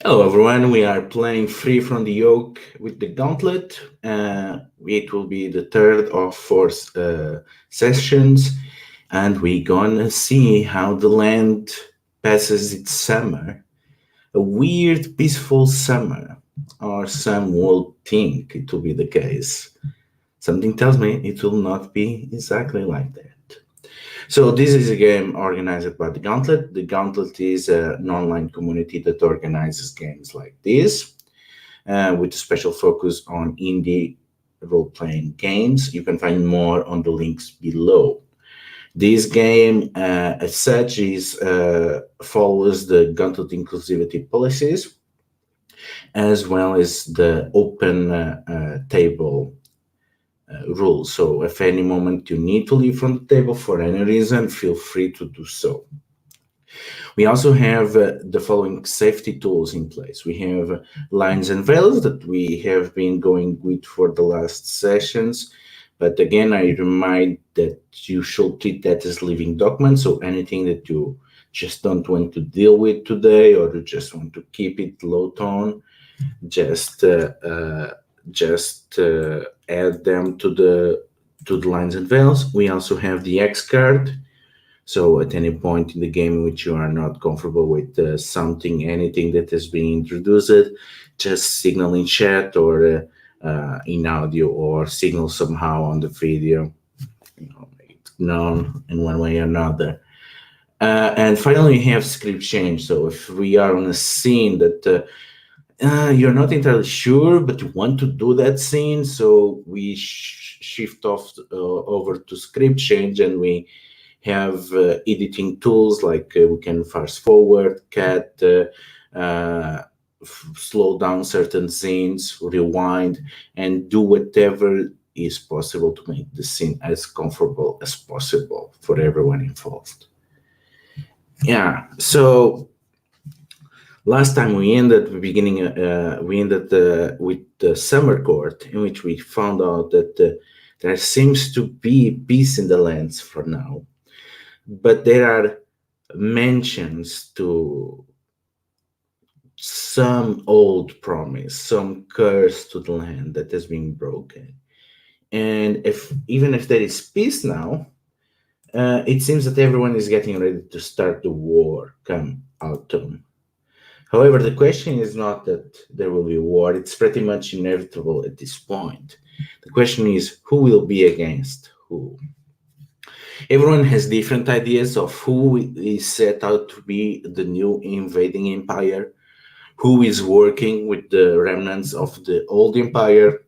Hello everyone, we are playing Free from the Yoke with the Gauntlet. It will be the third of four sessions, and we're gonna see how the land passes its summer. A weird, peaceful summer, or some will think it will be the case. Something tells me it will not be exactly like that. So this is a game organized by the Gauntlet. The Gauntlet is an online community that organizes games like this with a special focus on indie role playing games. You can find more on the links below. This game, as such, is follows the Gauntlet inclusivity policies as well as the open table rules. So, if any moment you need to leave from the table for any reason, feel free to do so. We also have the following safety tools in place. We have lines and veils that we have been going with for the last sessions. But again, I remind that you should treat that as living documents. So anything that you just don't want to deal with today, or you just want to keep it low tone, just uh, uh, just add them to the lines and veils. We also have the X card, so at any point in the game in which you are not comfortable with something, anything that has been introduced, just signal in chat or in audio, or signal somehow on the video, make it known in one way or another. And finally, we have script change. So if we are on a scene that you're not entirely sure, but you want to do that scene, so we shift off over to script change, and we have editing tools like we can fast forward, cut, slow down certain scenes, rewind, and do whatever is possible to make the scene as comfortable as possible for everyone involved. Yeah, so last time we ended with the summer court, in which we found out that there seems to be peace in the lands for now, but there are mentions to some old promise, some curse to the land that has been broken. And if even if there is peace now, it seems that everyone is getting ready to start the war come autumn. However, the question is not that there will be war, it's pretty much inevitable at this point. The question is who will be against who. Everyone has different ideas of who is set out to be the new invading empire, who is working with the remnants of the old empire.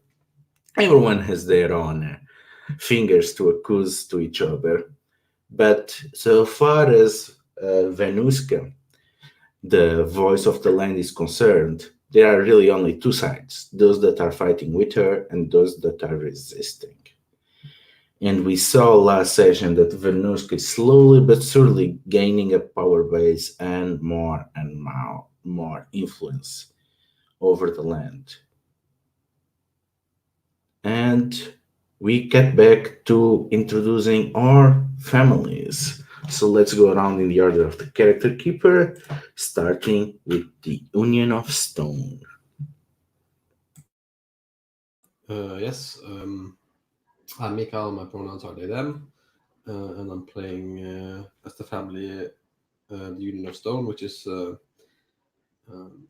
Everyone has their own fingers to accuse to each other. But so far as Venuska, the voice of the land, is concerned, there are really only two sides, those that are fighting with her and those that are resisting. And we saw last session that Venuska is slowly but surely gaining a power base and more influence over the land. And we get back to introducing our families. So let's go around in the order of the character keeper, starting with the Union of Stone. Yes, I'm Mikael, my pronouns are they, them, and I'm playing as the family, the Union of Stone, which is,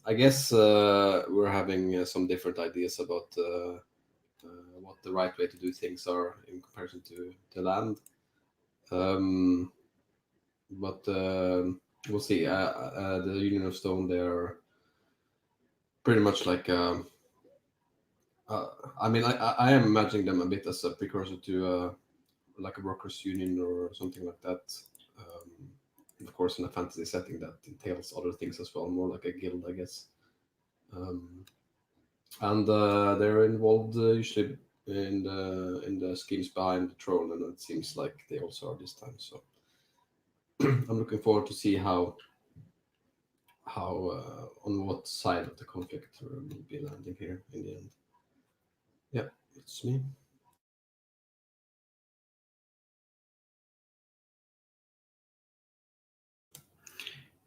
I guess, we're having some different ideas about what the right way to do things are in comparison to the land. Um, but we'll see. The Union of Stone, they're pretty much like. I mean, I am imagining them a bit as a precursor to like a workers' union or something like that. Of course, in a fantasy setting that entails other things as well, more like a guild, I guess. Um, and they're involved usually in the schemes behind the throne, and it seems like they also are this time. So I'm looking forward to see how on what side of the conflict we'll be landing here in the end. Yeah, it's me.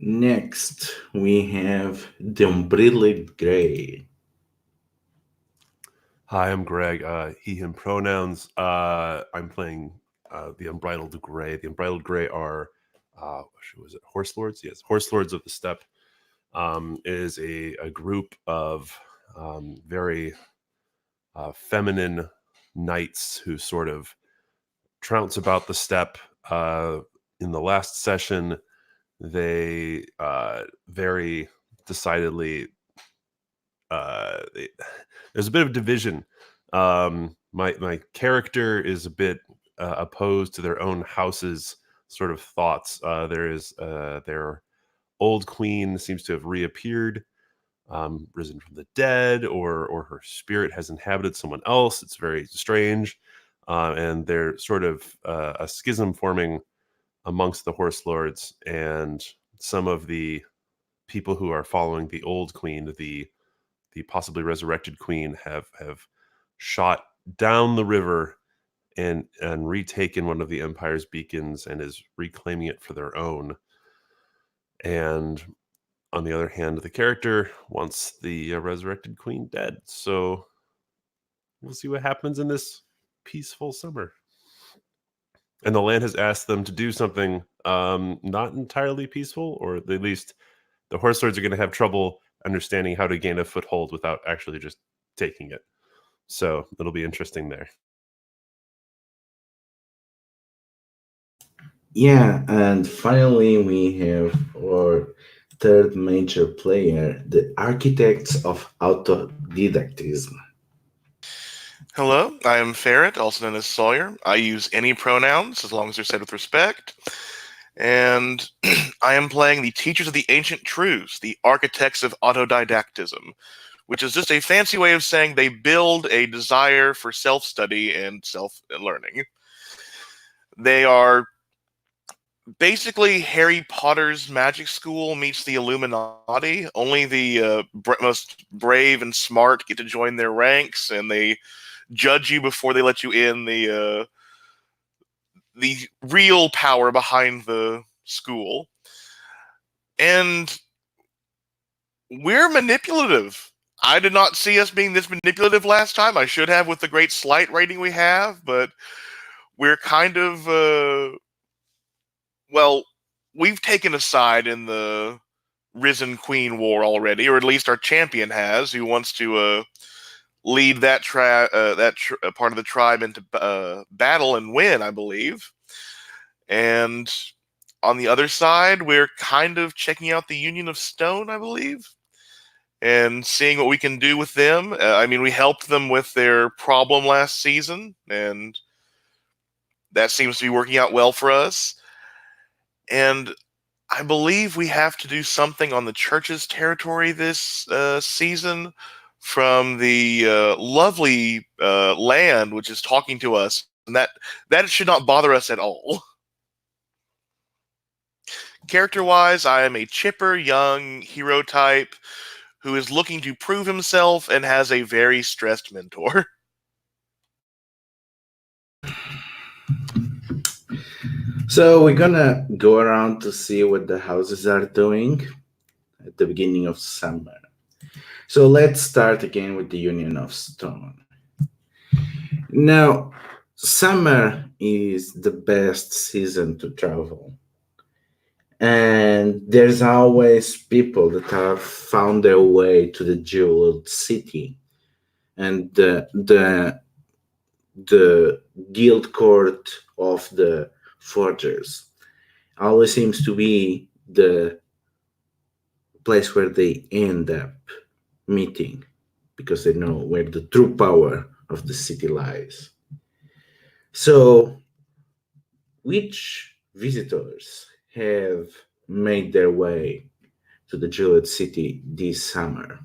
Next, we have the Unbridled Grey. Hi, I'm Greg. He, him pronouns. I'm playing the Unbridled Grey. The Unbridled Grey are, was it Horse Lords? Yes, Horse Lords of the Steppe. Is a group of very feminine knights who sort of trounce about the steppe. In the last session, they very decidedly there's a bit of division. My character is a bit opposed to their own house's sort of thoughts. There is their old queen seems to have reappeared, risen from the dead, or her spirit has inhabited someone else. It's very strange, and there's sort of a schism forming amongst the horse lords, and some of the people who are following the old queen, the possibly resurrected queen, have shot down the river and retaken one of the Empire's beacons and is reclaiming it for their own. And on the other hand, the character wants the resurrected queen dead. So we'll see what happens in this peaceful summer. And the land has asked them to do something not entirely peaceful, or at least the horse lords are going to have trouble understanding how to gain a foothold without actually just taking it. So it'll be interesting there. Yeah, and finally we have our third major player, the Architects of Autodidactism. Hello, I am Ferret, also known as Sawyer. I use any pronouns as long as they're said with respect. And I am playing the Teachers of the Ancient Truths, the Architects of Autodidactism, which is just a fancy way of saying they build a desire for self-study and self-learning. They are basically Harry Potter's magic school meets the Illuminati. Only the most brave and smart get to join their ranks, and they judge you before they let you in the real power behind the school. And we're manipulative. I did not see us being this manipulative last time. I should have with the great sleight rating we have, but we're kind of, well, we've taken a side in the Risen Queen War already, or at least our champion has, who wants to lead that part of the tribe into battle and win, I believe. And on the other side, we're kind of checking out the Union of Stone, I believe, and seeing what we can do with them. I mean, we helped them with their problem last season, and that seems to be working out well for us. And I believe we have to do something on the church's territory this season from the lovely land which is talking to us, and that should not bother us at all. Character-wise, I am a chipper, young hero type who is looking to prove himself and has a very stressed mentor. So we're gonna go around to see what the houses are doing at the beginning of summer. So let's start again with the Union of Stone. Now, summer is the best season to travel. And there's always people that have found their way to the jeweled city. And the guild court of the forgers always seems to be the place where they end up meeting, because they know where the true power of the city lies. So, which visitors have made their way to the Jeweled City this summer?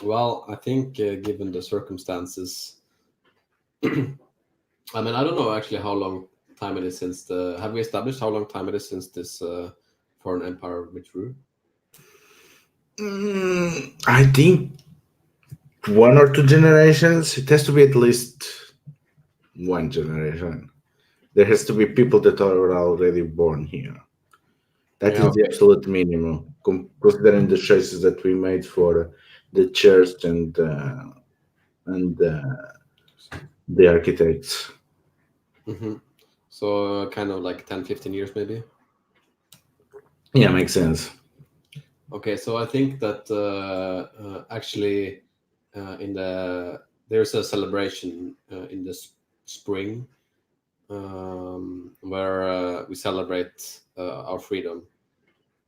Well, I think given the circumstances, I mean, I don't know actually how long time it is since have we established how long time it is since this foreign empire withdrew? I think 1 or 2 generations. It has to be at least 1 generation. There has to be people that are already born here. That is Yeah, the absolute minimum, considering the choices that we made for the church and the architects. Mm-hmm. So kind of like 10, 15 years maybe. Yeah, makes sense. Okay, so I think that actually there's a celebration in the spring where we celebrate our freedom,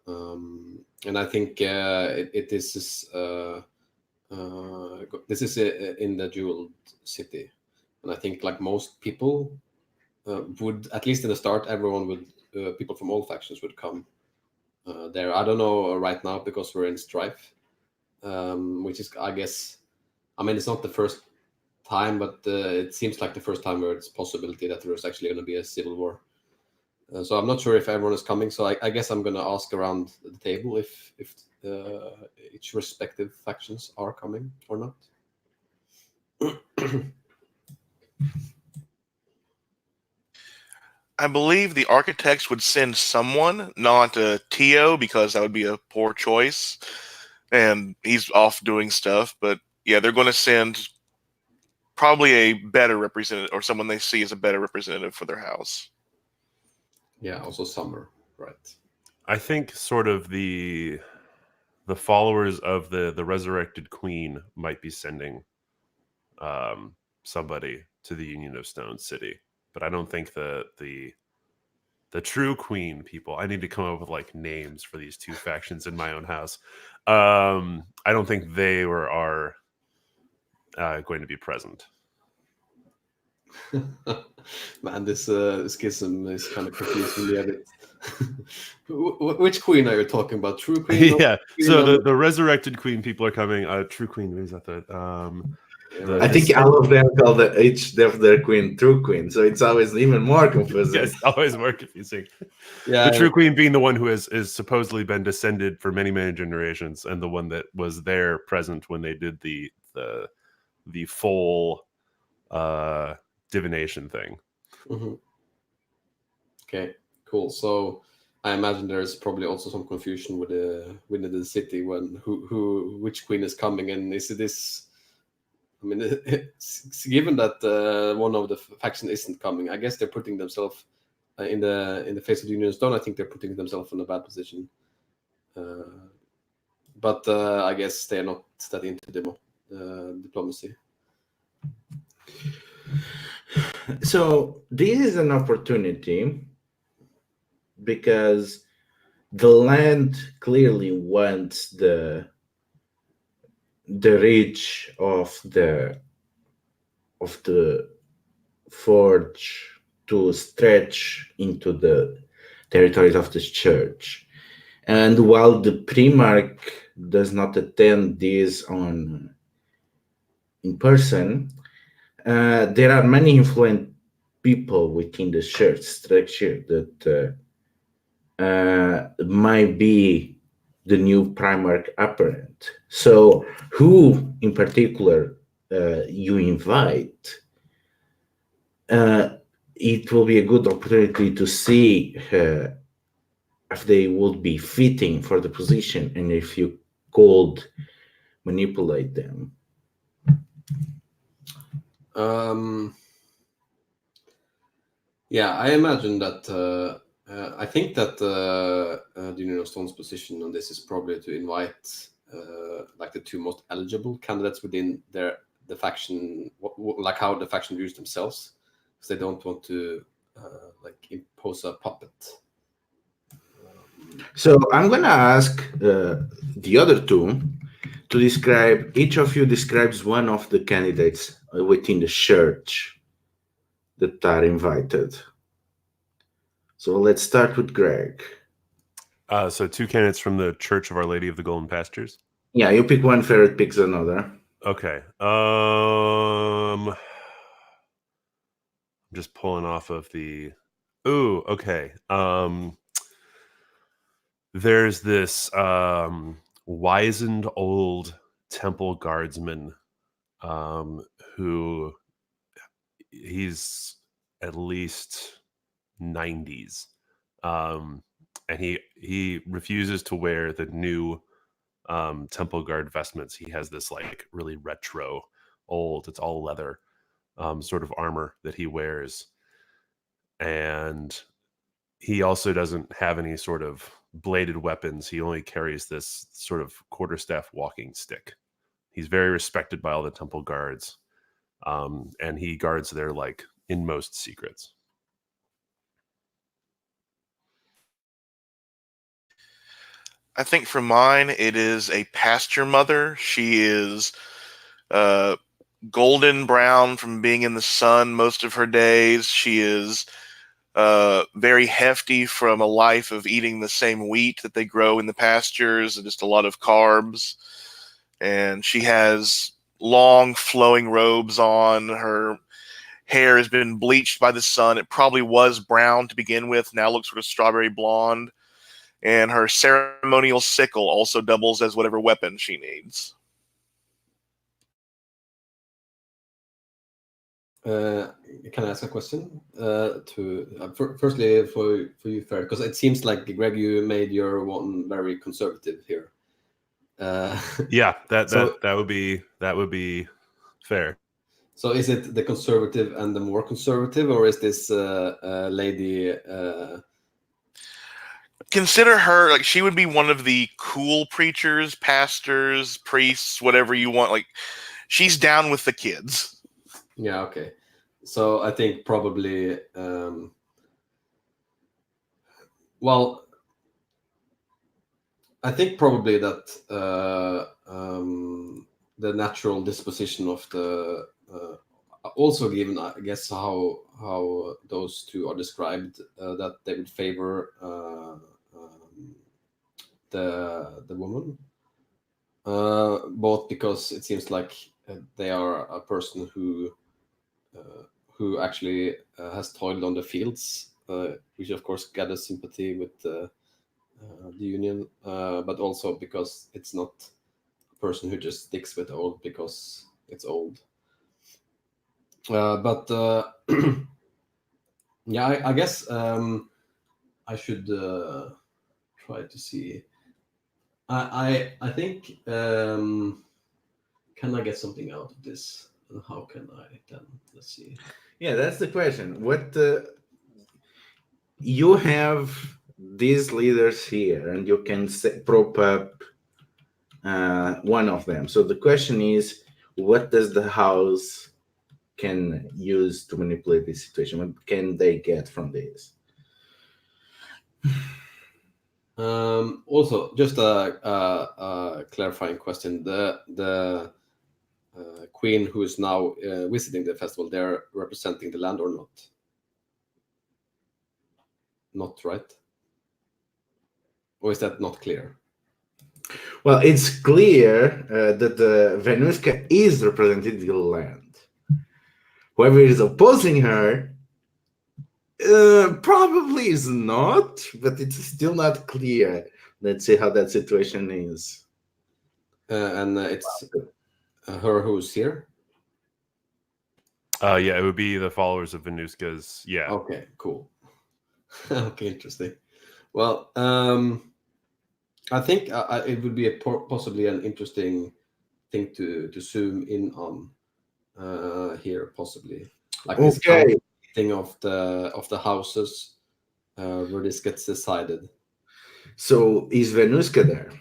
and I think this is in the jeweled city, and I think like most people would, at least in the start, everyone would people from all factions would come there. I don't know right now because we're in strife, which is, I guess, I mean, it's not the first time, but it seems like the first time where it's possibility that there's actually going to be a civil war. So I'm not sure if everyone is coming. So I guess I'm going to ask around the table if each respective factions are coming or not. I believe the architects would send someone, not Tio, because that would be a poor choice, and he's off doing stuff. But yeah, they're going to send probably a better representative, or someone they see as a better representative for their house. Yeah, also summer, right? I think sort of the followers of the resurrected queen might be sending somebody to the Union of Stone City, but I don't think the true queen people. I need to come up with like names for these two factions in my own house. I don't think they are going to be present. Man, this schism is kind of confusing me a bit. Which queen are you talking about? True queen? Yeah. Queen So number- the resurrected queen people are coming. True queen is that the right. I think all of them call each of their queen true queen, so it's always even more confusing. Yes, always more confusing. Yeah, The true queen being the one who is supposedly been descended for many generations, and the one that was there present when they did the full divination thing. Mm-hmm. Okay, cool. So I imagine there's probably also some confusion within the city when which queen is coming, and is it this? I mean, given that one of the faction isn't coming, I guess they're putting themselves in the face of the Union of Stone. I think they're putting themselves in a bad position. But I guess they're not that into diplomacy. So this is an opportunity because the land clearly wants the reach of the forge to stretch into the territories of the church. And while the Primarch does not attend this in person, there are many influential people within the church structure that might be the new Primarch apparent. So who in particular you invite, it will be a good opportunity to see if they would be fitting for the position and if you could manipulate them. Yeah, I imagine that. I think that the Union of Stone's position on this is probably to invite like the two most eligible candidates within the faction, like how the faction views themselves, because they don't want to like impose a puppet. So I'm gonna ask the other two to describe. Each of you describes one of the candidates within the church that are invited. So let's start with Greg. So two candidates from the Church of Our Lady of the Golden Pastures. Yeah, you pick one, Ferret picks another. Okay. I'm just pulling off of the. Ooh, okay. There's this wizened old temple guardsman who he's at least 90s. And he refuses to wear the new temple guard vestments. He has this like really retro, old, it's all leather sort of armor that he wears. And he also doesn't have any sort of bladed weapons. He only carries this sort of quarterstaff walking stick. He's very respected by all the temple guards, and he guards their like inmost secrets. I think for mine, it is a pasture mother. She is golden brown from being in the sun most of her days. She is very hefty from a life of eating the same wheat that they grow in the pastures and just a lot of carbs. And she has long flowing robes on. Her hair has been bleached by the sun. It probably was brown to begin with. Now looks sort of strawberry blonde. And her ceremonial sickle also doubles as whatever weapon she needs. Can I ask a question? Firstly, for you, Fer, because it seems like Greg, you made your one very conservative here. Yeah, that would be fair. So is it the conservative and the more conservative, or is this lady? Consider her like she would be one of the cool preachers, pastors, priests, whatever you want. Like she's down with the kids. Yeah. Okay. So I think probably. Well, I think probably that the natural disposition of the also given, I guess, how those two are described, that they would favor the woman, both because it seems like they are a person who actually has toiled on the fields, which of course gathers sympathy with the union, but also because it's not a person who just sticks with old because it's old. But yeah, I guess I should try to see. I think can I get something out of this, and how can I then? Let's see. Yeah, that's the question. What you have these leaders here, and you can prop up one of them. So the question is, what does the house can use to manipulate this situation? What can they get from this? Also, just a clarifying question: the queen who is now visiting the festival, they're representing the land or not? Not right? Or is that not clear? Well, it's clear that the Venuska is representing the land. Whoever is opposing her probably is not, but it's still not clear. Let's see how that situation is. And it's her who's here? Yeah, it would be the followers of Venuska's. Yeah. Okay, cool. Okay, interesting. Well, I think it would be possibly an interesting thing to zoom in on here, possibly. Like this kind of thing of the houses where this gets decided. So is Venuska there?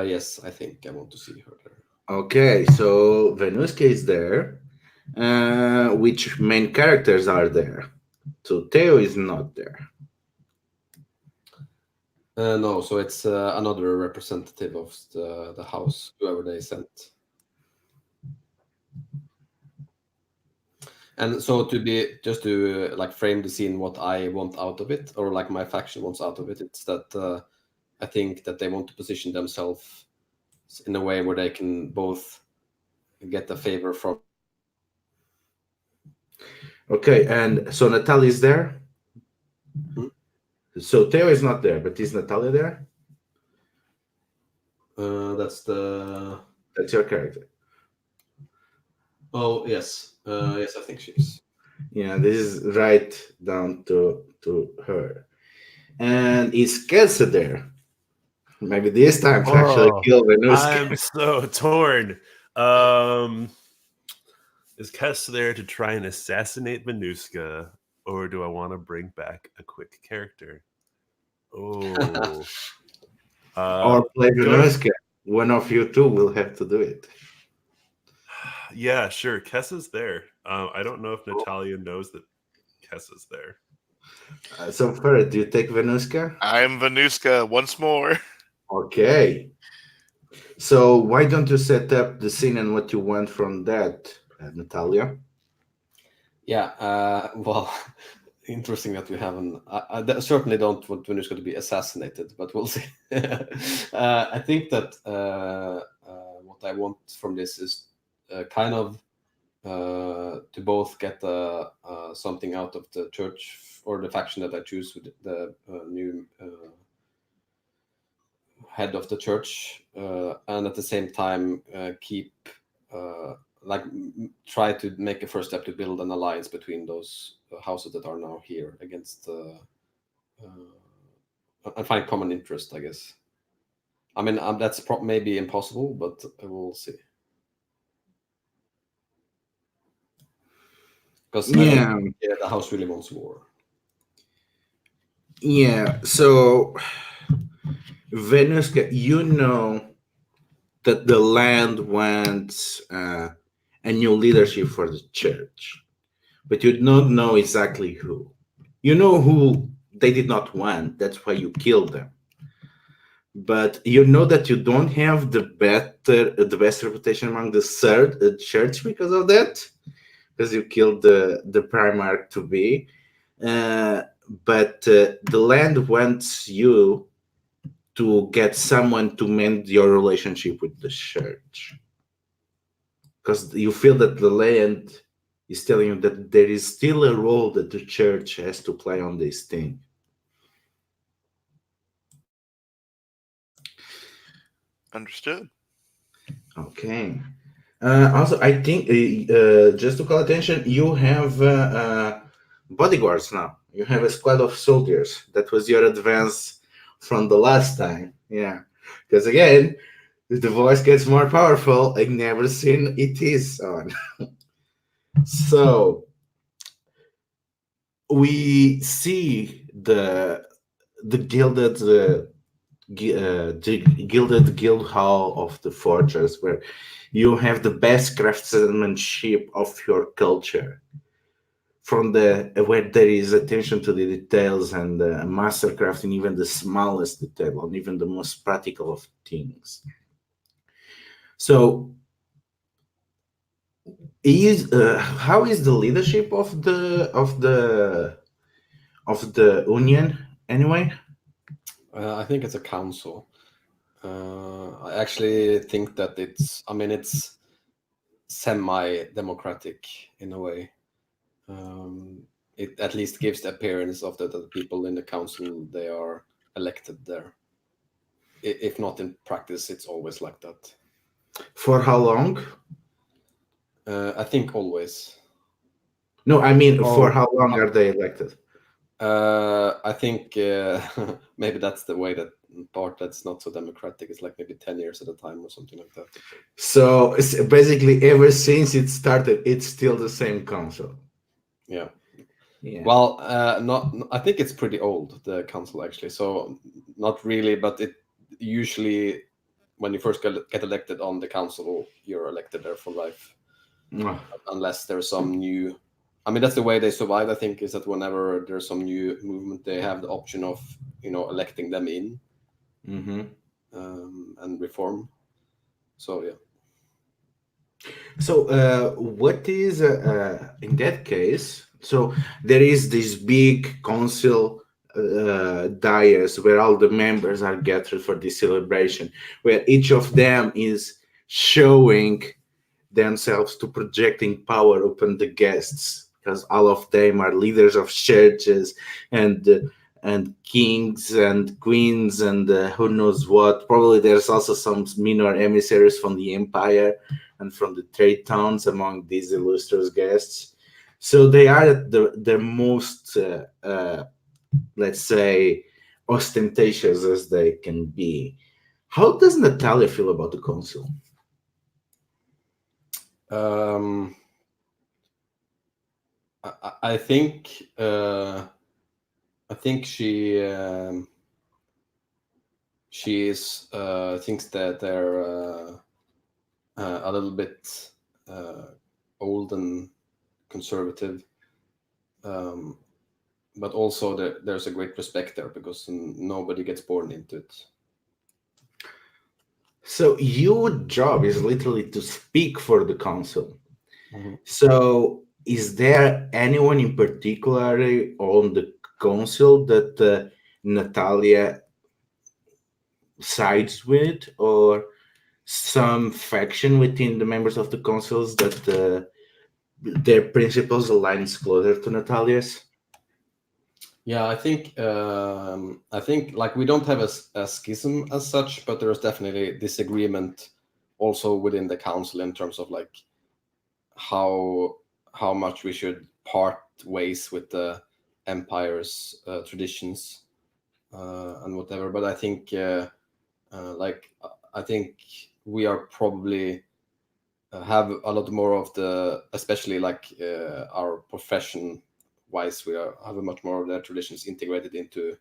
Yes, I think I want to see her there. Okay, so Venuska is there. Which main characters are there? So Theo is not there. No, so it's another representative of the house, whoever they sent. And so to like frame the scene, what I want out of it, or like my faction wants out of it, it's that I think that they want to position themselves in a way where they can both get a favor from. Okay, and so Natalia is there? Hmm? So Theo is not there, but is Natalia there? That's your character. Oh, yes. Yes, I think she is. Yeah, this is right down to her. And is Kelsa there? Maybe this time to actually Oh, kill Venuska. I'm so torn. Is Kess there to try and assassinate Venuska, or do I want to bring back a quick character? Oh, Or play go- Venuska. One of you two will have to do it. yeah, sure. Kess is there. I don't know if Natalia knows that Kess is there. So first, do you take Venuska? I'm Venuska once more. Okay. So why don't you set up the scene and what you want from that, Natalia? Yeah, well, interesting that we haven't. I certainly don't want Venuska to be assassinated, but we'll see. I think that what I want from this is kind of to both get something out of the church or the faction that I choose with the new head of the church, and at the same time keep try to make a first step to build an alliance between those houses that are now here against and find common interest, I guess. I mean, that's maybe impossible, but we'll see. Because the house really wants war. Yeah. So Venuska, you know that the land wants a new leadership for the church, but you don't know exactly who. You know who they did not want. That's why you killed them. But you know that you don't have the best reputation among the church because of that, because you killed the primarch to be. But the land wants you to get someone to mend your relationship with the church, because you feel that the land is telling you that there is still a role that the church has to play on this thing. Understood. Okay. Also, I think just to call attention, you have bodyguards now. You have a squad of soldiers. That was your advance from the last time. Yeah, because again, the voice gets more powerful. I've never seen it is on. So we see the gilded the gilded guild hall of the fortress, where you have the best craftsmanship of your culture, from the where there is attention to the details and mastercraft in even the smallest detail, on even the most practical of things. So how is the leadership of the union anyway? I think it's a council. I actually think that it's semi-democratic in a way. It at least gives the appearance of that the people in the council, they are elected there. If not in practice, it's always like that. For how long? I think always. No, I mean, for how long are they elected? I think maybe that's the way that part that's not so democratic. It's like maybe 10 years at a time or something like that. So it's basically, ever since it started, it's still the same council. Yeah. Yeah. Well, I think it's pretty old, the council, actually. So not really, but it usually, when you first get elected on the council, you're elected there for life. Unless there's some new, I mean, that's the way they survive, I think, is that whenever there's some new movement, they have the option of, electing them in and reform. So, yeah. So what is, in that case, so there is this big council dais where all the members are gathered for this celebration, where each of them is showing themselves to projecting power upon the guests, because all of them are leaders of churches and kings and queens and who knows what. Probably there's also some minor emissaries from the empire and from the trade towns among these illustrious guests. So they are at the most, let's say, ostentatious as they can be. How does Natalia feel about the council? I think she thinks that they're a little bit old and conservative, but also there's a great respect there because nobody gets born into it. So your job is literally to speak for the council. Mm-hmm. So is there anyone in particular on the council that Natalia sides with, or some faction within the members of the councils that their principles aligns closer to Natalia's? Yeah, I think like we don't have a schism as such, but there is definitely disagreement also within the council in terms of like how much we should part ways with the empire's traditions and whatever. But I think I think we are probably have a lot more of the, especially like our profession wise, we have a much more of their traditions integrated into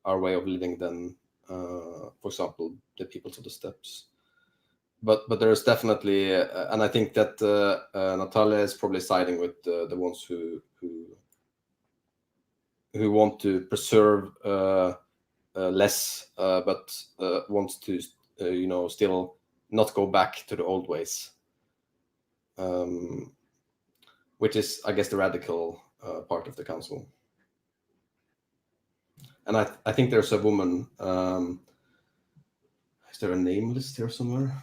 our way of living than, for example, the peoples of the steppes. But there is definitely, and I think that Natalia is probably siding with the ones who want to preserve less, but wants to still not go back to the old ways, which is, I guess, the radical part of the council. And I think there's a woman. Is there a name list here somewhere?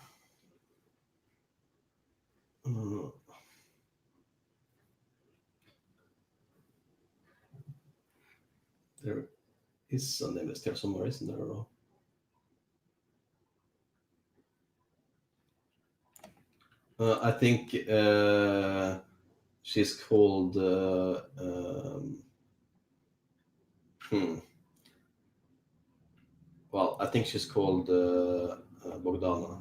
There is a name list here somewhere, isn't there? I think she's called. Well, I think she's called Bogdana,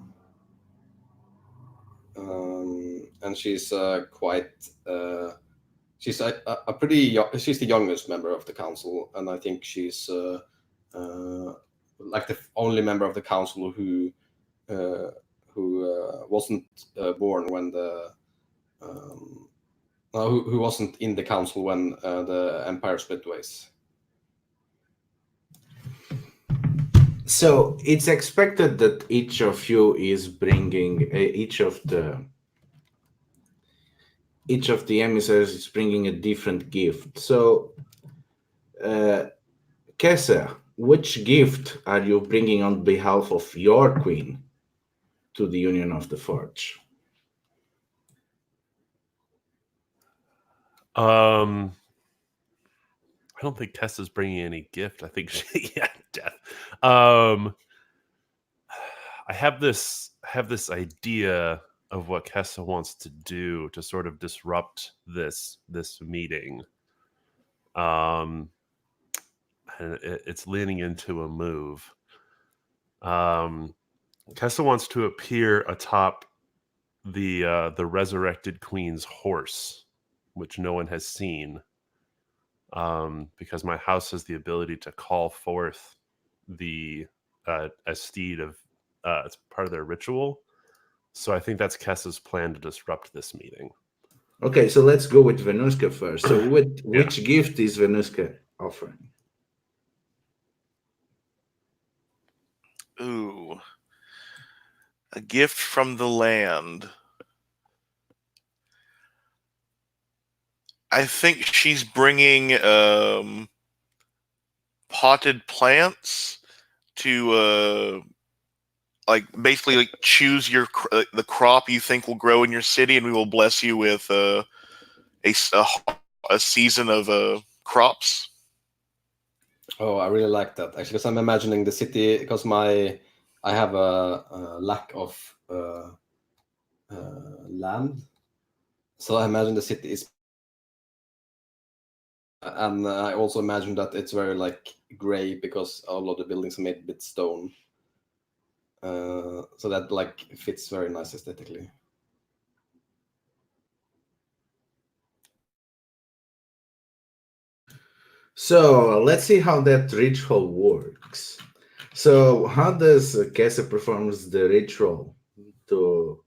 and she's quite. She's a pretty young, she's the youngest member of the council, and I think she's like the only member of the council who wasn't born when the who wasn't in the council when the empire split ways. So it's expected that each of you is bringing each of the emissaries is bringing a different gift. So, Kessa, which gift are you bringing on behalf of your queen to the Union of the Forge? I don't think Kessa's bringing any gift. I think she, death. I have this idea of what Kessa wants to do to sort of disrupt this meeting. And it's leaning into a move. Kessa wants to appear atop the resurrected queen's horse, which no one has seen. Because my house has the ability to call forth a steed of it's part of their ritual. So I think that's Kessa's plan to disrupt this meeting. Okay, so let's go with Venuska first. So which gift is Venuska offering? Ooh. A gift from the land. I think she's bringing potted plants to like basically like choose your the crop you think will grow in your city, and we will bless you with a season of crops. Oh, I really like that actually, because I'm imagining the city, because I have a lack of land, so I imagine the city is And I also imagine that it's very like gray because all of the buildings are made with stone. So that like fits very nice aesthetically. So let's see how that ritual works. So how does Kessa performs the ritual to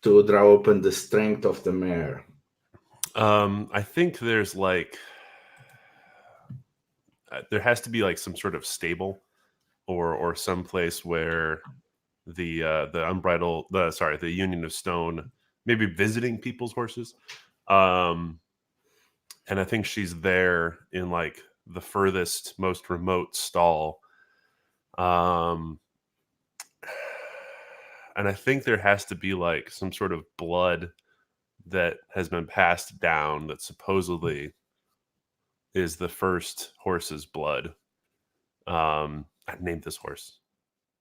draw open the strength of the mare? I think there's like there has to be like some sort of stable or some place where the Union of Stone maybe visiting people's horses. And I think she's there in like the furthest, most remote stall. And I think there has to be like some sort of blood that has been passed down that supposedly is the first horse's blood. I named this horse.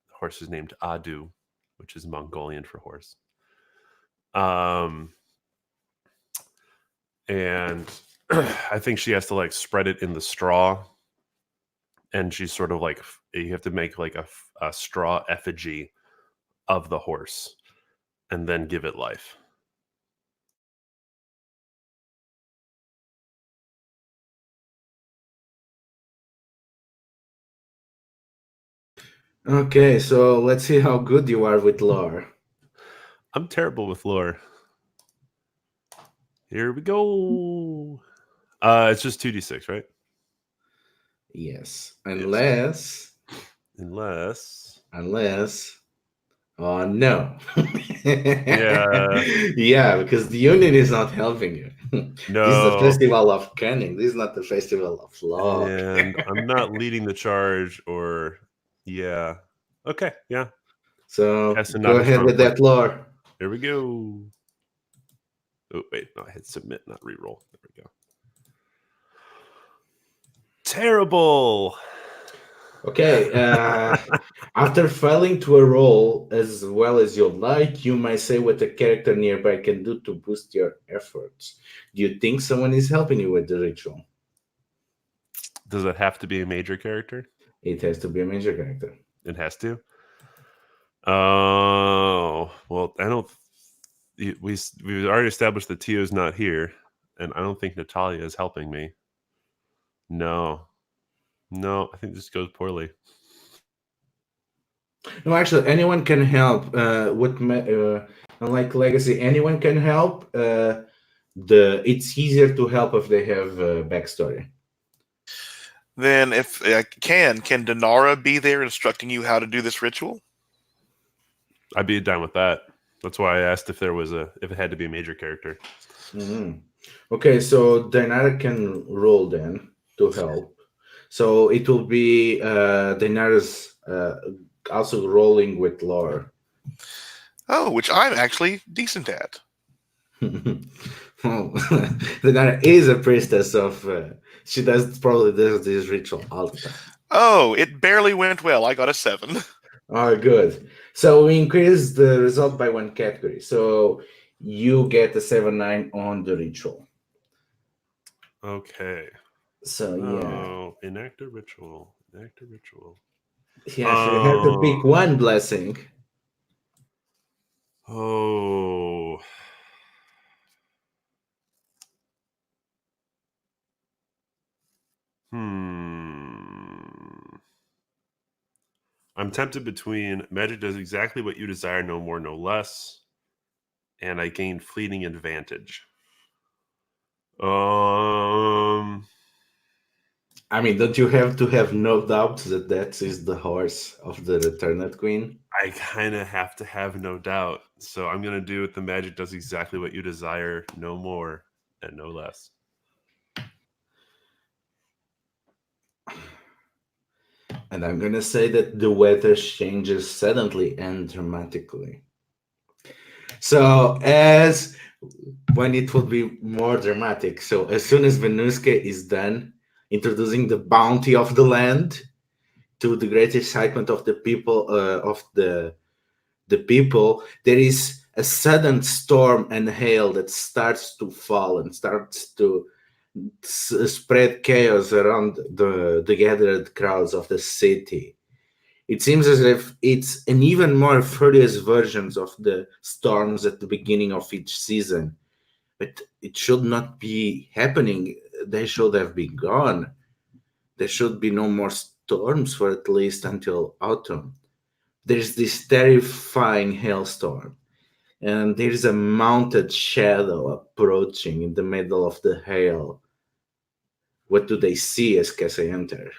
The horse is named Adu, which is Mongolian for horse. And I think she has to like spread it in the straw, and she's sort of like, you have to make like a straw effigy of the horse and then give it life. Okay, so let's see how good you are with lore. I'm terrible with lore. Here we go. It's just 2d6, right? Yes, unless. Oh no. Yeah. Yeah, because the union is not helping you. No. This is the festival of cunning. This is not the festival of law. And I'm not leading the charge, or yeah. Okay, yeah. So That's go not a ahead strong with point. that lore. Here we go. Oh wait, no, I hit submit, not reroll. There we go. Terrible. Okay, after failing to a roll as well as you'd like, you might say what a character nearby can do to boost your efforts. Do you think someone is helping you with the ritual? Does it have to be a major character? It has to be a major character. It has to. Oh, well, I don't. We've already established that Tio's not here, and I don't think Natalia is helping me. No, I think this goes poorly. No, actually, anyone can help. Unlike Legacy, anyone can help. It's easier to help if they have a backstory. Then, if can Denara be there instructing you how to do this ritual? I'd be down with that. That's why I asked if it had to be a major character. Mm-hmm. Okay, so Dainara can roll then to help. So it will be Dainara's also rolling with lore. Oh, which I'm actually decent at. Well, Dainara is a priestess of. She probably does this ritual all the time. Oh, it barely went well. I got a 7. Oh, good. So we increase the result by 1 category. So you get a 7-9 on the ritual. Okay. So yeah. Oh, enact a ritual. Yeah, so you have to pick one blessing. Oh. I'm tempted between magic does exactly what you desire, no more, no less, and I gain fleeting advantage. I mean, don't you have to have no doubt that that is the horse of the Returned Queen? I kind of have to have no doubt. So I'm going to do it. The magic does exactly what you desire, no more and no less. And I'm going to say that the weather changes suddenly and dramatically. So when it will be more dramatic. So as soon as Venuske is done introducing the bounty of the land to the great excitement of the people, there is a sudden storm and hail that starts to fall and starts to spread chaos around the gathered crowds of the city. It seems as if it's an even more furious versions of the storms at the beginning of each season. But it should not be happening. They should have been gone. There should be no more storms for at least until autumn. There's this terrifying hailstorm, and there's a mounted shadow approaching in the middle of the hail. What do they see as Cassie enter?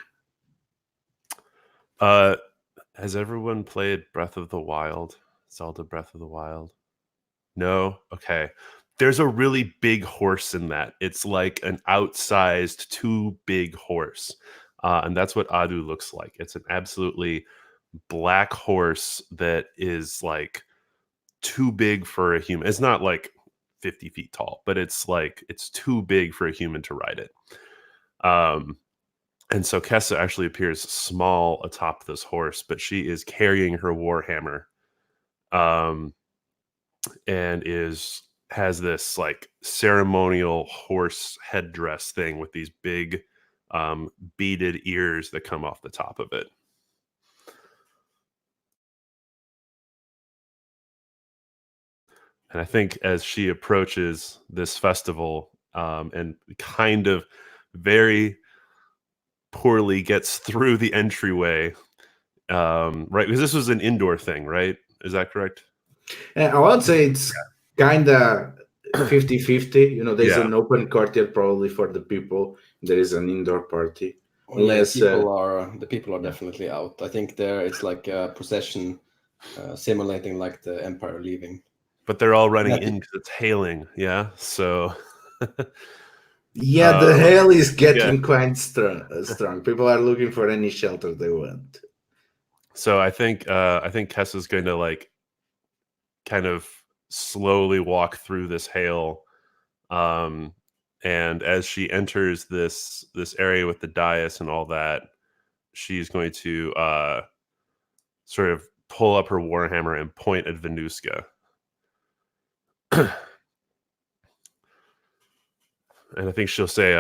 Has everyone played Breath of the Wild? Zelda Breath of the Wild? No? Okay. There's a really big horse in that. It's like an outsized, too big horse. And that's what Adu looks like. It's an absolutely black horse that is like too big for a human. It's not like 50 feet tall, but it's like it's too big for a human to ride it. And so Kessa actually appears small atop this horse, but she is carrying her warhammer, and has this like ceremonial horse headdress thing with these big beaded ears that come off the top of it. And I think as she approaches this festival, and kind of very poorly gets through the entryway, right? Because this was an indoor thing, right? Is that correct? I would say it's kind of 50-50. You know, there's an open courtyard probably for the people. There is an indoor party. Unless the people are definitely out. I think it's like a procession, simulating like the Empire leaving. But they're all running in because it's hailing, yeah. So, yeah, the hail is getting quite strong. People are looking for any shelter they want. So I think Kessa's going to like kind of slowly walk through this hail, and as she enters this area with the dais and all that, she's going to sort of pull up her warhammer and point at Venuska. And I think she'll say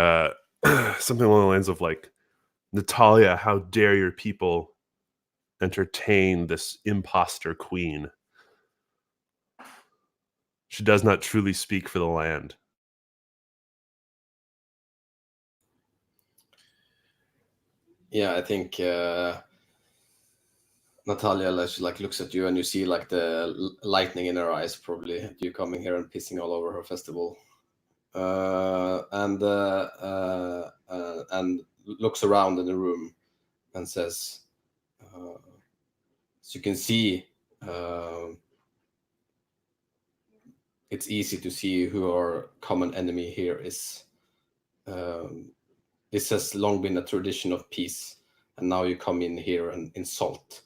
something along the lines of like, "Natalia, how dare your people entertain this imposter queen? She does not truly speak for the land." Yeah, I think Natalia, she like looks at you and you see like the lightning in her eyes, probably you coming here and pissing all over her festival, and looks around in the room and says, as you can see, it's easy to see who our common enemy here is. This has long been a tradition of peace, and now you come in here and insult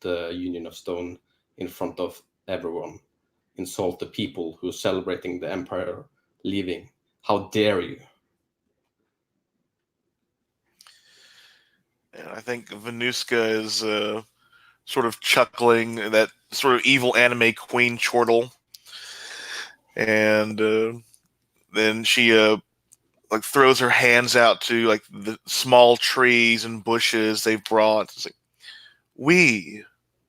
the Union of Stone in front of everyone. Insult the people who are celebrating the Empire leaving. How dare you? And I think Venuska is sort of chuckling, that sort of evil anime queen chortle. And then she like throws her hands out to like the small trees and bushes they've brought. It's like, we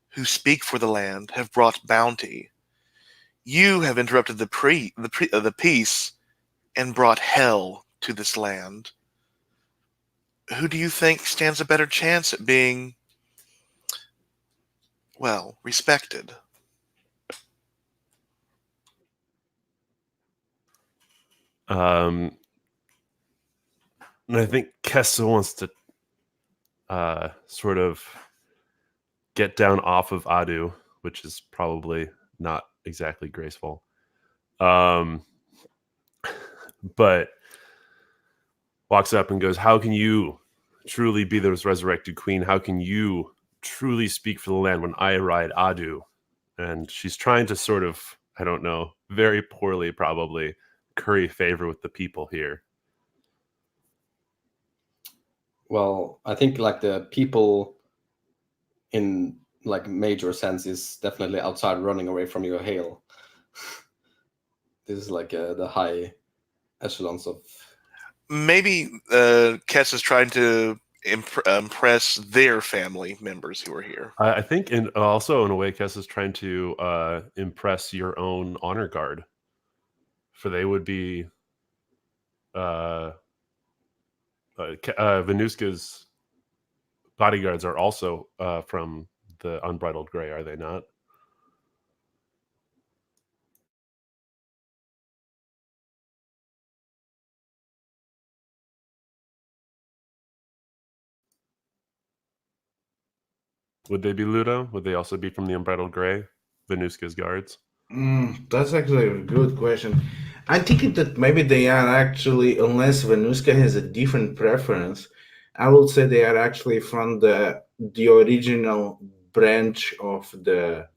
who speak for the land have brought bounty. You have interrupted the peace and brought hell to this land. Who do you think stands a better chance at being, well, respected? And I think Kessa wants to sort of get down off of Adu, which is probably not exactly graceful. But walks up and goes, "How can you truly be the resurrected queen? How can you truly speak for the land when I ride Adu?" And she's trying to sort of, I don't know, very poorly probably, curry favor with the people here. Well, I think like the people in like major sense is definitely outside running away from your hail. This is like the high echelons of Maybe Kess is trying to impress their family members who are here. I think, and also in a way, Kess is trying to impress your own honor guard, for they would be Venuska's bodyguards are also from the Unbridled Grey, are they not? Would they be, Ludo? Would they also be from the Unbridled Grey, Venuska's guards? That's actually a good question. I think that maybe they are actually, unless Venuska has a different preference, I would say they are actually from the original branch of the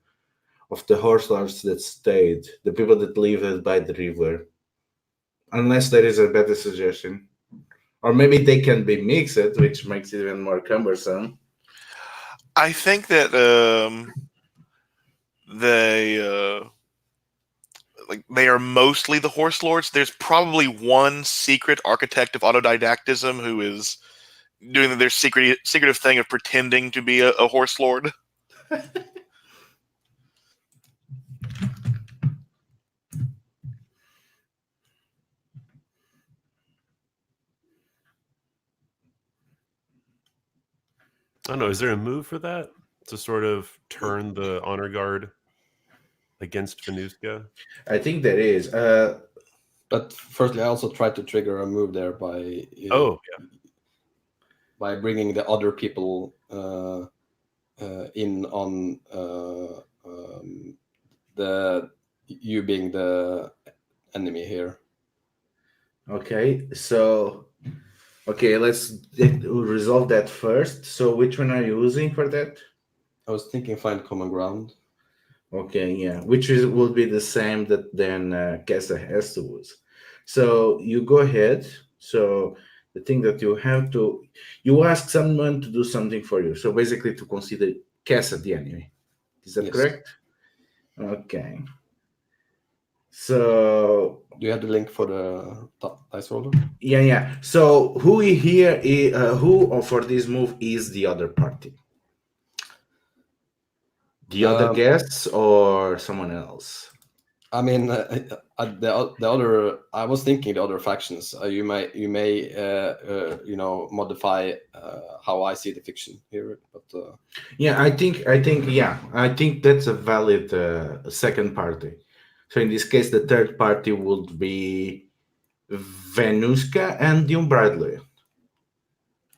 horse lords that stayed, the people that live by the river. Unless there is a better suggestion. Or maybe they can be mixed, which makes it even more cumbersome. I think that they are mostly the horse lords. There's probably one secret architect of autodidactism who is doing their secretive thing of pretending to be a horse lord. I don't know. Is there a move for that to sort of turn the honor guard against Venuska? I think there is. But firstly, I also tried to trigger a move there by by bringing the other people in on you being the enemy here. Okay, so let's resolve that first. So which one are you using for that? I was thinking find common ground. Okay, yeah, which will be the same that then Kessa has to use. So you go ahead. So the thing that you ask someone to do something for you. So basically to consider Kessa the enemy. Is that correct? Okay. So do you have the link for the dice roller? Yeah. So who here who for this move is the other party? The other guests or someone else? I mean, the other. I was thinking the other factions. You may modify how I see the fiction here, but I think that's a valid second party. So in this case, the third party would be Venuska and the Unbridled.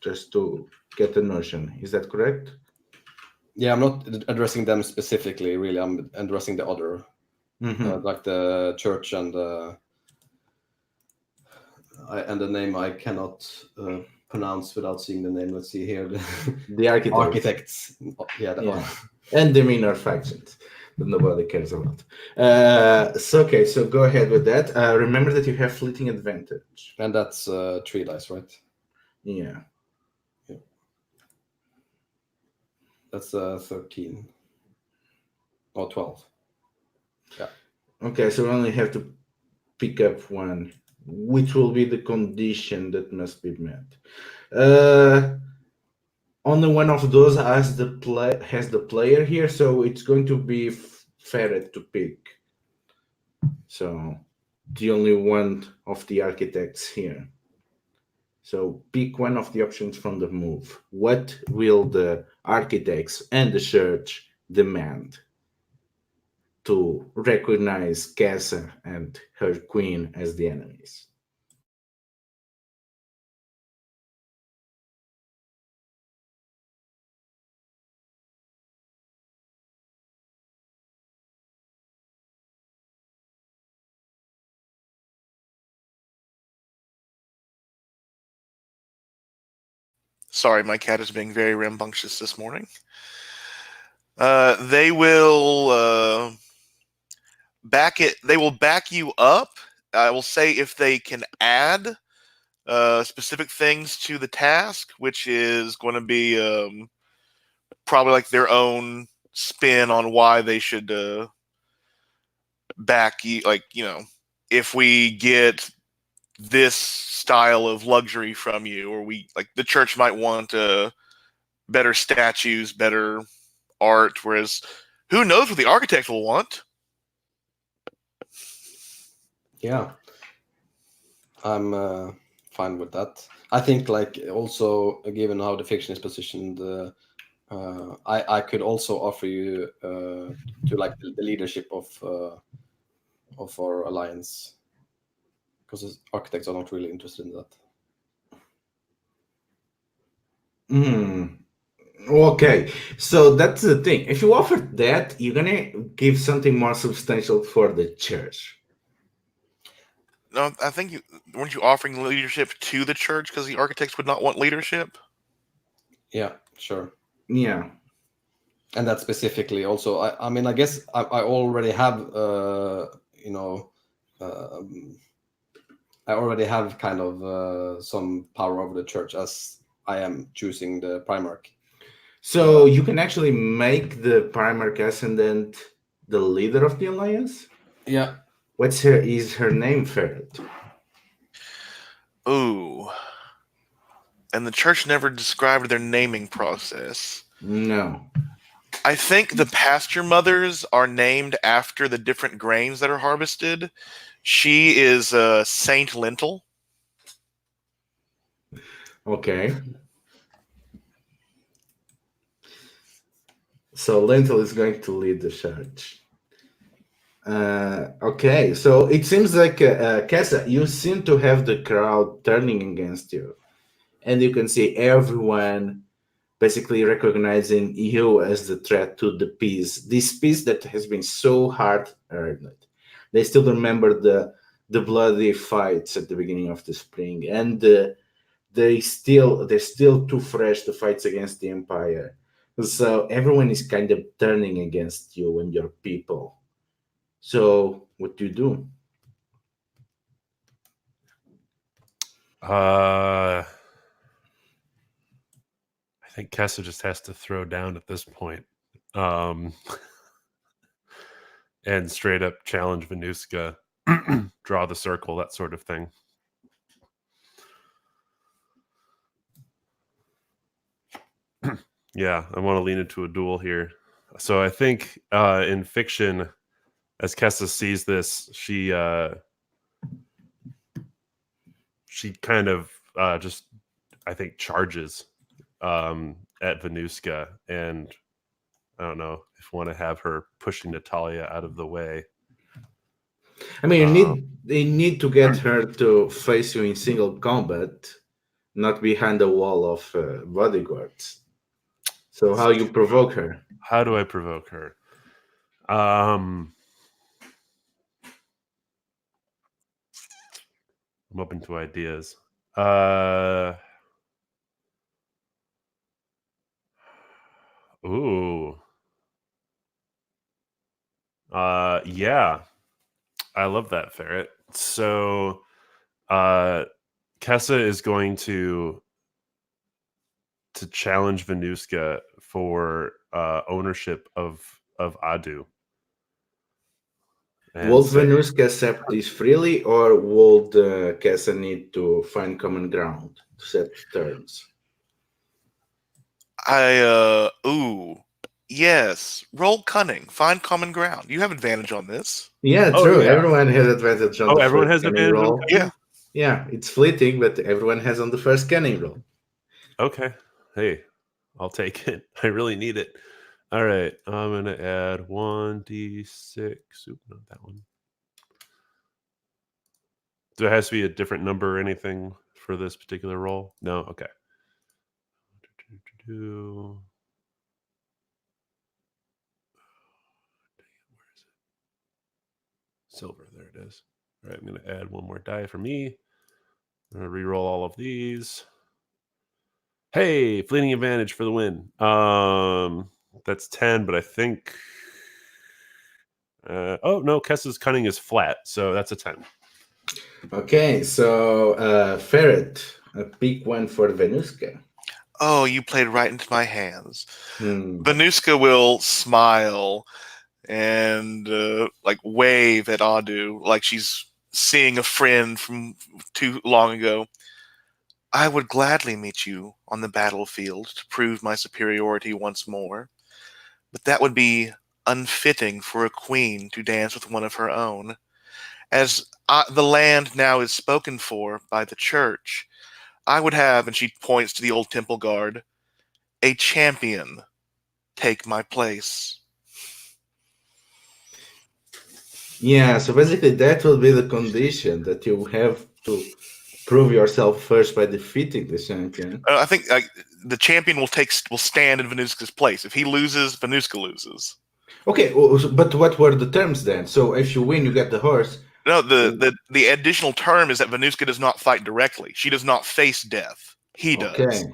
Just to get the notion, is that correct? Yeah, I'm not addressing them specifically. Really, I'm addressing the other. Like the church and the name I cannot pronounce without seeing the name. Let's see here. The architects. Yeah. And the minor factions that nobody cares about. So go ahead with that. Remember that you have fleeting advantage. And that's 3 dice, right? Yeah. That's 13 or 12. Yeah. Okay, so we only have to pick up one, which will be the condition that must be met. Only one of those has the player here, so it's going to be Ferret to pick. So the only one of the architects here. So pick one of the options from the move. What will the architects and the church demand to recognize Kessa and her queen as the enemies? Sorry, my cat is being very rambunctious this morning. They will back it. They will back you up. I will say if they can add specific things to the task, which is going to be probably like their own spin on why they should back you. Like, if we get this style of luxury from you, or the church might want better statues, better art, whereas who knows what the architect will want? Yeah, I'm fine with that. I think, like, also given how the fiction is positioned, I could also offer you to like the leadership of our alliance, because architects are not really interested in that. Okay, so that's the thing. If you offer that, you're gonna give something more substantial for the church. No, I think weren't you offering leadership to the church because the architects would not want leadership? Yeah, sure. Yeah. And that specifically also, I mean, I guess I already have, I already have kind of some power over the church, as I am choosing the Primarch. So you can actually make the Primarch Ascendant the leader of the Alliance? Yeah. Is her name, Ferret? Ooh. And the church never described their naming process. No. I think the pasture mothers are named after the different grains that are harvested. She is Saint Lentil. Okay. So Lentil is going to lead the church. Okay, so it seems like, Kessa, you seem to have the crowd turning against you. And you can see everyone basically recognizing you as the threat to the peace. This peace that has been so hard earned. They still remember the bloody fights at the beginning of the spring, and they're still too fresh, the fights against the Empire. So everyone is kind of turning against you and your people. So what do you do? I think Kessa just has to throw down at this point. And straight up challenge Venuska, draw the circle, that sort of thing. Yeah, I want to lean into a duel here. So I think in fiction, as Kessa sees this, she kind of just, I think, charges at Venuska, and I don't know if I want to have her pushing Natalia out of the way. I mean, they need to get her to face you in single combat, not behind a wall of bodyguards. So how you provoke her? How do I provoke her? I'm open to ideas. Ooh. Yeah. I love that, Ferret. So Kessa is going to challenge Venuska for ownership of Adu. Will Venuska accept this freely, or would Kessa need to find common ground to set terms? Yes. Roll cunning. Find common ground. You have advantage on this. Yeah, Oh, true. yeah. Everyone has advantage on the everyone first has cunning advantage on roll. cunning? Yeah. Yeah, it's fleeting, but everyone has on the first cunning roll. Okay. Hey, I'll take it. I really need it. All right. I'm going to add 1d6. Oop, not that one. Do it has to be a different number or anything for this particular roll? No? Okay. Where is it? Silver. There it is. All right. I'm going to add one more die for me. I'm going to re-roll all of these. Hey, fleeting advantage for the win. That's 10, but I think... oh, no, Kessa's cunning is flat, so that's a 10. Okay, so Ferret, pick one for Venuska. Oh, you played right into my hands. Venuska will smile and wave at Adu like she's seeing a friend from too long ago. I would gladly meet you on the battlefield to prove my superiority once more, but that would be unfitting for a queen to dance with one of her own. As the land now is spoken for by the church, I would have, and she points to the old temple guard, a champion take my place. Yeah, so basically that will be the condition, that you have to prove yourself first by defeating the champion. I think the champion will stand in Venuska's place. If he loses, Venuska loses. Okay, but what were the terms then? So if you win, you get the horse. No, the additional term is that Venuska does not fight directly. She does not face death. He does. Okay,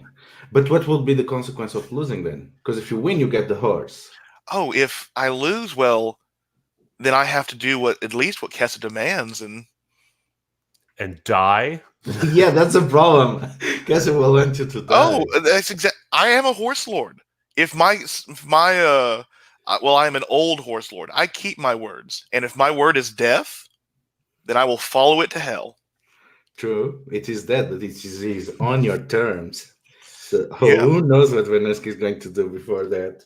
but what will be the consequence of losing then? Because if you win, you get the horse. Oh, if I lose, well, then I have to do at least what Kessa demands, and die. Yeah, that's a problem. Kessa will want you to die. Oh, that's exact. I am a horse lord. If my well, I'm an old horse lord. I keep my words, and if my word is death, then I will follow it to hell. True, it is that, but it is on your terms. So Yeah. who knows what Venuska is going to do before that?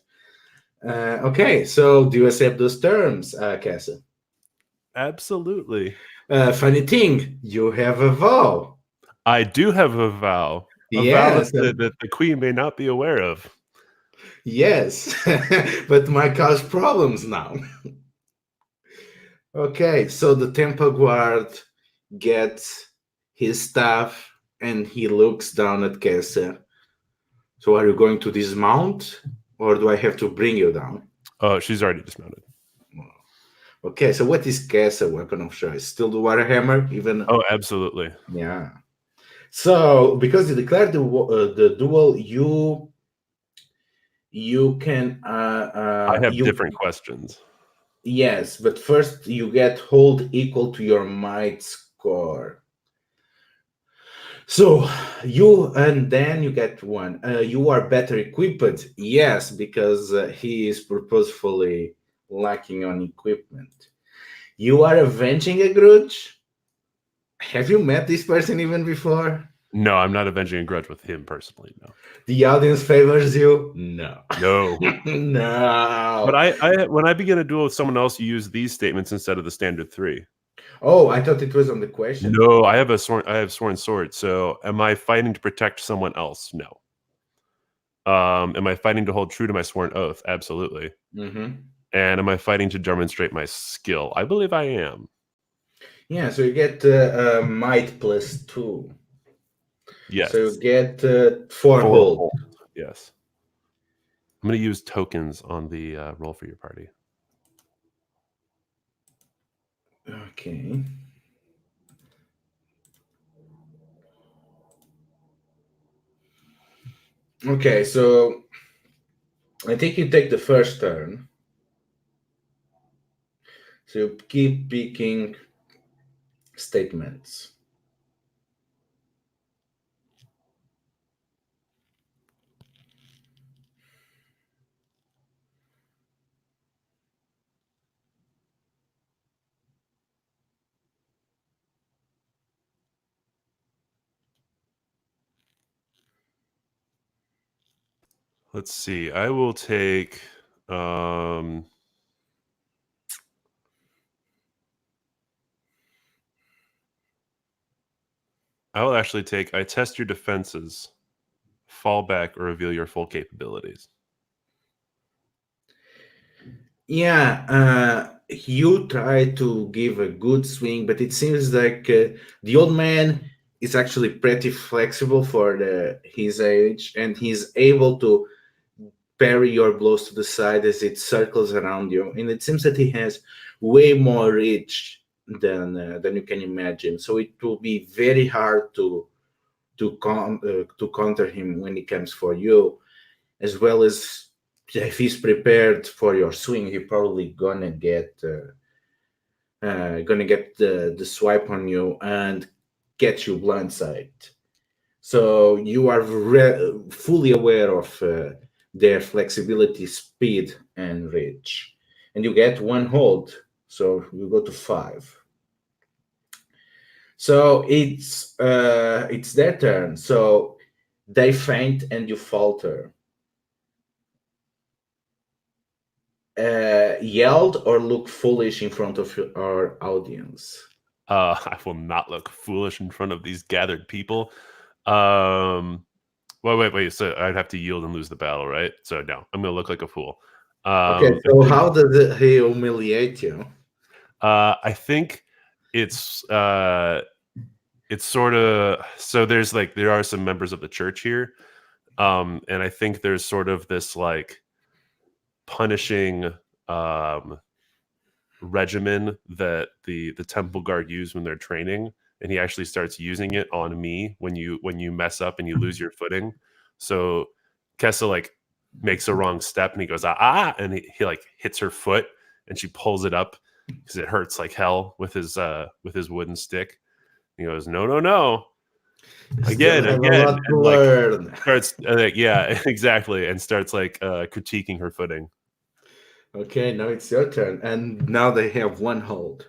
Okay, so do you accept those terms, Kessa? Absolutely. Funny thing, you have a vow. I do have a vow. A vow Yes, that the queen may not be aware of. yes, but might cause problems now. Okay, so the temple guard gets his staff and he looks down at Kessa. So are you going to dismount, or do I have to bring you down? Oh, she's already dismounted. Okay, so what is Kessa weapon of choice? Still the Warhammer? Even? Oh, absolutely. Yeah. So because you declared the duel, you can. I have different questions. Yes, but first you get hold equal to your might score. So and then you get one. You are better equipped. Yes, because he is purposefully lacking on equipment. You are avenging a grudge. Have you met this person even before? No, I'm not avenging a grudge with him personally. No. The audience favors you? No. No. No. But I when I begin a duel with someone else, you use these statements instead of the standard 3. Oh, I thought it was on the question. No, I have sworn sword. So am I fighting to protect someone else? No. Am I fighting to hold true to my sworn oath? Absolutely. Mm-hmm. And am I fighting to demonstrate my skill? I believe I am. Yeah, so you get might +2. Yes. So you get 4 hold. Yes. I'm going to use tokens on the roll for your party. Okay. Okay, so I think you take the first turn. So you keep picking statements. Let's see. I will take I will actually take I test your defenses, fall back, or reveal your full capabilities. Yeah, you try to give a good swing, but it seems like the old man is actually pretty flexible for his age, and he's able to parry your blows to the side as it circles around you. And it seems that he has way more reach than you can imagine. So it will be very hard to counter him when he comes for you, as well as if he's prepared for your swing, he probably gonna get the swipe on you and get you blindside. So you are fully aware of their flexibility, speed, and reach, and you get 1 hold. So you go to 5. So it's their turn. So they faint and you falter. Yelled or look foolish in front of our audience. I will not look foolish in front of these gathered people. Wait. So I'd have to yield and lose the battle, right? So no, I'm going to look like a fool. Okay, so how does he humiliate you? I think it's sort of, so there's like, there are some members of the church here. And I think there's sort of this like punishing regimen that the temple guard use when they're training, and he actually starts using it on me when you mess up and you lose your footing. So Kessa like makes a wrong step and he goes and he like hits her foot and she pulls it up because it hurts like hell with his wooden stick. He goes, no, again, A lot to and like learn. starts yeah, exactly, and starts like critiquing her footing. Okay, now it's your turn, and now they have one hold.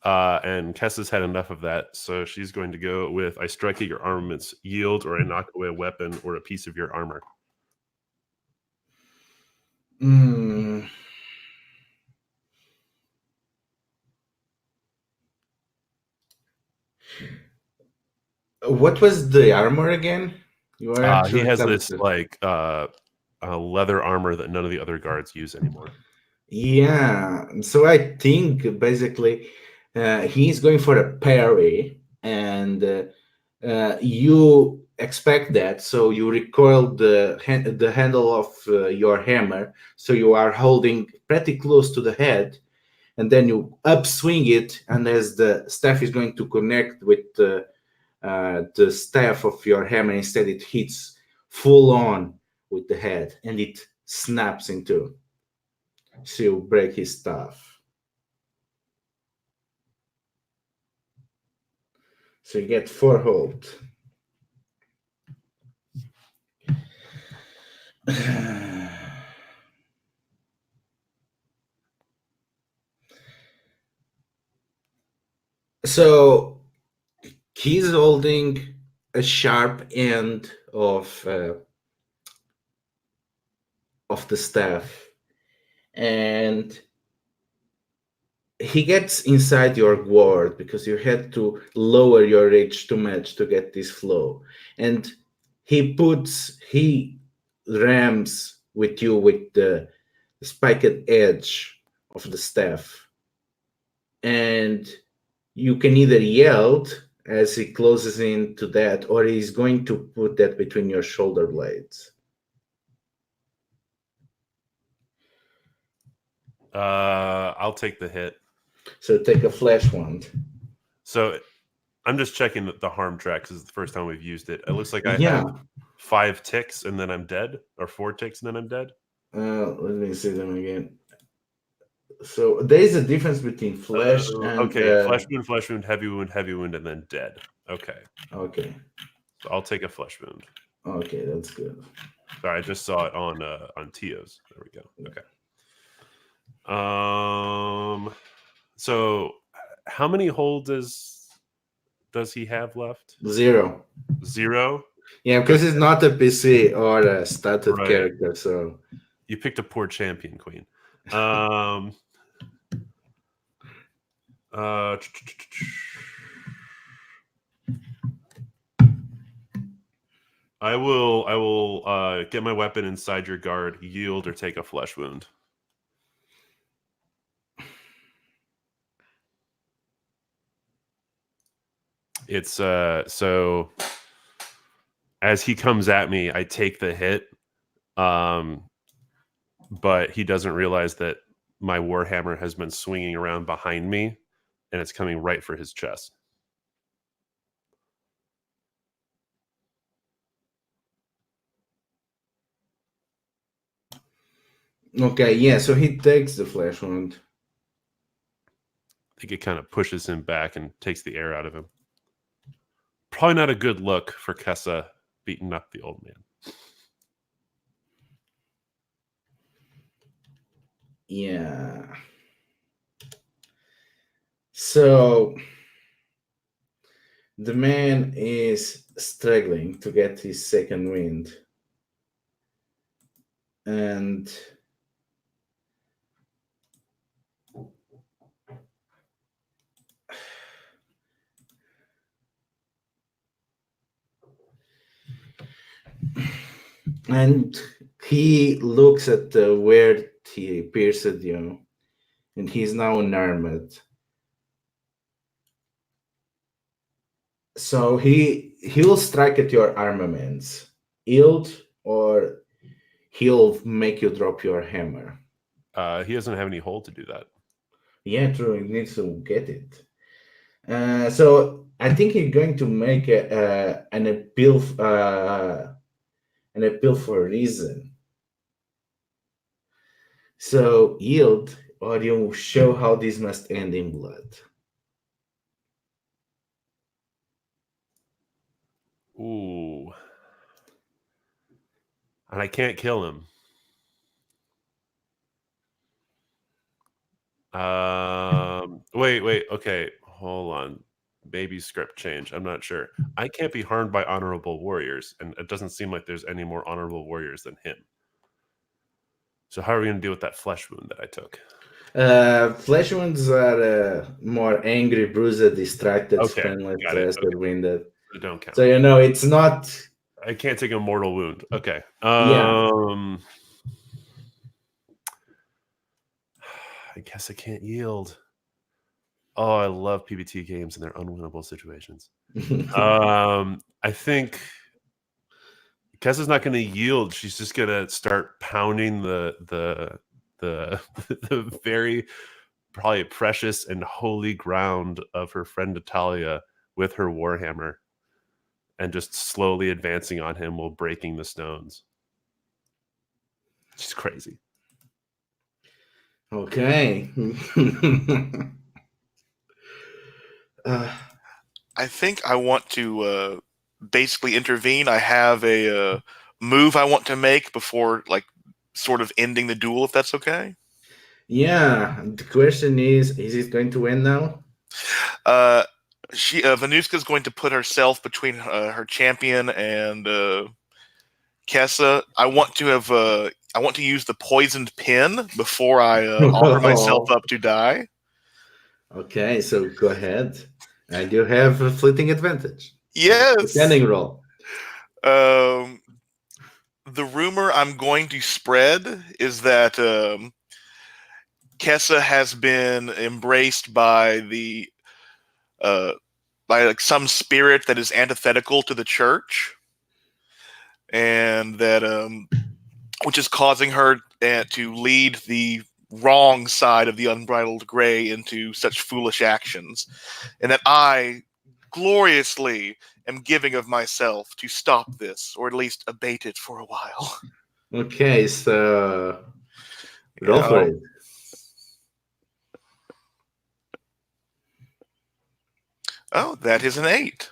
And Kessa's had enough of that, so she's going to go with I strike at your armaments, yield, or I knock away a weapon or a piece of your armor. What was the armor again? You were He has telling this me. like leather armor that none of the other guards use anymore. Yeah, so I think basically he's going for a parry, and you expect that, so you recoil the handle of your hammer, so you are holding pretty close to the head, and then you upswing it, and as the staff is going to connect with the staff of your hammer, instead it hits full on with the head, and it snaps in two. So you break his staff. So you get 4 hold. So he's holding a sharp end of the staff, and he gets inside your guard because you had to lower your reach too much to get this flow, and he rams with you with the spiked edge of the staff, and you can either yell as he closes into that, or he's going to put that between your shoulder blades. I'll take the hit. So take a flash wand. So I'm just checking the harm track because it's the first time we've used it. It looks like I Yeah. have 5 ticks and then I'm dead, or 4 ticks and then I'm dead. Let me see them again. So there is a difference between flesh and okay, flesh wound, heavy wound, and then dead. Okay. Okay. So I'll take a flesh wound. Okay, that's good. Sorry, I just saw it on Tio's. There we go. Okay. So how many hold does he have left? 0. 0? Yeah, because it's not a PC or a started Right. character, so You picked a poor champion, Queen. I will get my weapon inside your guard, yield, or take a flesh wound. It's so as he comes at me, I take the hit, but he doesn't realize that my warhammer has been swinging around behind me, and it's coming right for his chest. okay, yeah, so he takes the flesh wound. I think it kind of pushes him back and takes the air out of him. Probably not a good look for Kessa beating up the old man. Yeah. So the man is struggling to get his second wind. And he looks at where he pierced you, and he's now unarmed. So he'll strike at your armaments, yield, or he'll make you drop your hammer. He doesn't have any hold to do that. Yeah, true. He needs to get it. So I think he's going to make an appeal for reason. So yield, or you show how this must end in blood. Ooh. And I can't kill him. Wait. Okay, hold on. Maybe script change. I'm not sure. I can't be harmed by honorable warriors, and it doesn't seem like there's any more honorable warriors than him. So how are we going to deal with that flesh wound that I took? Flesh wounds are more angry, bruised, distracted, Okay, spineless, got it. Okay. winded. They don't count. So it's not. I can't take a mortal wound. Okay. Yeah. I guess I can't yield. Oh, I love PBT games and their unwinnable situations. I think Kessa's not going to yield. She's just going to start pounding the very probably precious and holy ground of her friend Natalia with her warhammer, and just slowly advancing on him while breaking the stones. She's crazy. Okay. I think I want to basically intervene. I have a move I want to make before, sort of ending the duel, if that's okay. Yeah. The question is it going to win now? Venuska is going to put herself between her champion and Kessa. I want to use the poisoned pin before I offer myself up to die. Okay, so go ahead. And you have a fleeting advantage. Yes. Standing roll. The rumor I'm going to spread is that Kessa has been embraced by some spirit that is antithetical to the church, and that which is causing her to lead the wrong side of the unbridled gray into such foolish actions, and that I gloriously am giving of myself to stop this, or at least abate it for a while. Okay, so roll for it. Oh, that is an 8.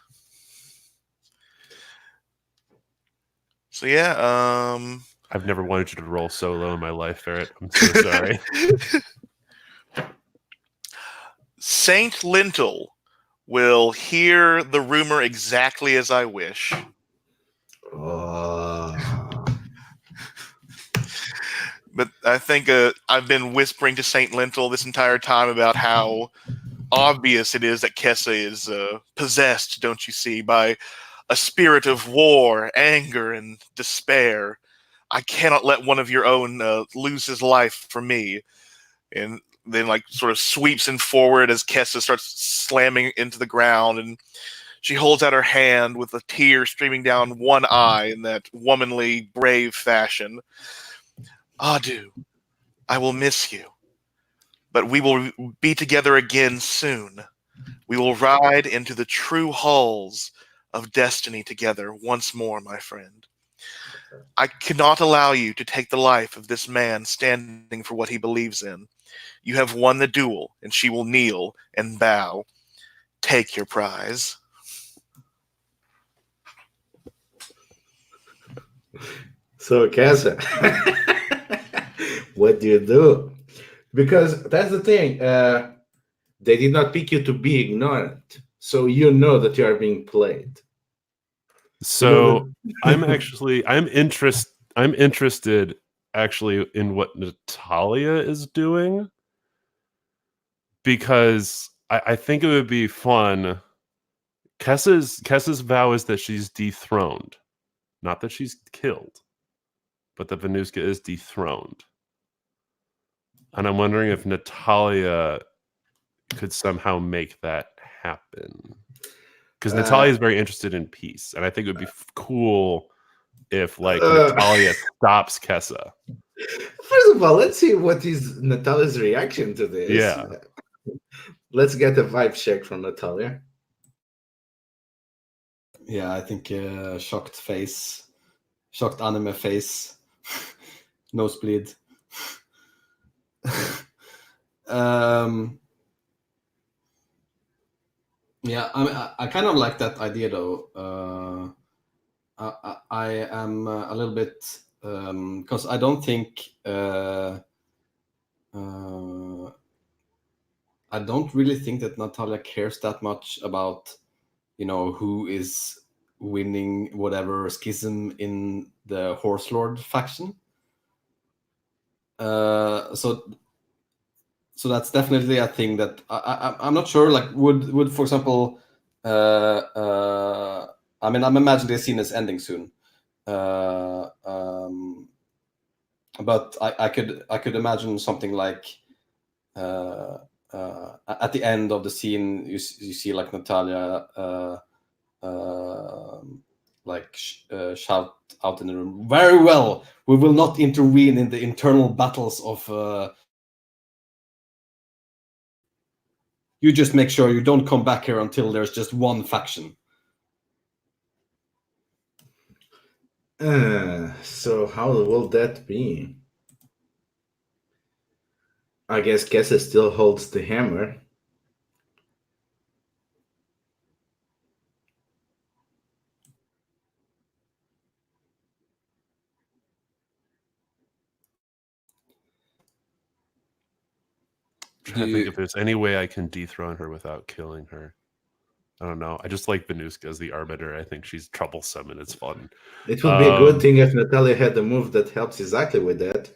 So yeah, I've never wanted you to roll so low in my life, Ferret. I'm so sorry. Saint Lintel will hear the rumor exactly as I wish. But I think I've been whispering to Saint Lintel this entire time about how obvious it is that Kessa is possessed, don't you see, by a spirit of war, anger, and despair. I cannot let one of your own lose his life for me. And then sort of sweeps him forward as Kessa starts slamming into the ground, and she holds out her hand with a tear streaming down one eye in that womanly, brave fashion. Adu, I will miss you, but we will be together again soon. We will ride into the true halls of destiny together once more, my friend. I cannot allow you to take the life of this man standing for what he believes in. You have won the duel, and she will kneel and bow. Take your prize. So, Kessa, what do you do? Because that's the thing. They did not pick you to be ignorant, so you know that you are being played. So I'm interested actually in what Natalia is doing, because I think it would be fun. Kessa's vow is that she's dethroned, not that she's killed, but that Venuska is dethroned. And I'm wondering if Natalia could somehow make that happen. Because Natalia is very interested in peace, and I think it would be cool if, like, Natalia stops Kessa. First of all, let's see what is Natalia's reaction to this. Yeah. Let's get a vibe check from Natalia. Yeah, I think shocked anime face, nosebleed. Yeah, I kind of like that idea though. I am a little bit because I don't think I don't really think that Natalia cares that much about, you know, who is winning whatever schism in the Horse Lord faction. So that's definitely a thing that I'm not sure. Like, would for example, I mean, I'm imagining this scene is ending soon, but I could imagine something like at the end of the scene, you see like Natalia shout out in the room, "Very well, we will not intervene in the internal battles of." You just make sure you don't come back here until there's just one faction. So how will that be? I guess Kessa still holds the hammer. I'm trying to think if there's any way I can dethrone her without killing her. I don't know. I just like Venuska as the arbiter. I think she's troublesome and it's fun. It would be a good thing if Natalia had a move that helps exactly with that.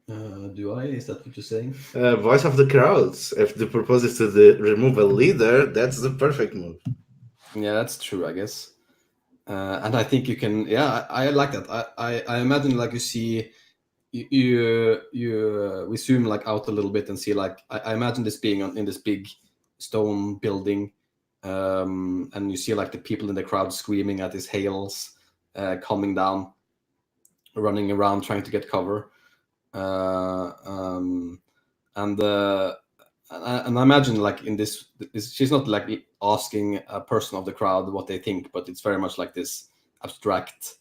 Do I? Is that what you're saying? Voice of the crowds. If the purpose is to remove a leader, that's the perfect move. Yeah, that's true, I guess. And I think you can. Yeah, I like that. I imagine like you see. We zoom like out a little bit and see like I imagine this being in this big stone building, and you see like the people in the crowd screaming at his hails, coming down, running around trying to get cover, and I imagine like in this she's not like asking a person of the crowd what they think, but it's very much like this abstract.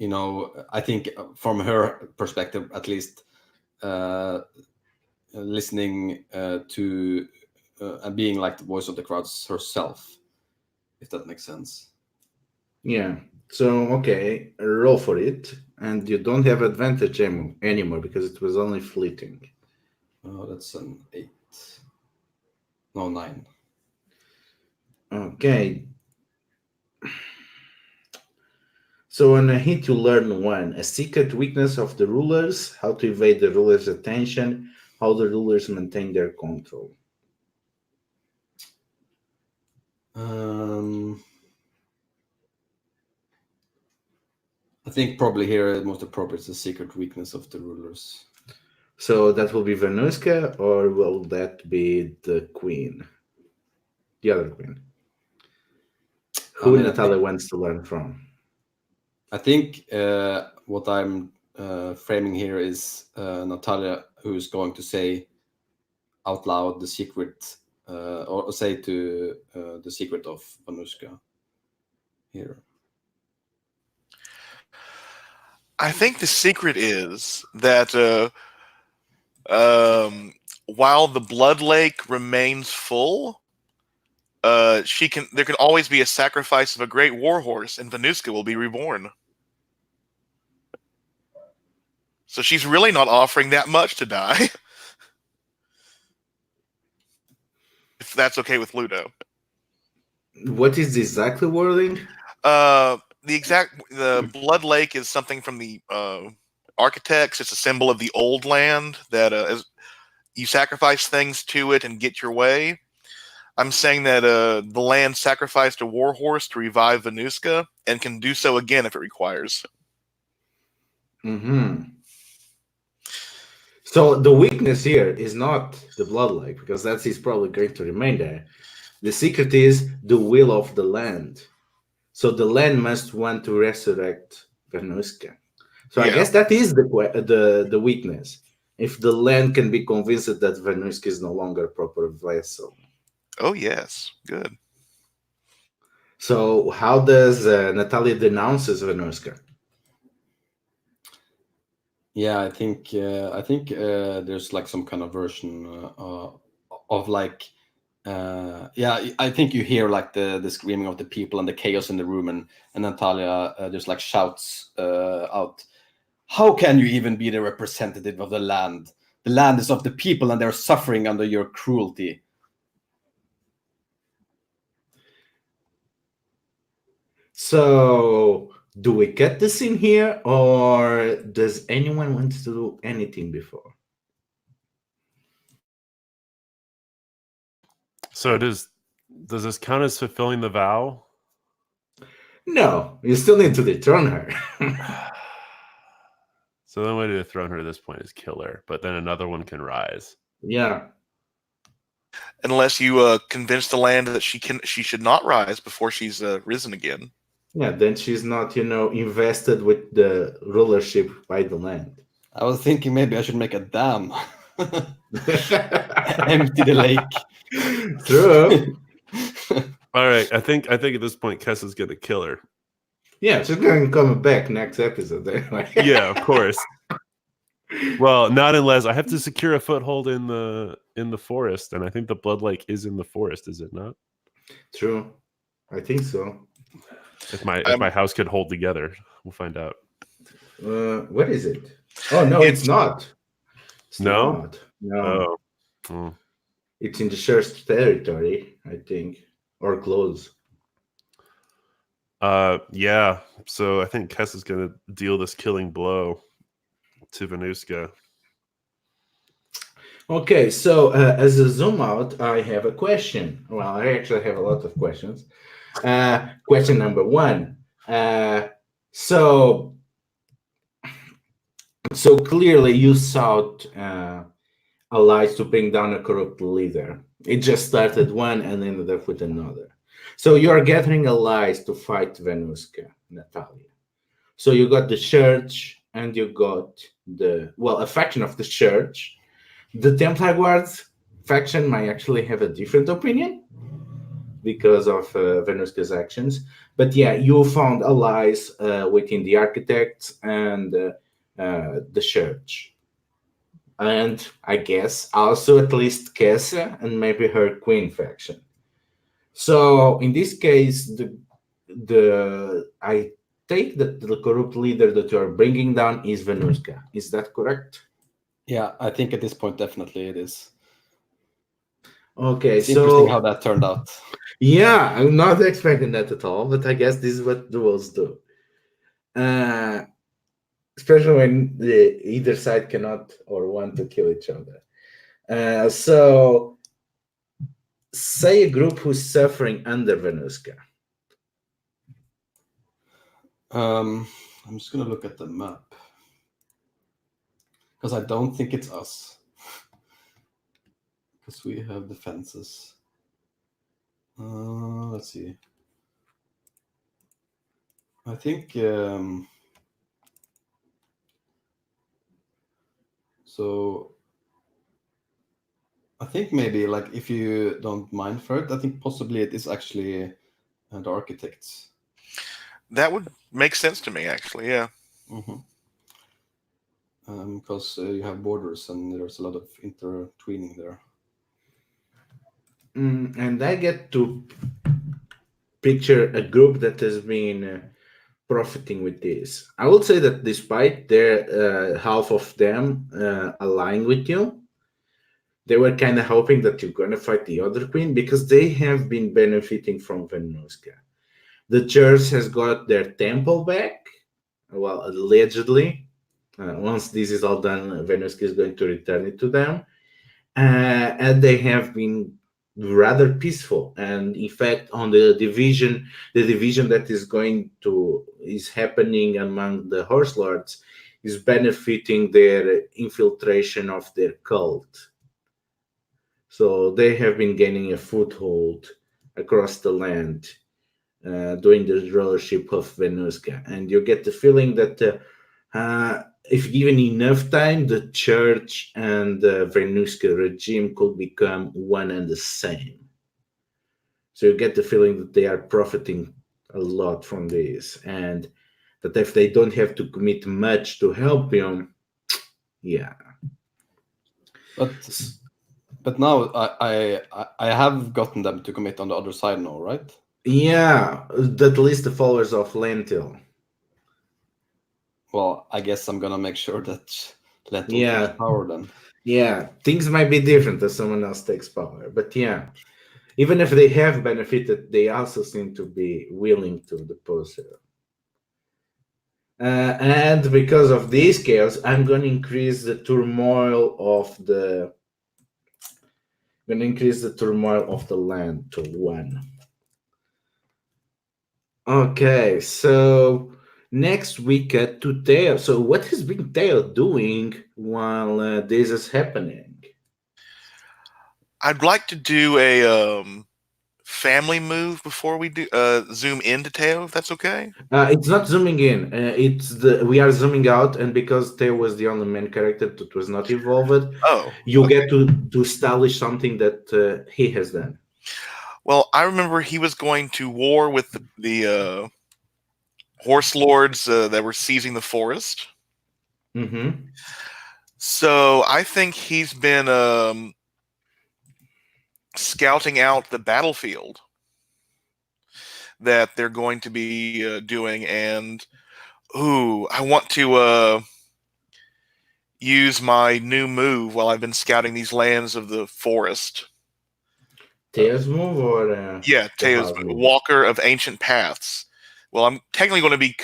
You know, I think from her perspective, at least, listening to and being like the voice of the crowds herself, if that makes sense. Yeah. So, okay, roll for it. And you don't have advantage anymore because it was only fleeting. Oh, that's an 8. No, 9. Okay. So on a hit, you learn 1, a secret weakness of the rulers, how to evade the ruler's attention, how the rulers maintain their control. I think probably here the most appropriate is the secret weakness of the rulers. So that will be Venuska, or will that be the queen? The other queen? Who Natalia wants to learn from? I think what I'm framing here is Natalia, who is going to say out loud the secret, or say to the secret of Venuska here. I think the secret is that while the blood lake remains full, there can always be a sacrifice of a great warhorse, and Venuska will be reborn. So she's really not offering that much to die. If that's okay with Ludo. What is the exact wording? The Blood Lake is something from the architects. It's a symbol of the old land that you sacrifice things to it and get your way. I'm saying that the land sacrificed a warhorse to revive Venuska and can do so again if it requires. So the weakness here is not the Blood Lake, because that is probably going to remain there. The secret is the will of the land. So the land must want to resurrect Venuska. So I guess that is the weakness. If the land can be convinced that Venuska is no longer a proper vessel. Oh, yes. Good. So how does Natalia denounces Venuska? Yeah, I think there's like some kind of version of like I think you hear like the screaming of the people and the chaos in the room, and Natalia just like shouts out, "How can you even be the representative of the land? The land is of the people and they're suffering under your cruelty." So do we cut the scene here, or does anyone want to do anything before? So does this count as fulfilling the vow? No, you still need to dethrone her. So the only way to dethrone her at this point is kill her, but then another one can rise. Yeah. Unless you convince the land that she should not rise before she's risen again. Yeah, then she's not, invested with the rulership by the land. I was thinking maybe I should make a dam. Empty the lake. True. All right, I think at this point Kessa's gonna kill her. Yeah, she's going to come back next episode. Yeah, of course. Well, not unless I have to secure a foothold in the forest, and I think the Blood Lake is in the forest, is it not? True, I think so. If my house could hold together, we'll find out. What is it? Oh no, it's not. It's No? not. No. Oh. It's in the church territory, I think, or close. Yeah. So I think Kess is gonna deal this killing blow to Venuska. Okay, so as a zoom out, I have a question. Well, I actually have a lot of questions. Question number one. So clearly you sought allies to bring down a corrupt leader. It just started one and ended up with another. So you're gathering allies to fight Venuska, Natalia. So you got the church and you got a faction of the church. The Templar Guards faction might actually have a different opinion because of Venuska's actions. But yeah, you found allies within the architects and the church. And I guess also at least Kessa and maybe her queen faction. So in this case, I take that the corrupt leader that you are bringing down is Venuska. Is that correct? Yeah, I think at this point definitely it is. Okay, it's interesting how that turned out. Yeah, I'm not expecting that at all, but I guess this is what duels do. Especially when either side cannot or want to kill each other. So say a group who's suffering under Venuska. I'm just gonna look at the map because I don't think it's us because we have defenses. Let's see. I think so. I think maybe like if you don't mind for it, I think possibly it is actually the architects. That would make sense to me, actually. Yeah. Because you have borders and there's a lot of intertwining there. And I get to picture a group that has been profiting with this. I would say that despite their half of them aligning with you, they were kind of hoping that you're going to fight the other queen because they have been benefiting from Venuska. The church has got their temple back, well, allegedly. Once this is all done, Venuska is going to return it to them. And they have been rather peaceful. And in fact, on the division that is happening among the horse lords is benefiting their infiltration of their cult. So they have been gaining a foothold across the land during the rulership of Venuska. And you get the feeling that if given enough time, the church and the Venuska regime could become one and the same. So you get the feeling that they are profiting a lot from this, and that if they don't have to commit much to help him, yeah. But now I have gotten them to commit on the other side now, right? Yeah, at least the followers of Lentil. Well, I guess I'm gonna make sure that Lentil Yeah. takes power then. Yeah, things might be different as someone else takes power, but yeah, even if they have benefited, they also seem to be willing to depose her. And because of this chaos, I'm going to increase the turmoil of the. Land to 1. Okay, so next we get to Teo. So what has been Teo doing while this is happening? I'd like to do a family move before we do zoom into Teo, if that's okay. It's not zooming in. We are zooming out, and because Teo was the only main character that was not involved, you get to establish something that he has done. Well, I remember he was going to war with the horse lords that were seizing the forest. Mm-hmm. So I think he's been scouting out the battlefield that they're going to be doing, and I want to use my new move while I've been scouting these lands of the forest. Teo's move or yeah, Teo's Walker of Ancient Paths. Well, I'm technically going to be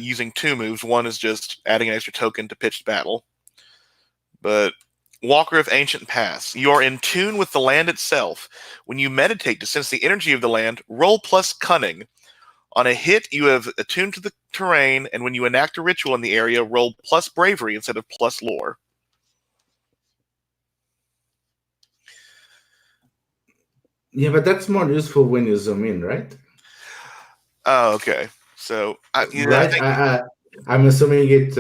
using 2 moves. One is just adding an extra token to pitched battle. But Walker of Ancient Paths. You are in tune with the land itself. When you meditate to sense the energy of the land, roll plus cunning. On a hit, you have attuned to the terrain, and when you enact a ritual in the area, roll plus bravery instead of plus lore. Yeah, but that's more useful when you zoom in, right? Oh, okay. So, I'm assuming it.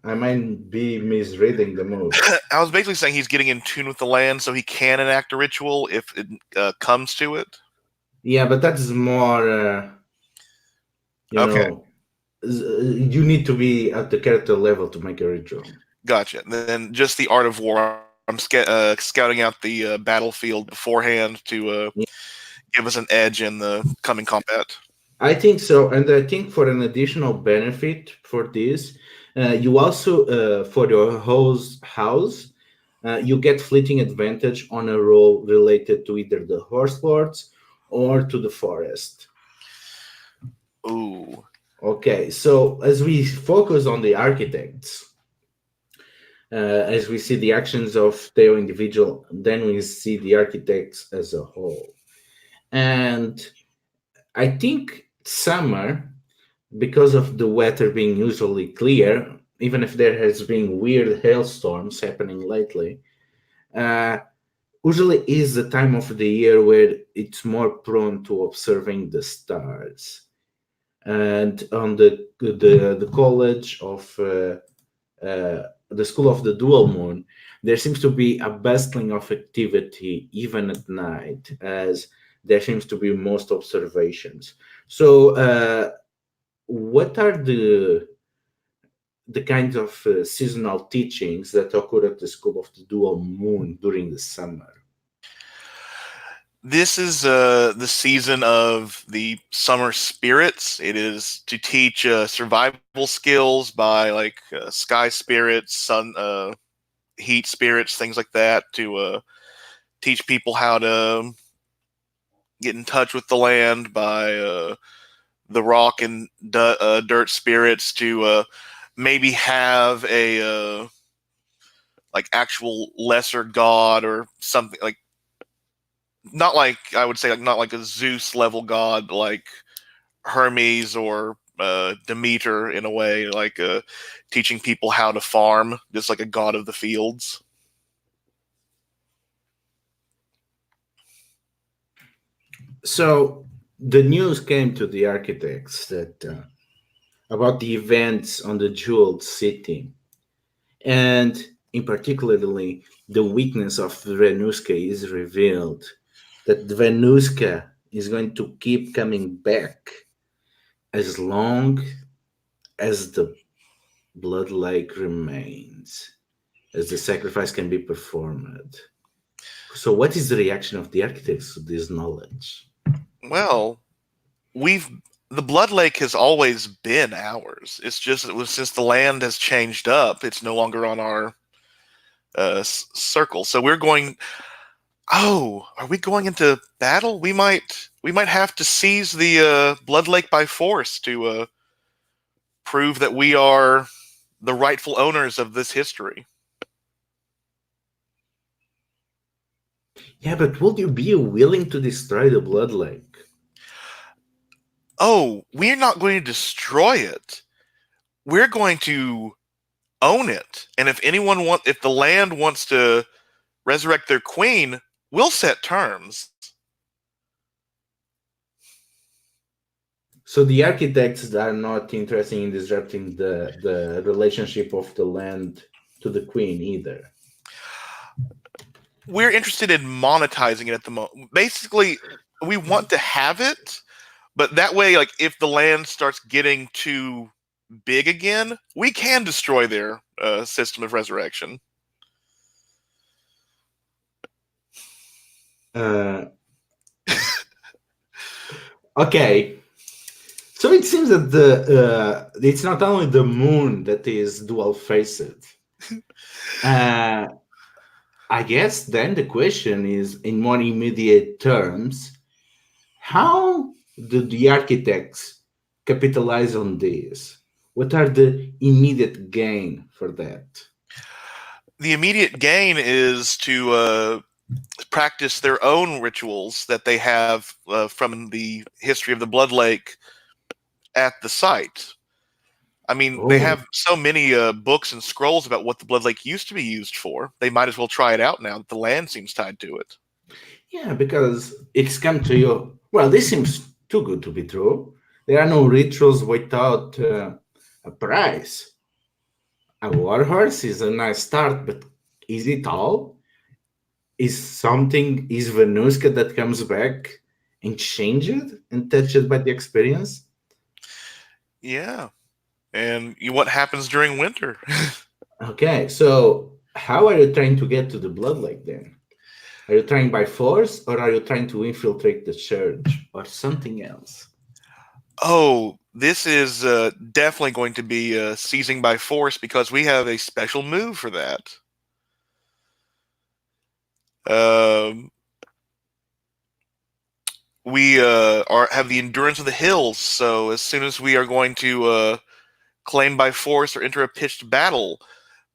I might be misreading the move. I was basically saying he's getting in tune with the land so he can enact a ritual if it comes to it. Yeah, but that's more. You need to be at the character level to make a ritual. Gotcha. Then just the art of war. I'm scouting out the battlefield beforehand to give us an edge in the coming combat. I think so, and I think for an additional benefit for this, you also for your house, you get fleeting advantage on a roll related to either the horse lords or to the forest. Ooh. Okay, so as we focus on the architects, as we see the actions of their individual, then we see the architects as a whole. And I think summer, because of the weather being usually clear, even if there has been weird hailstorms happening lately, usually is the time of the year where it's more prone to observing the stars. And on the college of the school of the dual moon, there seems to be a bustling of activity even at night, as there seems to be most observations. So what are the kinds of seasonal teachings that occur at the school of the dual moon during the summer? This is the season of the summer spirits. It is to teach survival skills by like sky spirits, sun, heat spirits, things like that. To teach people how to get in touch with the land by the rock and dirt spirits. To maybe have a like actual lesser god or something like. Not like I would say, like not like a Zeus level god, like Hermes or Demeter in a way, like teaching people how to farm, just like a god of the fields. So the news came to the architects that about the events on the jeweled city, and in particularly the weakness of Venuska is revealed. That Venuska is going to keep coming back as long as the blood lake remains, as the sacrifice can be performed. So, what is the reaction of the architects to this knowledge? Well, the Blood Lake has always been ours. It's just it was since the land has changed up, it's no longer on our circle. So we're going. Oh, are we going into battle? We might have to seize the Blood Lake by force to prove that we are the rightful owners of this history. Yeah, but would you be willing to destroy the Blood Lake? Oh, we're not going to destroy it. We're going to own it. And if if the land wants to resurrect their queen, we'll set terms. So the architects are not interested in disrupting the relationship of the land to the queen either. We're interested in monetizing it at the moment. Basically, we want to have it, but that way, like if the land starts getting too big again, we can destroy their system of resurrection. Okay. So it seems that it's not only the moon that is dual-faced. I guess then the question is, in more immediate terms, how do the architects capitalize on this? What are the immediate gain for that? The immediate gain is to practice their own rituals that they have from the history of the Blood Lake at the site. I mean, they have so many books and scrolls about what the Blood Lake used to be used for. They might as well try it out now that the land seems tied to it. Yeah, because it's come to you. Well, this seems too good to be true. There are no rituals without a price. A war horse is a nice start, but is it all? Is Venuska that comes back and changed and touched by the experience? Yeah. And what happens during winter? Okay, so how are you trying to get to the Blood Lake then? Are you trying by force, or are you trying to infiltrate the church, or something else? Oh, this is definitely going to be seizing by force because we have a special move for that. We have the endurance of the hills, so as soon as we are going to claim by force or enter a pitched battle,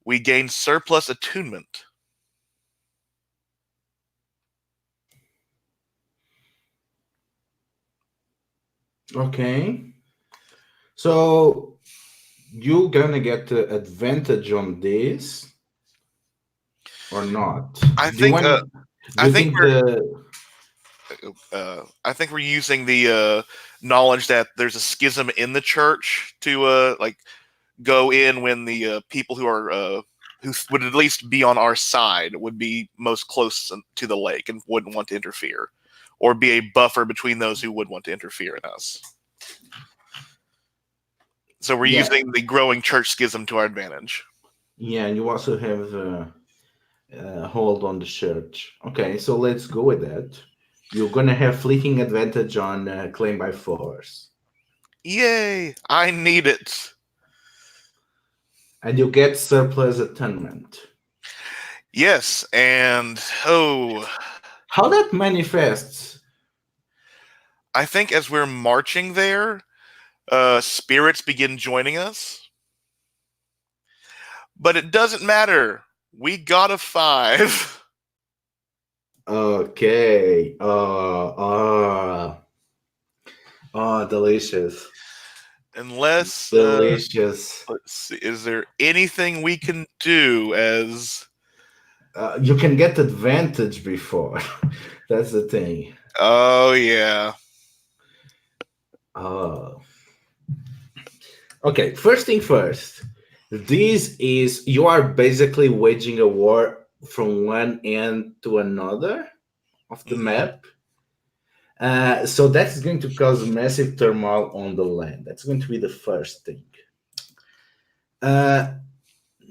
we gain surplus attunement. Okay. So you gonna get advantage on this or not? I think we're using the knowledge that there's a schism in the church to like go in when the people who are who would at least be on our side would be most close to the lake and wouldn't want to interfere, or be a buffer between those who would want to interfere in us. So we're using the growing church schism to our advantage. Yeah, and you also have hold on the church. Okay, so let's go with that. You're gonna have fleeting advantage on claim by force, Yay! I need it. and you get surplus attunement. Yes, and How that manifests? I think as we're marching there, spirits begin joining us. But it doesn't matter. We got a 5. Okay. Delicious. Unless, Delicious. let's see, is there anything we can do as... You can get advantage before. That's the thing. Oh, yeah. Okay, first thing first. This is, you are basically waging a war from one end to another of the map. So that's going to cause massive turmoil on the land. That's going to be the first thing.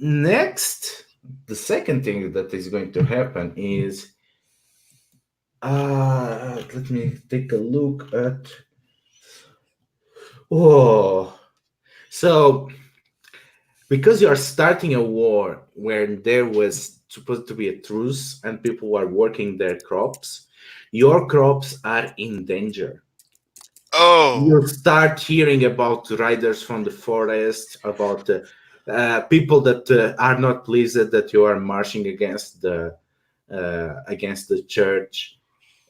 Next, the second thing that is going to happen is, let me take a look at. Oh, so because you are starting a war where there was supposed to be a truce and people were working their crops, your crops are in danger. Oh, You start hearing about riders from the forest, about people that are not pleased that you are marching against the church.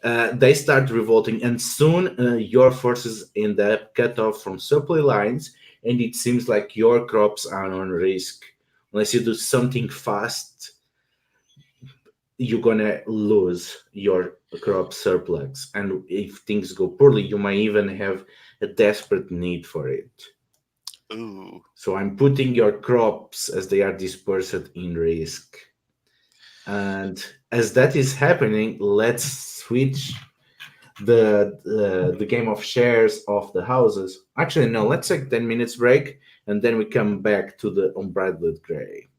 They start revolting, and soon your forces end up cut off from supply lines, and it seems like your crops are on risk. Unless you do something fast, you're gonna lose your crop surplus, and if things go poorly, you might even have a desperate need for it. ooh. So I'm putting your crops as they are dispersed in risk. And as that is happening, let's switch the game of shares of the houses. Actually, no, let's take 10 minutes break, and then we come back to the unbridled gray.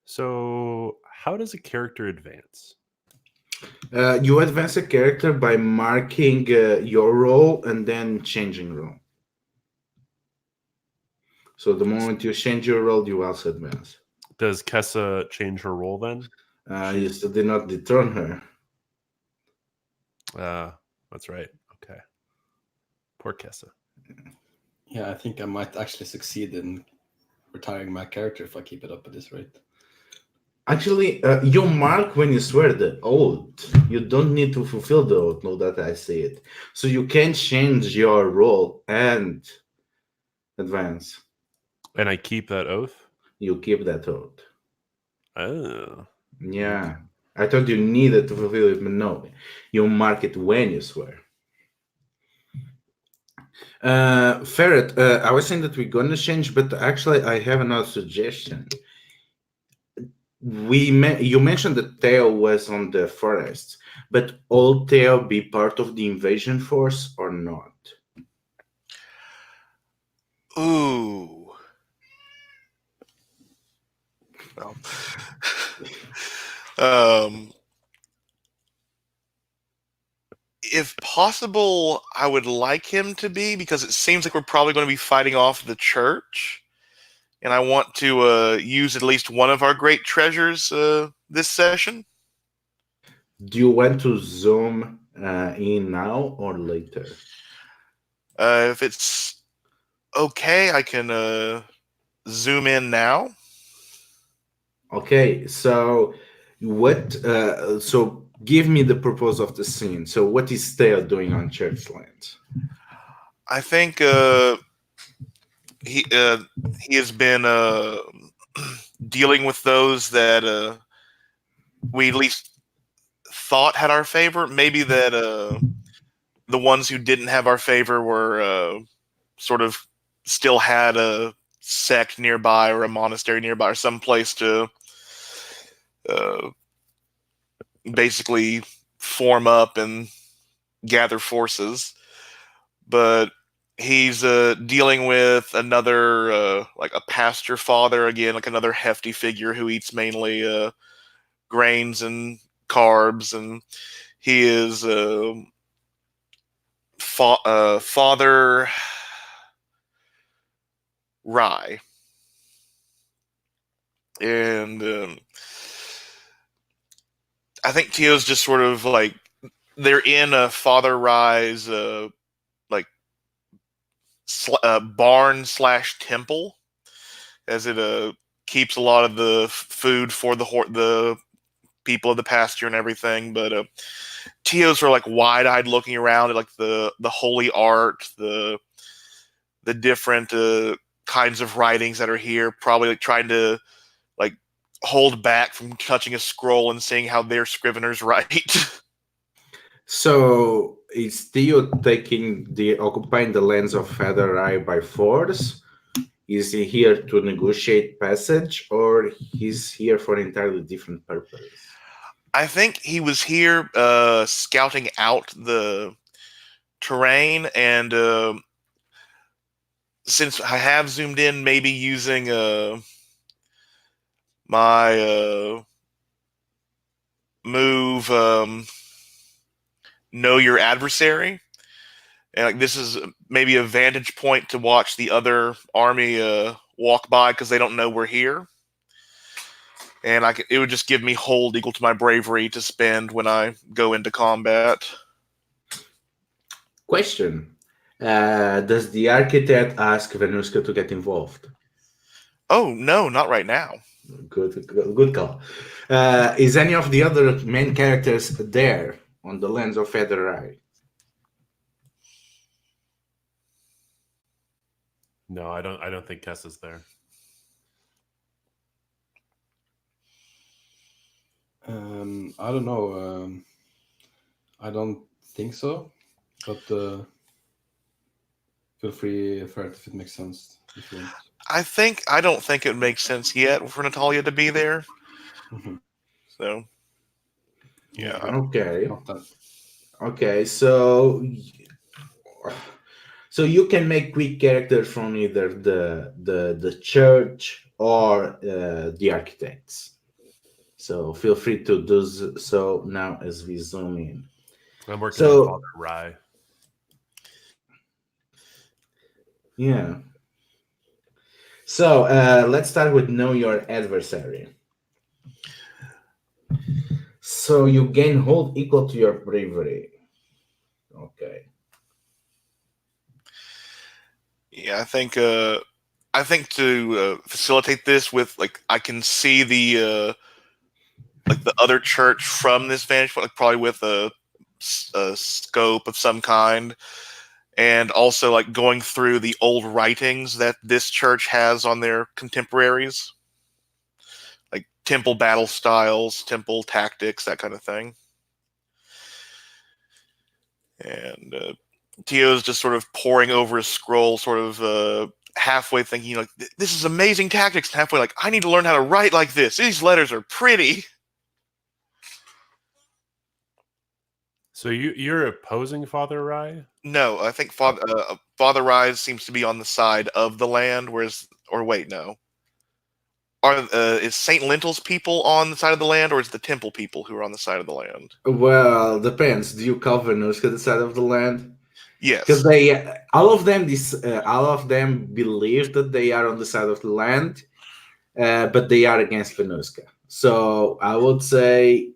So, how does a character advance? You advance a character by marking your role and then changing role. So the moment you change your role, you also advance. Does Kessa change her role then? You still did not dethrone her. That's right. Okay. Poor Kessa. Yeah, I think I might actually succeed in retiring my character if I keep it up at this rate. Actually, you mark when you swear the oath. You don't need to fulfill the oath, now that I see it. So you can change your role and advance. And I keep that oath? You keep that oath. Oh. Yeah. I thought you needed to fulfill it, but no. You mark it when you swear. Ferret, I was saying that we're going to change, but actually I have another suggestion. You mentioned that Theo was on the forest, but will Theo be part of the invasion force or not? Ooh. Well, if possible, I would like him to be, because it seems like we're probably going to be fighting off the church, and I want to use at least one of our great treasures this session. Do you want to zoom in now or later? If it's okay, I can zoom in now. Okay, so what? So give me the purpose of the scene. So what is Theo doing on church lands? I think he has been dealing with those that we at least thought had our favor. Maybe that the ones who didn't have our favor were sort of still had a sect nearby or a monastery nearby or some place to basically form up and gather forces. But he's dealing with another like a pastor father again, like another hefty figure who eats mainly grains and carbs, and he is Father Rye, and I think Tio's just sort of like they're in a Father Rye's like barn / temple, as it keeps a lot of the food for the people of the pasture and everything. But Tio's are like wide-eyed looking around at like the holy art, the different kinds of writings that are here, probably like trying to like hold back from touching a scroll and seeing how their scriveners write. So is Theo occupying the lands of Featherai by force? Is he here to negotiate passage, or he's here for an entirely different purpose? I think he was here scouting out the terrain, and since I have zoomed in, maybe using my move know your adversary, and like this is maybe a vantage point to watch the other army walk by because they don't know we're here, and it would just give me hold equal to my bravery to spend when I go into combat. Question. Does the architect ask Venuska to get involved? Oh no, not right now. Good call. Is any of the other main characters there on the lands of Featherai? No, I don't think Kessa's there. I don't know. I don't think so, but feel free if it makes sense. If you want. I don't think it makes sense yet for Natalia to be there. Mm-hmm. So, yeah. Okay. Not that. Okay, so you can make quick characters from either the church or the architects. So feel free to do so now as we zoom in. I'm working So- on Father Rye. Yeah. So let's start with know your adversary. So you gain hold equal to your bravery. Okay. Yeah, I think to facilitate this with like I can see the other church from this vantage point, like probably with a scope of some kind, and also like going through the old writings that this church has on their contemporaries, like temple battle styles, temple tactics, that kind of thing. And Tio's just sort of poring over his scroll, sort of halfway thinking, like, this is amazing tactics, and halfway like, I need to learn how to write like this. These letters are pretty. So you're opposing Father Rye? No, I think Father Rise seems to be on the side of the land, whereas, or wait, no. Is Saint Lentil's people on the side of the land, or is the temple people who are on the side of the land? Well, depends. Do you call Venuska the side of the land? Yes. Because they, all of them believe that they are on the side of the land, but they are against Venuska. So I would say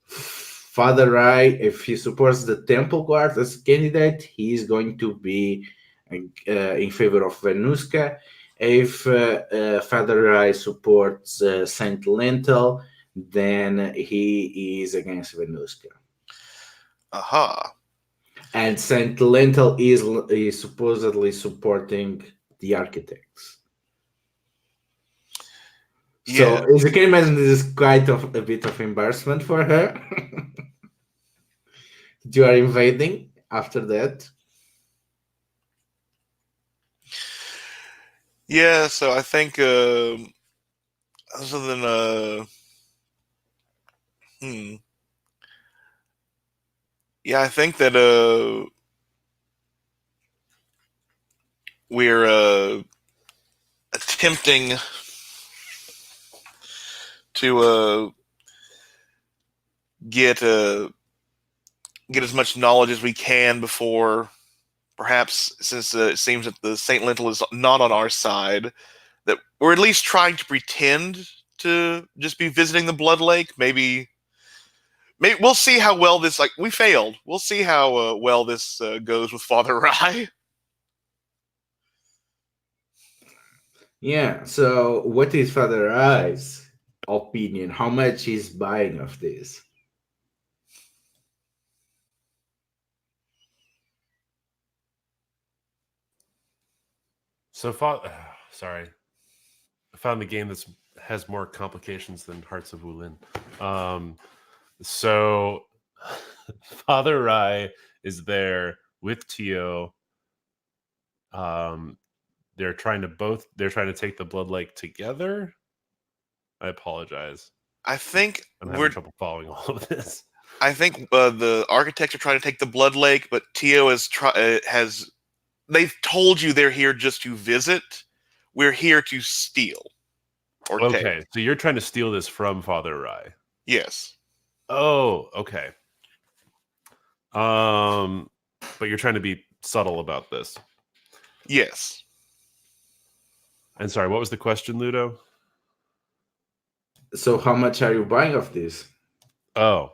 Father Rai, if he supports the Temple Guard as a candidate, he is going to be in favor of Venuska. If Father Rai supports Saint Lentil, then he is against Venuska. Aha. And Saint Lentil is supposedly supporting the architects. Yeah. So as you can imagine, this is quite a bit of embarrassment for her. You are invading after that. Yeah, so I think other than yeah, I think that we're attempting to get as much knowledge as we can before, perhaps, since it seems that the Saint Lentil is not on our side, that we're at least trying to pretend to just be visiting the Blood Lake. Maybe we'll see how well this, like, we failed. We'll see how well this goes with Father Rai. Yeah, so what is Father Rai's opinion? How much he's buying of this? So, sorry, I found the game that has more complications than Hearts of Wulin. So, Father Rai is there with Tio. They're trying to take the Blood Lake together. I apologize. I think I'm having trouble following all of this. I think the architects are trying to take the Blood Lake, but Tio has. They've told you they're here just to visit. We're here to steal. Or Okay, take. so you're trying to steal this from Father Rai. Yes. Oh, okay. But you're trying to be subtle about this. Yes. And sorry, what was the question, Ludo? So how much are you buying of this? Oh,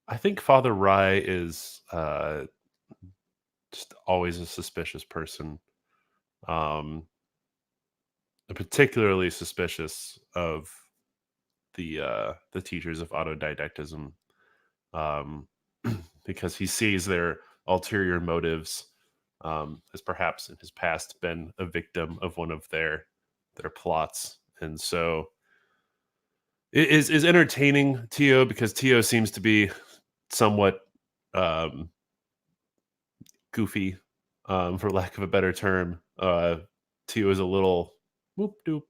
I think Father Rai is just always a suspicious person. Particularly suspicious of the teachers of autodidactism, because he sees their ulterior motives, has perhaps in his past been a victim of one of their plots, and so it is entertaining Tio, because Tio seems to be somewhat goofy, for lack of a better term. Tio is a little whoop doop.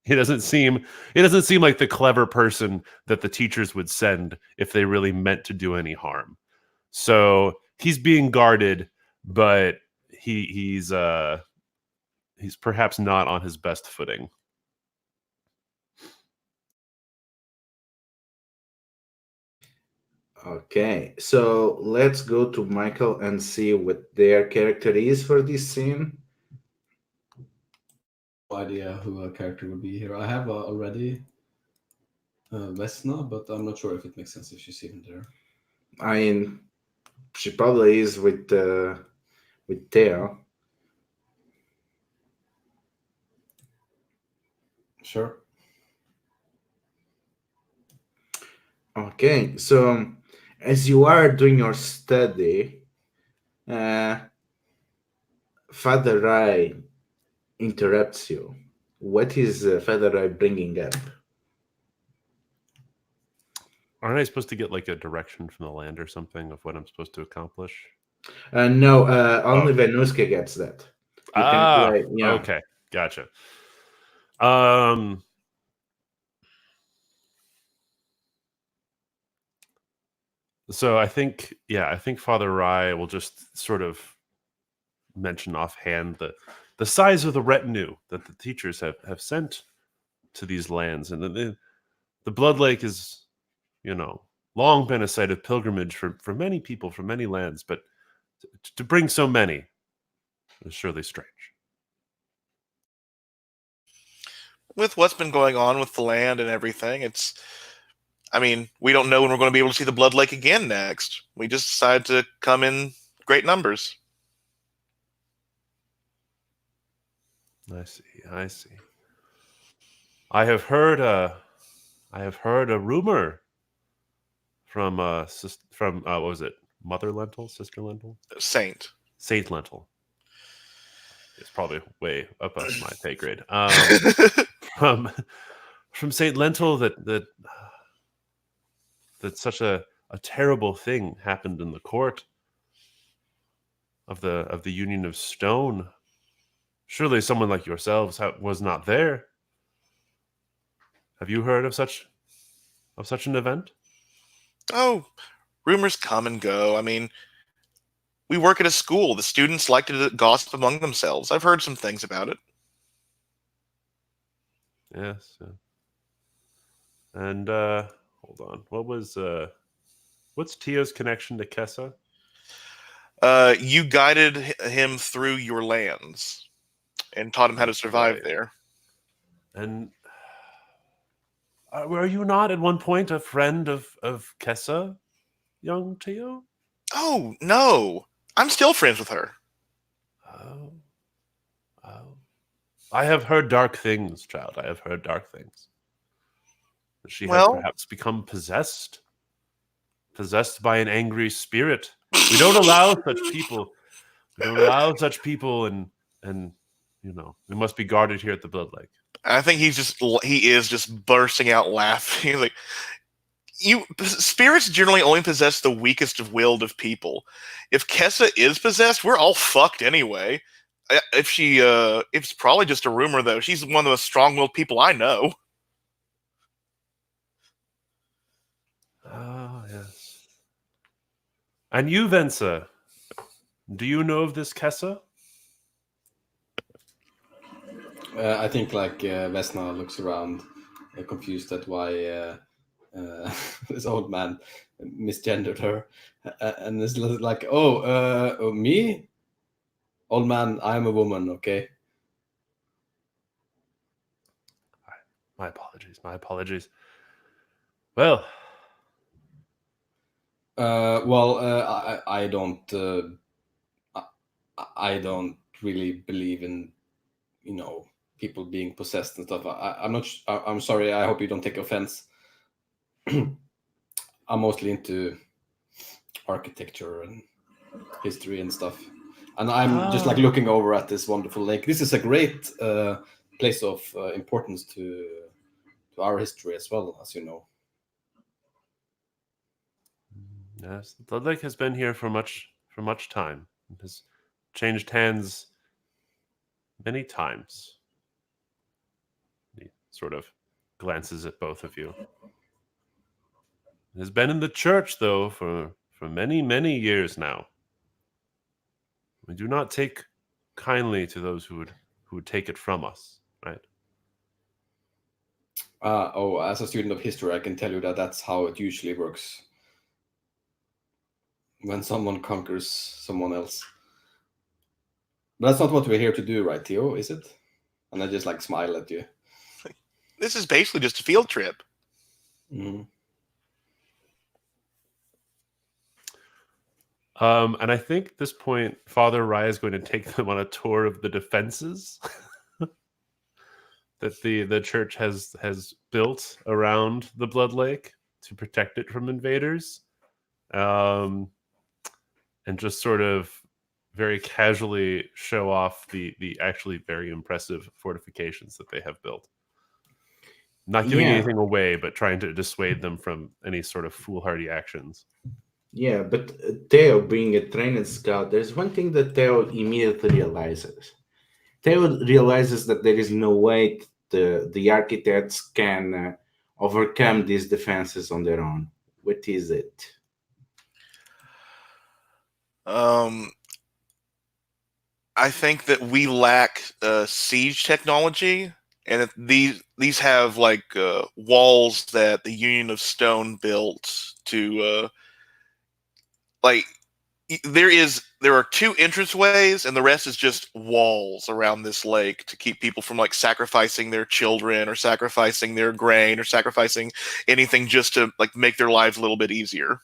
He doesn't seem like the clever person that the teachers would send if they really meant to do any harm. So he's being guarded, but he's he's perhaps not on his best footing. Okay, so let's go to Michael and see what their character is for this scene. No idea who a character would be here. I have already Vesna, but I'm not sure if it makes sense if she's even there. I mean, she probably is with Theo. Sure. Okay, so as you are doing your study, Father Rai interrupts you. What is Father Rai bringing up? Aren't I supposed to get like a direction from the land or something of what I'm supposed to accomplish? No, only Venuska gets that. You can play, yeah. Okay, gotcha. So I think Father Rai will just sort of mention offhand the size of the retinue that the teachers have sent to these lands, and the Blood Lake is, long been a site of pilgrimage for many people from many lands, but to bring so many is surely strange. With what's been going on with the land and everything, we don't know when we're going to be able to see the Blood Lake again next. We just decided to come in great numbers. I see. I have heard a rumor from what was it? Mother Lentil, Sister Lentil, Saint Lentil. It's probably way up my pay grade. From Saint Lentil that such a terrible thing happened in the court of the Union of Stone. Surely someone like yourselves was not there. Have you heard of such an event? Oh, rumors come and go. We work at a school. The students like to gossip among themselves. I've heard some things about it. Yes. And hold on. What's Tio's connection to Kessa? You guided him through your lands and taught him how to survive there. And were you not at one point a friend of Kessa, young Tio? Oh, no. I'm still friends with her. Oh. I have heard dark things, child. I have heard dark things. She has perhaps become possessed by an angry spirit. We don't allow such people. And we must be guarded here at the Blood Lake. I think he is just bursting out laughing. Like, spirits generally only possess the weakest of willed of people. If Kessa is possessed, we're all fucked anyway. It's probably just a rumor, though. She's one of the most strong-willed people I know. Ah, yes. And you, Vensa, do you know of this Kessa? I think Vesna looks around, confused at why this old man misgendered her, and is like, me? Old man, I'm a woman, okay? My apologies. Well, I don't really believe in, people being possessed and stuff. I'm sorry. I hope you don't take offense. I'm mostly into architecture and history and stuff, and I'm just looking over at this wonderful lake. This is a great place of importance to our history as well, as you know. Yes, the Blood Lake has been here for much time. It has changed hands many times. He sort of glances at both of you. It has been in the church, though, for many, many years now. We do not take kindly to those who would take it from us, right? As a student of history, I can tell you that that's how it usually works. When someone conquers someone else. But that's not what we're here to do, right, Theo? Is it? And I just like smile at you. This is basically just a field trip. Mm-hmm. And I think at this point, Father Rye is going to take them on a tour of the defenses that the church has built around the Blood Lake to protect it from invaders, and just sort of very casually show off the actually very impressive fortifications that they have built. Not giving anything away, but trying to dissuade them from any sort of foolhardy actions. Yeah, but Theo, being a trained scout, there's one thing that Theo immediately realizes. Theo realizes that there is no way the architects can overcome these defenses on their own. What is it? I think that we lack siege technology, and these have like walls that the Union of Stone built to there are 2 entranceways, and the rest is just walls around this lake to keep people from like sacrificing their children or sacrificing their grain or sacrificing anything just to like make their lives a little bit easier.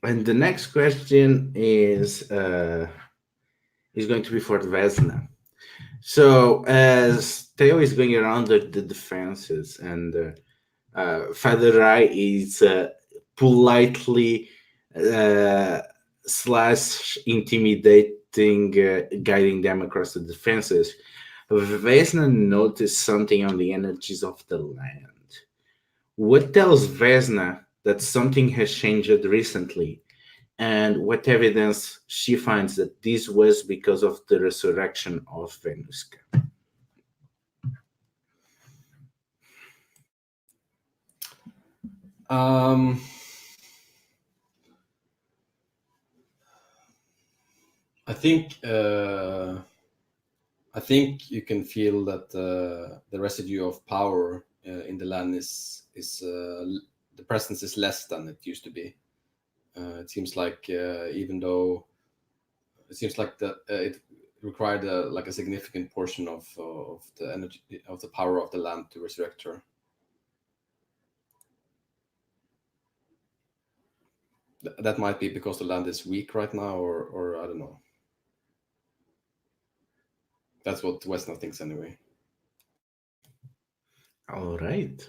And the next question is going to be for Vesna. So as Theo is going around the defenses, and Father Rai is politely slash intimidating, guiding them across the defenses, Vesna noticed something on the energies of the land. What tells Vesna that something has changed recently, and what evidence she finds that this was because of the resurrection of Venuska? I think you can feel that the residue of power in the land is the presence is less than it used to be. It seems like even though it seems like that it required like a significant portion of the energy of the power of the land to resurrect her. That might be because the land is weak right now, or I don't know. That's what Vesna thinks anyway. All right.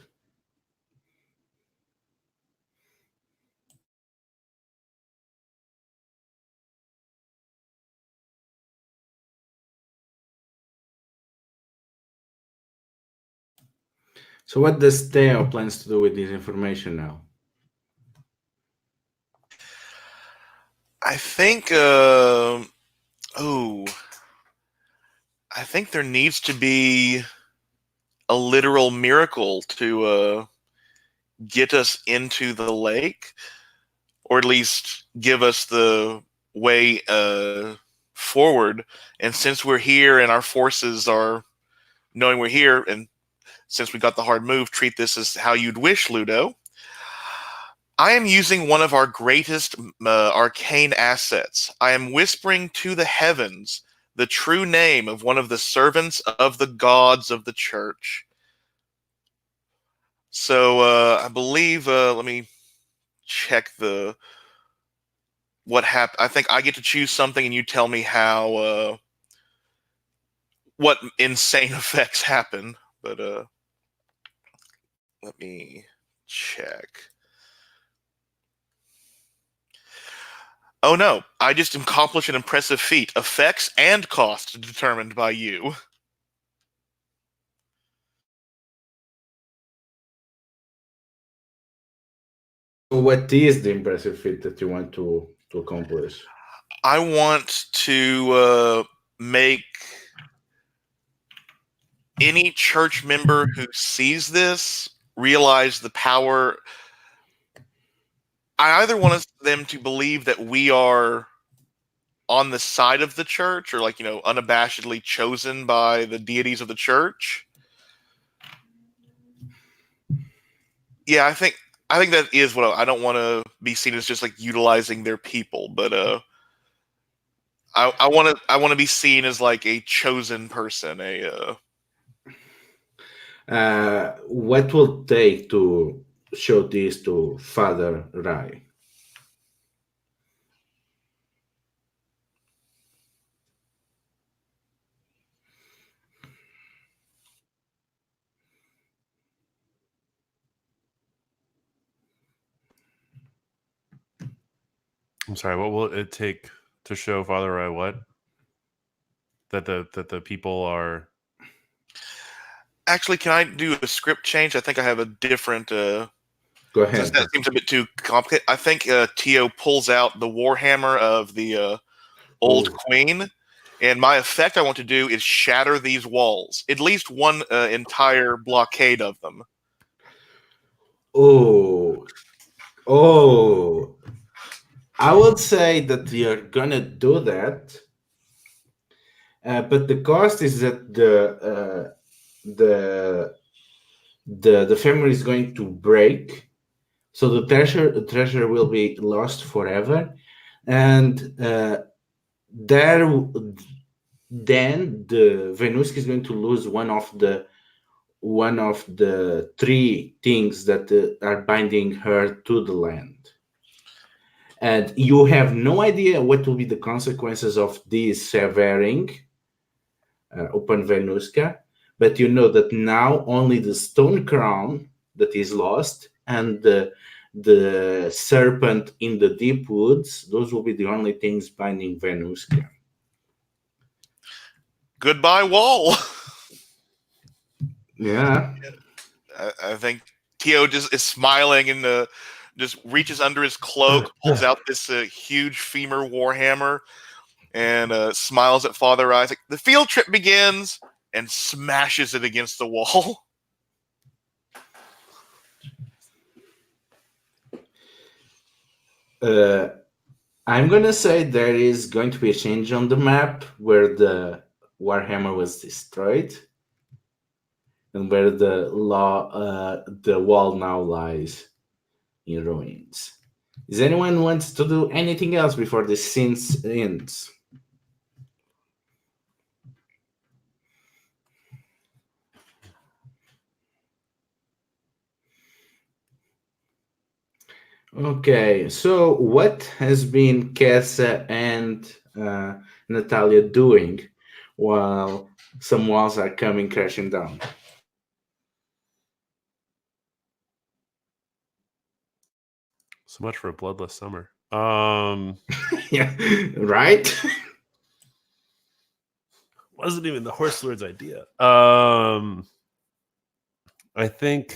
So what does Theo plans to do with this information now? I think I think there needs to be a literal miracle to get us into the lake, or at least give us the way forward. And since we're here and our forces are knowing we're here, and since we got the hard move, treat this as how you'd wish, Ludo. I am using one of our greatest arcane assets. I am whispering to the heavens the true name of one of the servants of the gods of the church. So I believe, let me check what happened. I think I get to choose something and you tell me how, what insane effects happen. But let me check. Oh no, I just accomplished an impressive feat. Effects and cost determined by you. What is the impressive feat that you want to accomplish? I want to make any church member who sees this realize the power. I either want them to believe that we are on the side of the church, or like, unabashedly chosen by the deities of the church. Yeah, I think that is what I don't want to be seen as just like utilizing their people, but I want to be seen as like a chosen person. What will it take to show this to Father Rai? I'm sorry. What will it take to show Father Rai what? That the people are. Actually, can I do a script change? I think I have a different. Go ahead. Since that seems a bit too complicated, I think Tio pulls out the warhammer of the old queen, and my effect I want to do is shatter these walls. At least one entire blockade of them. Oh. I would say that you're gonna do that, but the cost is that the family is going to break, so the treasure will be lost forever, and then the Venuski is going to lose one of the three things that are binding her to the land. And you have no idea what will be the consequences of this severing upon Venuska, but you know that now only the stone crown that is lost and the serpent in the deep woods, those will be the only things binding Venuska. Goodbye, wall. Yeah. I think Tio just is smiling and just reaches under his cloak, pulls out this huge femur warhammer, and smiles at Father Isaac. The field trip begins, and smashes it against the wall. I'm gonna say there is going to be a change on the map where the warhammer was destroyed, and where the wall now lies in ruins. Does anyone wants to do anything else before the scene ends? Okay, so what has been Kessa and Natalia doing while some walls are coming crashing down? So much for a bloodless summer. Yeah, right? Wasn't even the Horse Lord's idea. I think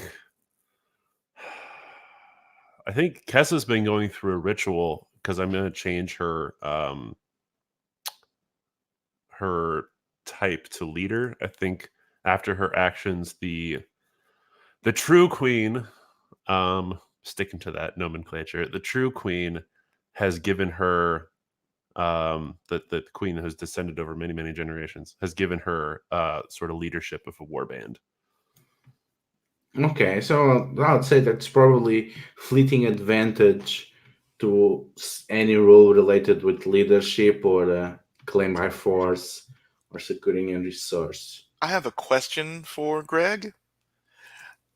Kessa's been going through a ritual because I'm going to change her her type to leader. I think after her actions, the true queen, sticking to that nomenclature, the true queen has given her the queen who's descended over many, many generations has given her sort of leadership of a warband. Okay, so I would say that's probably fleeting advantage to any role related with leadership or claim by force or securing a resource. I have a question for Greg.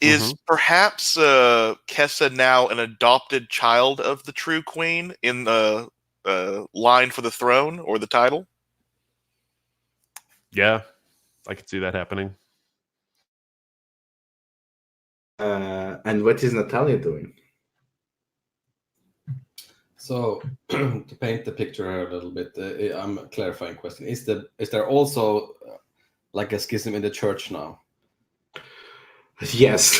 Is perhaps Kessa now an adopted child of the true queen in the line for the throne or the title? Yeah, I could see that happening. And what is Natalia doing? So, to paint the picture here a little bit, I'm a clarifying question. Is there also like a schism in the church now? Yes.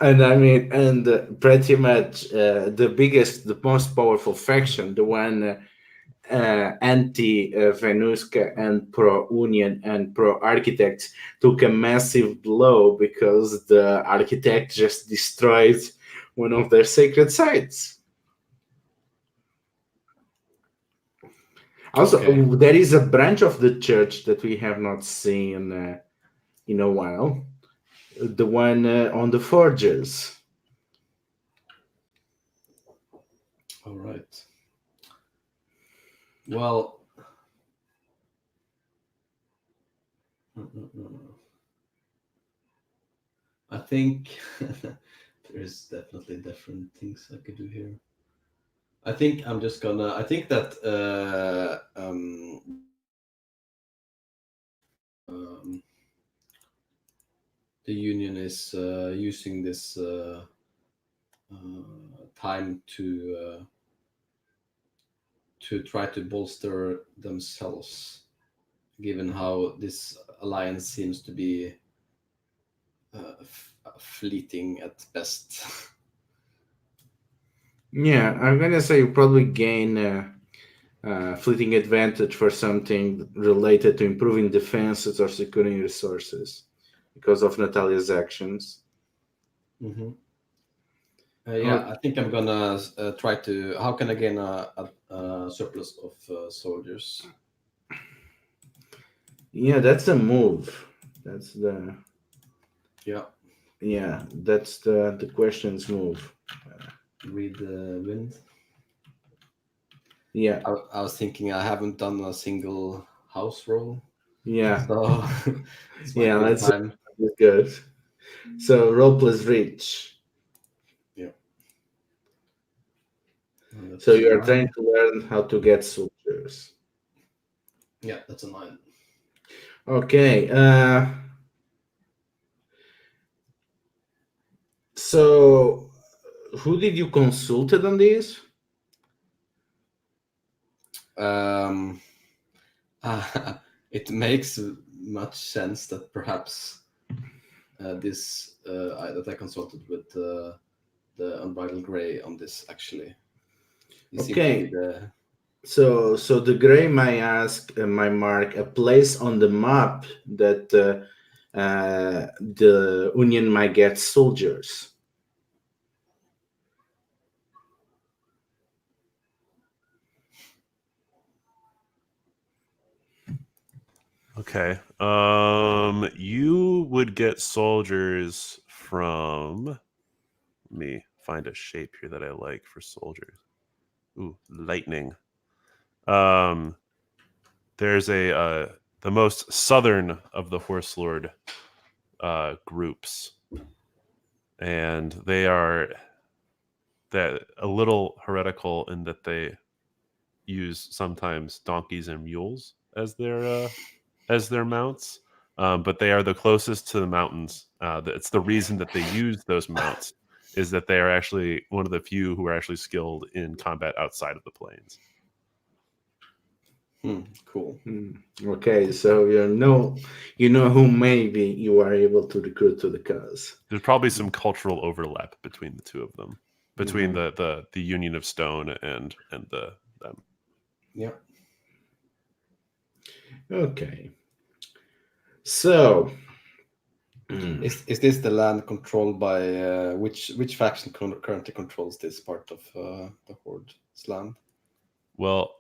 And I mean, and pretty much the biggest, the most powerful faction, the one anti-Venuska and pro-Union and pro-Architects took a massive blow because the architect just destroyed one of their sacred sites. Also, Okay. there is a branch of the church that we have not seen in a while. The one on the forges. All right. Well, I think there's definitely different things I could do here. I think I'm just gonna. I think that the union is using this time to try to bolster themselves, given how this alliance seems to be fleeting at best. Yeah, I'm gonna say you probably gain fleeting advantage for something related to improving defenses or securing resources because of Natalia's actions. Mm-hmm. Yeah, I think I'm gonna try to. How can I gain a surplus of soldiers? Yeah, that's a move. That's the Yeah, that's the question's move. read the wind. Yeah, I was thinking I haven't done a single house roll, yeah, so this might yeah. be the That's time. good. So roll plus reach. Yeah. So you are trying to learn how to get soldiers. Yeah, that's a 9. Okay. So who did you consulted on this? It makes much sense that perhaps that I consulted with the Unbridled Grey on this actually. He seemed to be Okay. the So the gray might ask, might mark a place on the map that the Union might get soldiers. Okay. You would get soldiers from. Let me find a shape here that I like for soldiers. Ooh, lightning. There's the most southern of the Horse Lord groups, and they are that a little heretical in that they use sometimes donkeys and mules as their mounts. But they are the closest to the mountains. It's the reason that they use those mounts is that they are actually one of the few who are actually skilled in combat outside of the plains. cool. Okay, so you know who maybe you are able to recruit to the cause. There's probably some cultural overlap between the two of them, between the Union of Stone and them. Yeah. Okay. So Is this the land controlled by which faction currently controls this part of the Horde's land? Well,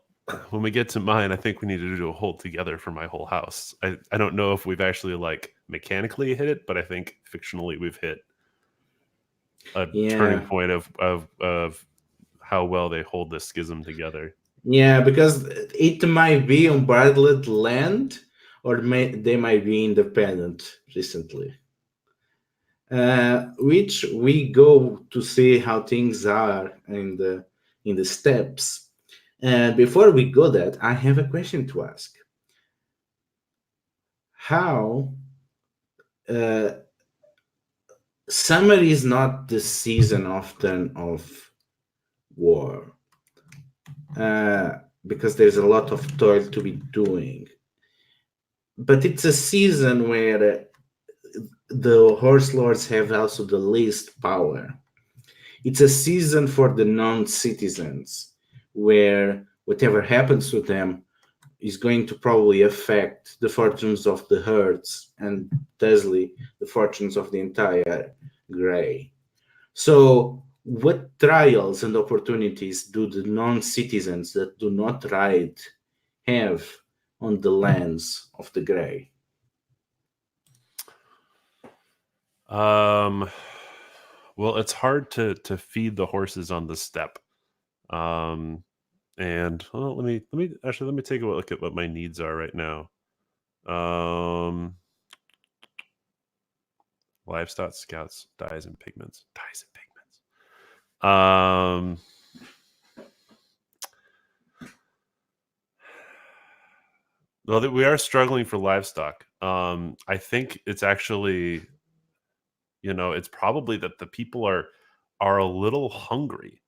when we get to mine, I think we need to do a hold together for my whole house. I don't know if we've actually like mechanically hit it, but I think fictionally we've hit a turning point of how well they hold this schism together. Yeah, because it might be unbridled land, or they might be independent recently. Which we go to see how things are in the steps. Before we go that, I have a question to ask. How summer is not the season often of war, because there's a lot of toil to be doing. But it's a season where the Horse Lords have also the least power. It's a season for the non-citizens, where whatever happens to them is going to probably affect the fortunes of the herds and thusly the fortunes of the entire Grey. So what trials and opportunities do the non-citizens that do not ride have on the lands of the Grey? Well, it's hard to feed the horses on the steppe. And well, let me take a look at what my needs are right now. Livestock, scouts, dyes and pigments. Well, we are struggling for livestock. I think it's actually, it's probably that the people are a little hungry.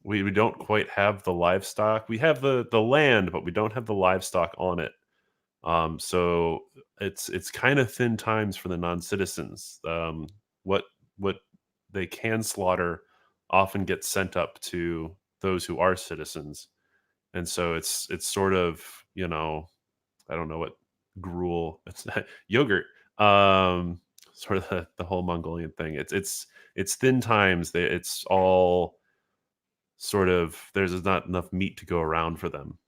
We don't quite have the livestock. We have the land, but we don't have the livestock on it. So it's kind of thin times for the non-citizens. What they can slaughter often gets sent up to those who are citizens, and so it's sort of, I don't know what gruel. It's yogurt. Sort of the whole Mongolian thing. It's thin times. It's all sort of, there's not enough meat to go around for them.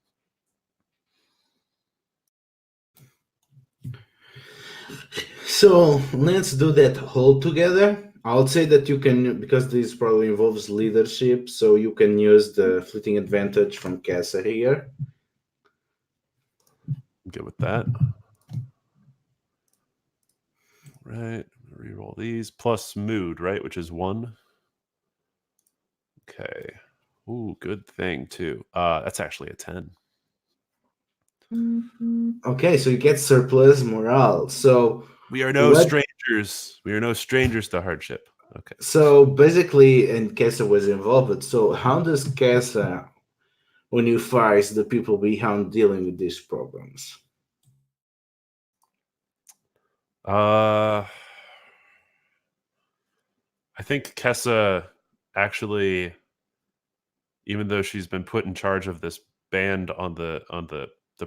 So let's do that whole together. I'll say that you can, because this probably involves leadership, so you can use the fleeting advantage from Kasa here. I'm good with that. Right, reroll these plus mood, right, which is 1. Okay. Ooh, good thing too. That's actually a 10. Okay, so you get surplus morale. So we are no strangers. We are no strangers to hardship. Okay. So basically, and Kessa was involved. So how does Kessa unifies the people behind dealing with these problems? I think Kessa actually, even though she's been put in charge of this band on the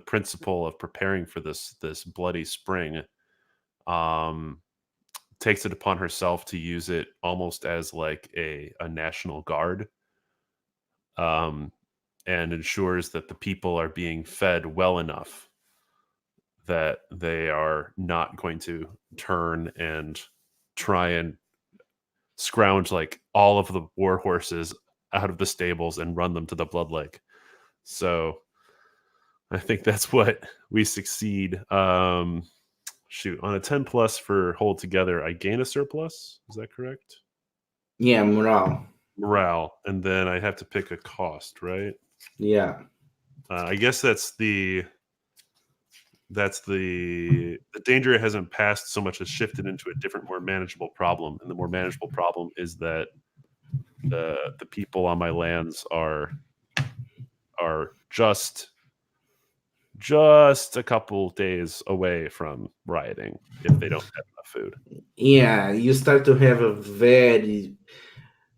principle of preparing for this bloody spring, takes it upon herself to use it almost as like a national guard, and ensures that the people are being fed well enough that they are not going to turn and try and scrounge like all of the war horses out of the stables and run them to the blood lake. So I think that's what we succeed. Shoot, on a 10 plus for hold together, I gain a surplus. Is that correct? Yeah, morale. And then I have to pick a cost, right? Yeah. I guess that's the danger hasn't passed so much as shifted into a different, more manageable problem. And the more manageable problem is that the people on my lands are just a couple days away from rioting if they don't have enough food. Yeah, you start to have a very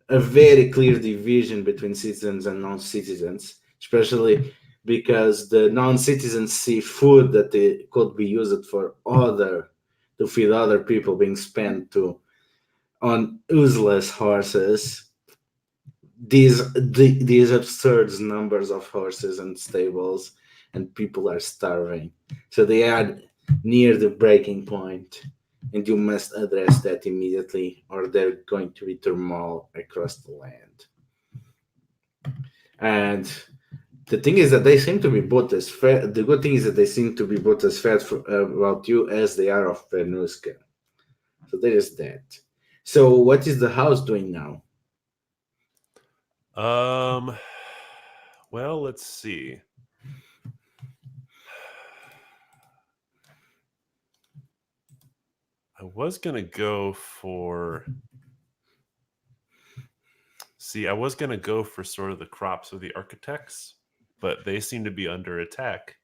clear division between citizens and non-citizens, especially because the non-citizens see food that they could be used for to feed other people being spent on useless horses. These absurd numbers of horses and stables, and people are starving. So they are near the breaking point, and you must address that immediately, or they're going to be turmoil across the land. And the thing is that they seem to be both as fed. The good thing is that they seem to be both as fed about you as they are of Venuska. So there is that. So what is the house doing now? Well, let's see. I was gonna go for sort of the crops of the architects, but they seem to be under attack.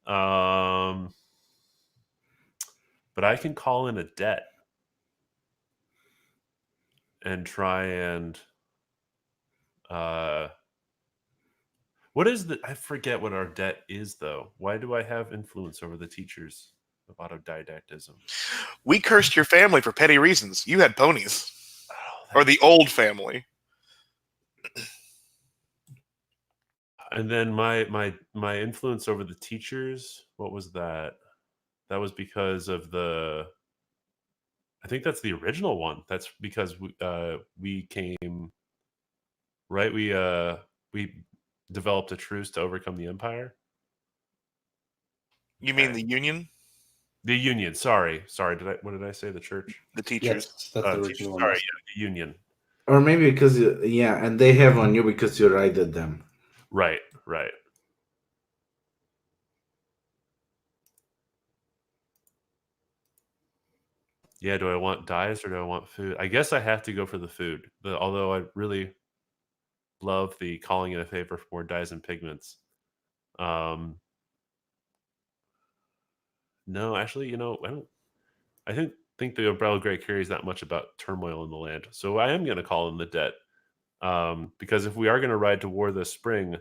But I can call in a debt and try and What is the? I forget what our debt is, though. Why do I have influence over the teachers of autodidactism? We cursed your family for petty reasons. You had ponies. Oh, Or the old family. and then my influence over the teachers. What was that? That was because of the. I think that's the original one. That's because we came. Right, we developed a truce to overcome the empire. You mean the Union? The Union. Sorry. What did I say? The church. The teachers. Yes, that's the original one. Sorry, yeah, the Union. Or maybe because and they have on you because you raided them. Right. Yeah, do I want dyes or do I want food? I guess I have to go for the food. Although I really love the calling in a favor for more dyes and pigments. No, actually, I don't. I think the Umbrella Grey cares that much about turmoil in the land. So I am going to call in the debt. Because if we are going to ride to war this spring,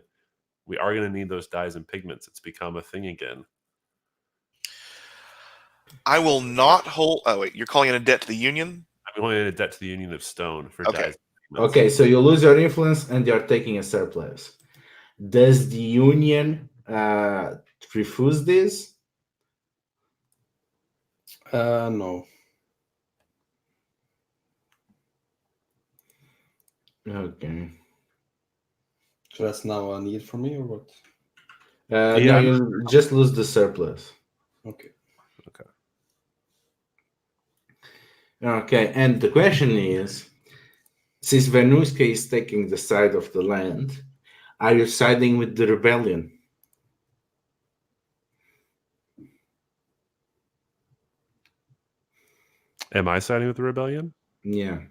we are going to need those dyes and pigments. It's become a thing again. I will not hold. Oh wait, you're calling in a debt to the Union? I'm going in a debt to the Union of Stone for Okay. dyes and pigments. Okay, so you lose your influence and you're taking a surplus. Does the Union refuse this? No. Okay. So that's now a need for me, or what? No, Yeah. you just lose the surplus. Okay. Okay, and the question is, since Venuska is taking the side of the land, are you siding with the rebellion? Am I siding with the rebellion? Yeah.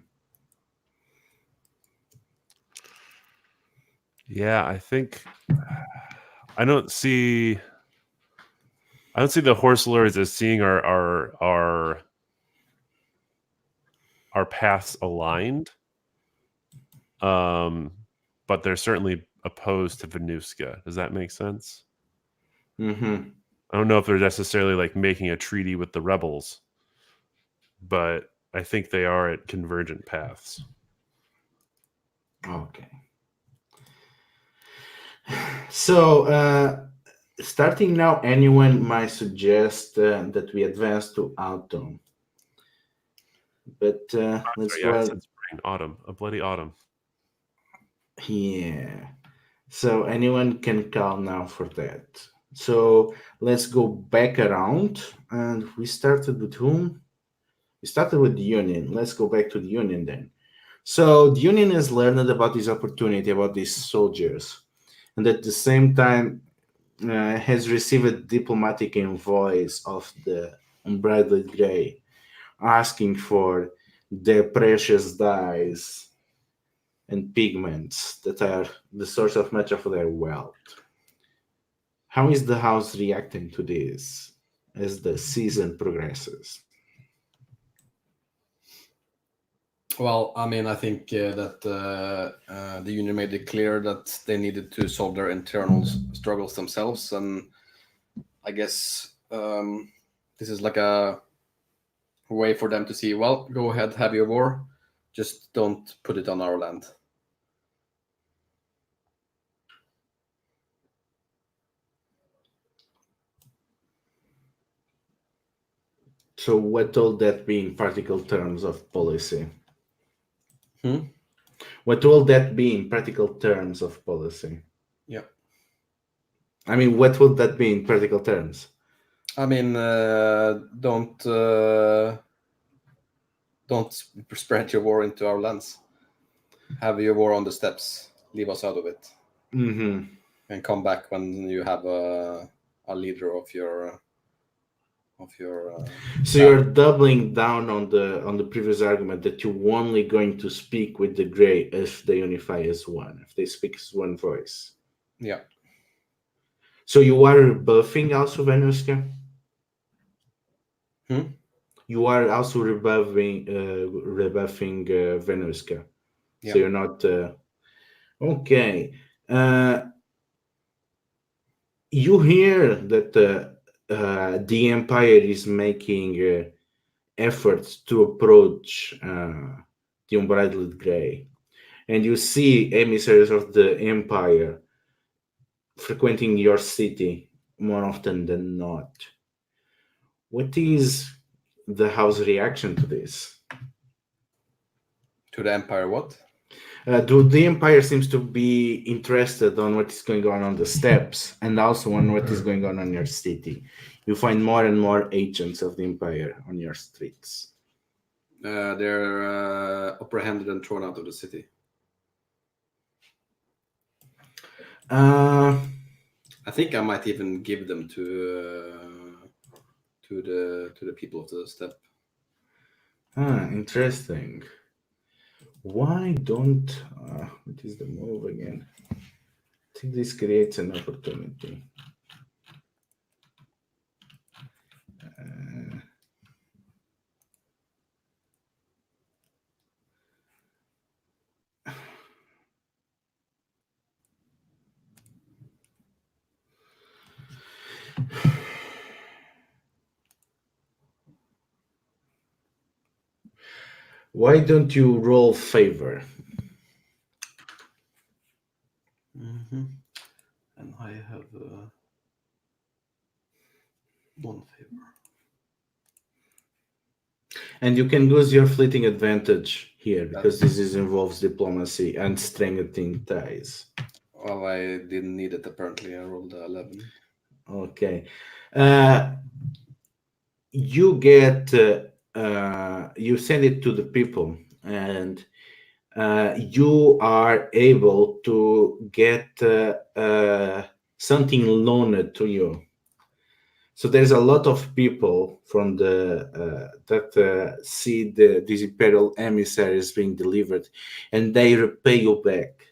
Yeah, I think I don't see the horse lords as seeing our paths aligned. But they're certainly opposed to Venuska. Does that make sense? Mm-hmm. I don't know if they're necessarily like making a treaty with the rebels, but I think they are at convergent paths. Okay. So, starting now, anyone might suggest that we advance to autumn. But let's go I ahead. said spring, autumn, a bloody autumn. Yeah. So anyone can call now for that. So let's go back around, and we started with whom? We started with the Union. Let's go back to the Union then. So the Union has learned about this opportunity, about these soldiers, and at the same time has received a diplomatic invoice of the Unbridled Grey, asking for their precious dyes and pigments that are the source of much of their wealth. How is the house reacting to this as the season progresses? Well, I mean, I think that the Union made it clear that they needed to solve their internal struggles themselves, and I guess this is like a way for them to see, well, go ahead, have your war, just don't put it on our land. So what will that be in practical terms of policy? What will that be in practical terms of policy? Yeah. I mean, what will that be in practical terms? I mean, don't spread your war into our lands. Have your war on the steppes. Leave us out of it. Mm-hmm. And come back when you have a leader of your. So you're doubling down on the previous argument that you're only going to speak with the Grey if they unify as one, if they speak as one voice. Yeah. So you are rebuffing also Venuska? You are also rebuffing Venuska. Yeah. So you're not okay. You hear that the Empire is making efforts to approach the Unbridled Grey, and you see emissaries of the Empire frequenting your city more often than not. What is the house reaction to this? To the Empire, what? The Empire seems to be interested on what is going on the steppes and also on what is going on your city. You find more and more agents of the Empire on your streets. They're apprehended and thrown out of the city. I think I might even give them to the people of the steppe. Interesting. Why don't what is the move again? I think this creates an opportunity. Why don't you roll favor? Mm-hmm. And I have one favor. And you can use your fleeting advantage here because this involves diplomacy and strengthening ties. Well, I didn't need it apparently. I rolled 11. Okay. You get you send it to the people, and you are able to get something loaned to you. So there's a lot of people from the that see these imperial emissaries being delivered, and they repay you back.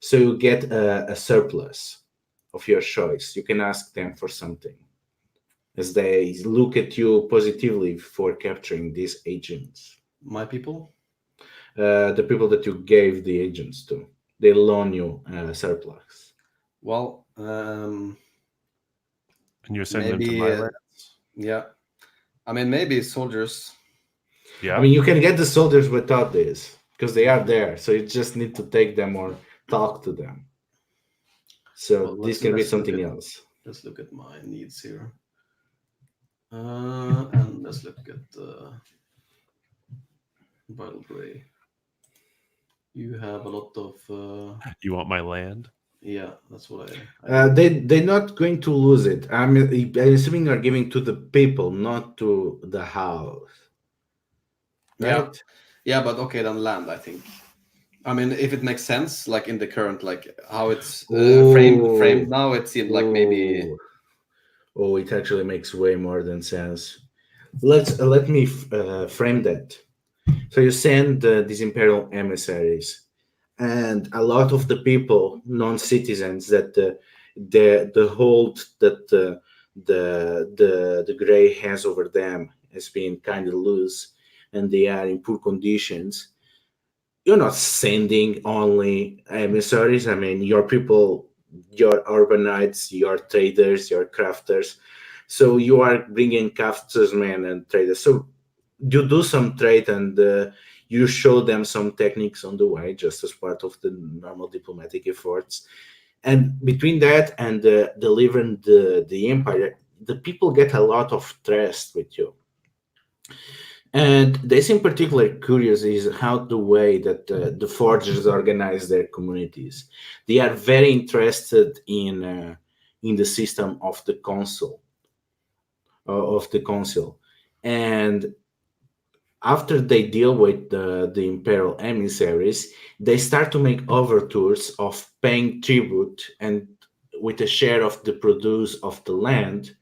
So you get a surplus of your choice. You can ask them for something, as they look at you positively for capturing these agents. My people? The people that you gave the agents to, they loan you surplus. Well, And you're sending them maybe, to my lands. yeah. I mean, maybe soldiers. Yeah. I mean, you can get the soldiers without this because they are there. So you just need to take them or talk to them. So Well, this can be let's look something at- else. Let's look at my needs here. And let's look at Vital Gray. You have a lot of You want my land? yeah, that's what I They're not going to lose it. I'm assuming you're giving to the people, not to the house. Right? yeah, but okay, then land, I think. I mean, if it makes sense, like in the current, like how it's framed now, it seemed like maybe. Oh, it actually makes way more than sense. Let me frame that. So you send these imperial emissaries, and a lot of the people, non-citizens, that the hold that the Grey has over them has been kind of loose, and they are in poor conditions. You're not sending only emissaries. I mean, your people, your urbanites, your traders, your crafters. So you are bringing craftsmen and traders. So you do some trade and you show them some techniques on the way, just as part of the normal diplomatic efforts. And between that and delivering the empire, the people get a lot of trust with you. And this in particular curious is how the way that the forgers organize their communities. They are very interested in the system of the council, and after they deal with the imperial emissaries, they start to make overtures of paying tribute and with a share of the produce of the land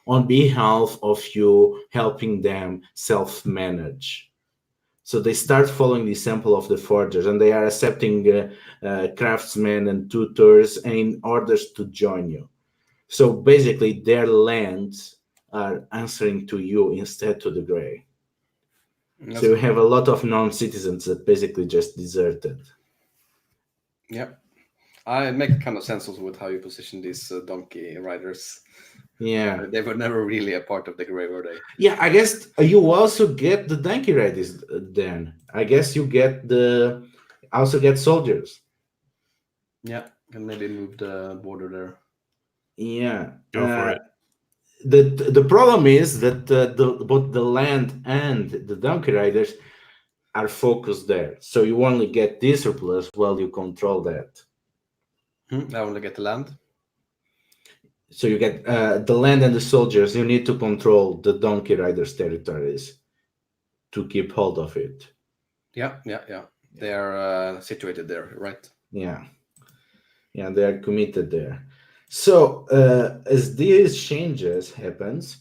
on behalf of you helping them self-manage. So they start following the example of the forgers, and they are accepting craftsmen and tutors in order to join you. So basically, their lands are answering to you instead to the Grey. So you have a lot of non-citizens that basically just deserted. Yep. I make kind of sense also with how you position these donkey riders. Yeah. They were never really a part of the grey, were they? Yeah, I guess you also get the donkey riders then. I guess you get also get soldiers. Yeah, can maybe move the border there. Yeah. Go for it. The problem is that both the land and the donkey riders are focused there. So you only get this surplus while you control that. I only get the land. So you get the land and the soldiers. You need to control the donkey riders' territories to keep hold of it. Yeah. They are situated there, right? Yeah, they are committed there. So as these changes happens,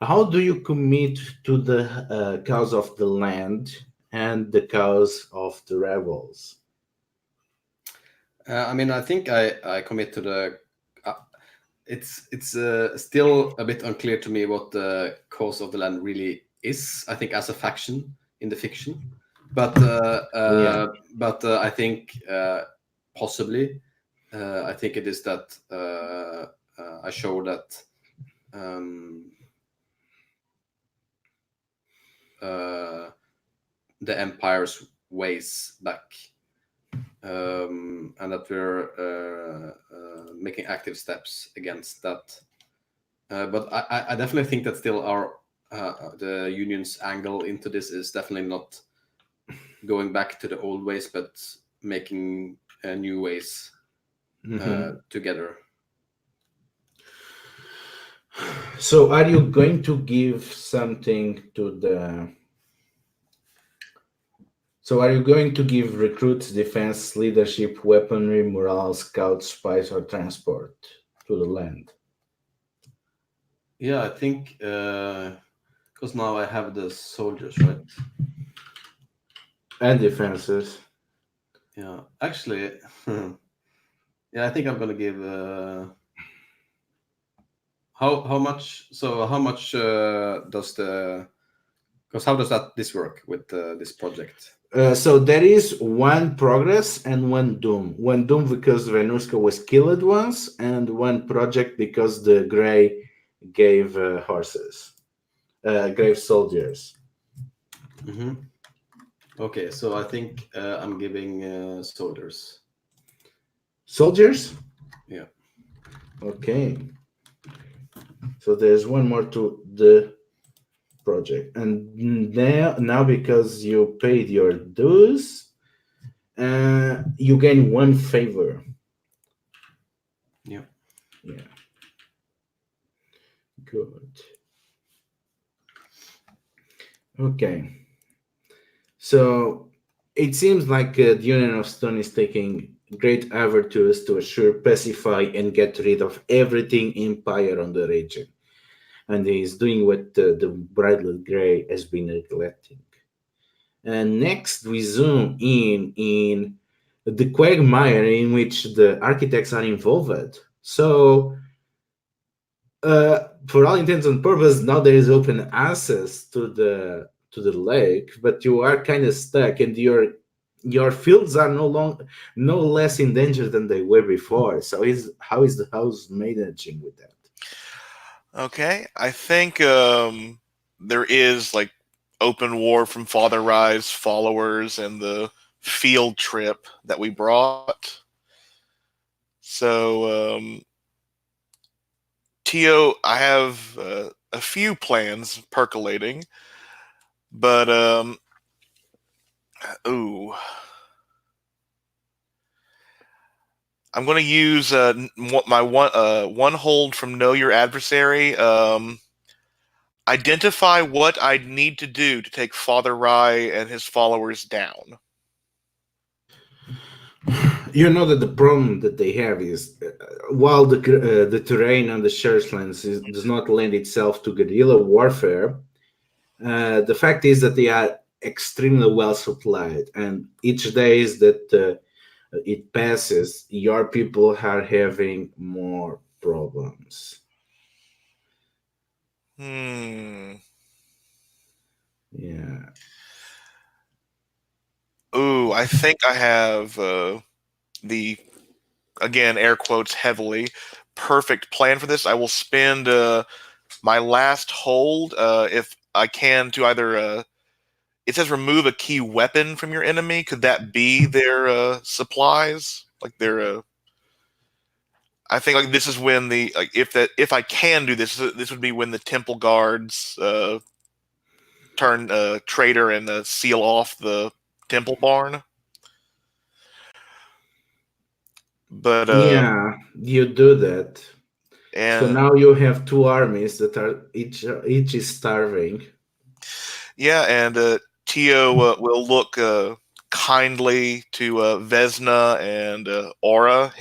how do you commit to the cause of the land and the cause of the rebels? I mean, I think I commit to the. It's still a bit unclear to me what the cause of the land really is. I think as a faction in the fiction, but I think possibly I think it is that I show that the empire's ways back, and that we're making active steps against that. But I definitely think that still our the union's angle into this is definitely not going back to the old ways, but making new ways together. So are you going to give something to the... So are you going to give recruits, defense, leadership, weaponry, morale, scouts, spies, or transport to the land? Yeah, I think because now I have the soldiers, right? And defenses. Yeah, actually, yeah, I think I'm gonna give. How much? So how much does the? Because how does this work with this project? So there is one progress and one doom. One doom because Venuska was killed once, and one project because the Grey gave horses, gave soldiers. Okay, so I think I'm giving soldiers. Soldiers? Yeah. Okay. So there's one more to the project, and now because you paid your dues, you gain one favor. Yeah. Good. Okay. So it seems like the Union of Stone is taking great efforts to assure, pacify, and get rid of everything empire on the region. And he's doing what the Bridal Grey has been neglecting. And next, we zoom in the quagmire in which the architects are involved. So, for all intents and purposes, now there is open access to the lake, but you are kind of stuck, and your fields are no less in danger than they were before. So, how is the house managing with that? Okay, I think there is like open war from Father Rye's followers and the field trip that we brought. So, Tio, I have a few plans percolating, but I'm going to use my one hold from Know Your Adversary. Identify what I need to do to take Father Rye and his followers down. You know that the problem that they have is while the terrain on the Shirtlands does not lend itself to guerrilla warfare, the fact is that they are extremely well supplied, and each day that it passes, your people are having more problems. Yeah. Ooh, I think I have the again, air quotes heavily, perfect plan for this. I will spend my last hold, if I can, to either it says remove a key weapon from your enemy. Could that be their supplies? Like their I think like this is when the if I can do this, this would be when the temple guards turn traitor and seal off the temple barn. But Yeah, you do that. and So now you have two armies that are each is starving. yeah, and Tio will look kindly to Vesna and Aura.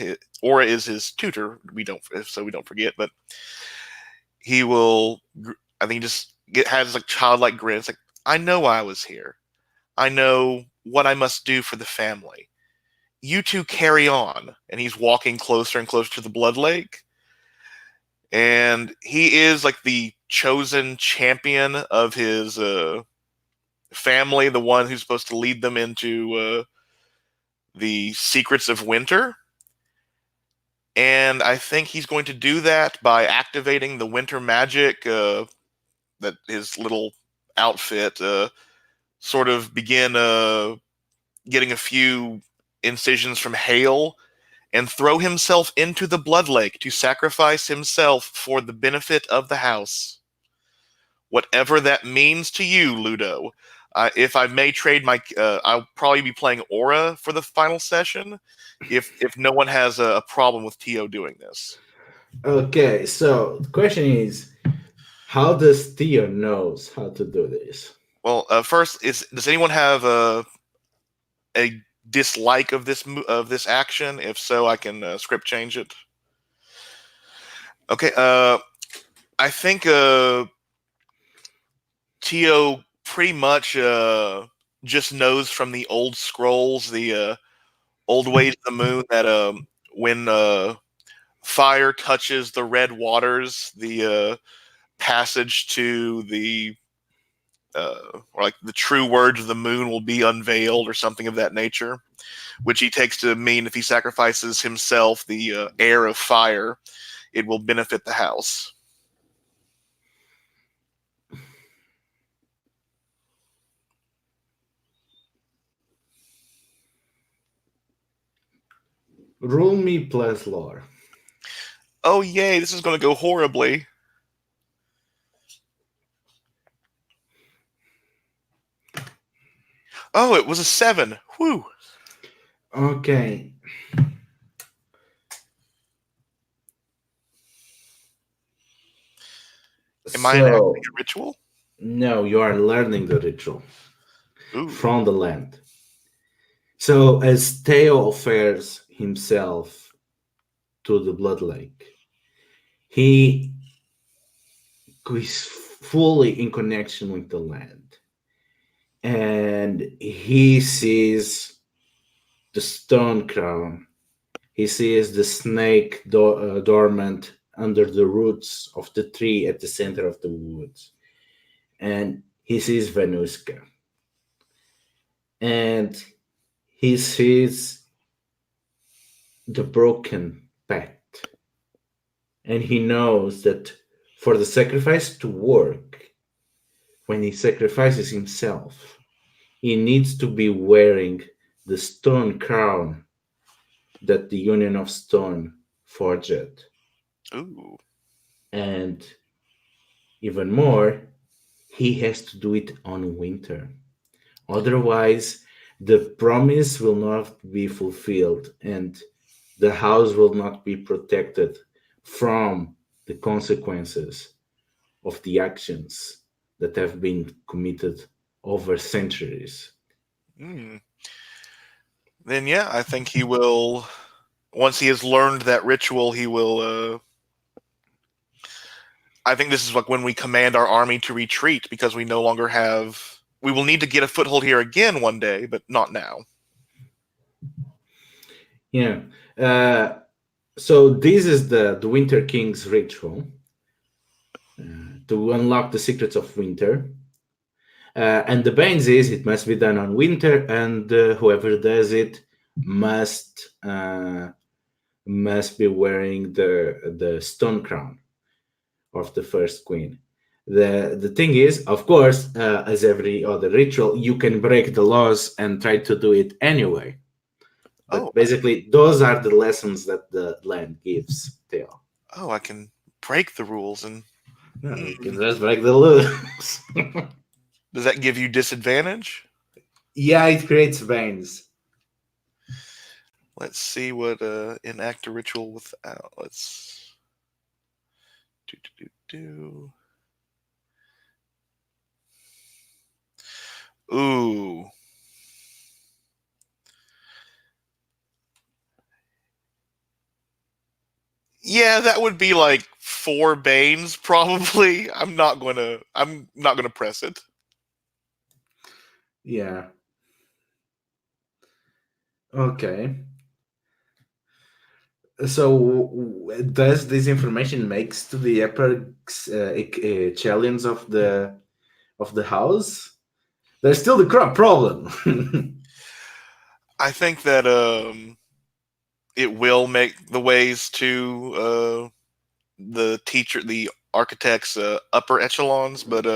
Aura is his tutor. We don't forget. But he will. I think just has like childlike grin. It's like, I know I was here. I know what I must do for the family. You two carry on. And he's walking closer and closer to the Blood Lake. And he is like the chosen champion of his family, the one who's supposed to lead them into the secrets of winter. And I think he's going to do that by activating the winter magic that his little outfit sort of begin getting a few incisions from hail and throw himself into the Blood Lake to sacrifice himself for the benefit of the house. Whatever that means to you, Ludo. If I may trade my, I'll probably be playing Aura for the final session. If no one has a problem with Tio doing this. Okay, so the question is, how does Tio knows how to do this? Well, first does anyone have a dislike of this action? If so, I can script change it. Okay, I think Tio pretty much just knows from the old scrolls, the old ways of the moon, that when fire touches the red waters, the passage to the or like the true words of the moon will be unveiled or something of that nature, which he takes to mean if he sacrifices himself, the heir of fire, it will benefit the house. Rule me plus lore. Oh yay, this is going to go horribly. Oh, it was a 7. Whew. Okay. Am I enacting a ritual? No, you are learning the ritual. Ooh. From the land. So as Theo offers himself to the Blood Lake, he is fully in connection with the land. And he sees the stone crown. He sees the snake dormant under the roots of the tree at the center of the woods. And he sees Venuska. And he sees the broken pact. And he knows that for the sacrifice to work, when he sacrifices himself, he needs to be wearing the stone crown that the Union of Stone forged. Ooh. And even more, he has to do it on winter. Otherwise, the promise will not be fulfilled and the house will not be protected from the consequences of the actions that have been committed over centuries. Then yeah, I think he will, once he has learned that ritual, he will I think this is like when we command our army to retreat, because we no longer have, we will need to get a foothold here again one day, but not now. Yeah. So this is the Winter King's ritual to unlock the secrets of winter. And the bans is it must be done on winter, and whoever does it must must be wearing the stone crown of the first queen. The thing is, of course, as every other ritual, you can break the laws and try to do it anyway. But Oh, basically, those are the lessons that the land gives, Theo. oh, I can break the rules, and No, you can just break the laws. does that give you disadvantage? Yeah, it creates veins. Let's see what enact a ritual without. Let's do. Ooh. Yeah, that would be like 4 Banes, probably. I'm not gonna press it. Yeah. Okay. So, does this information makes to the upper challenge of the house? There's still the crop problem. I think that it will make the ways to the architect's upper echelons, but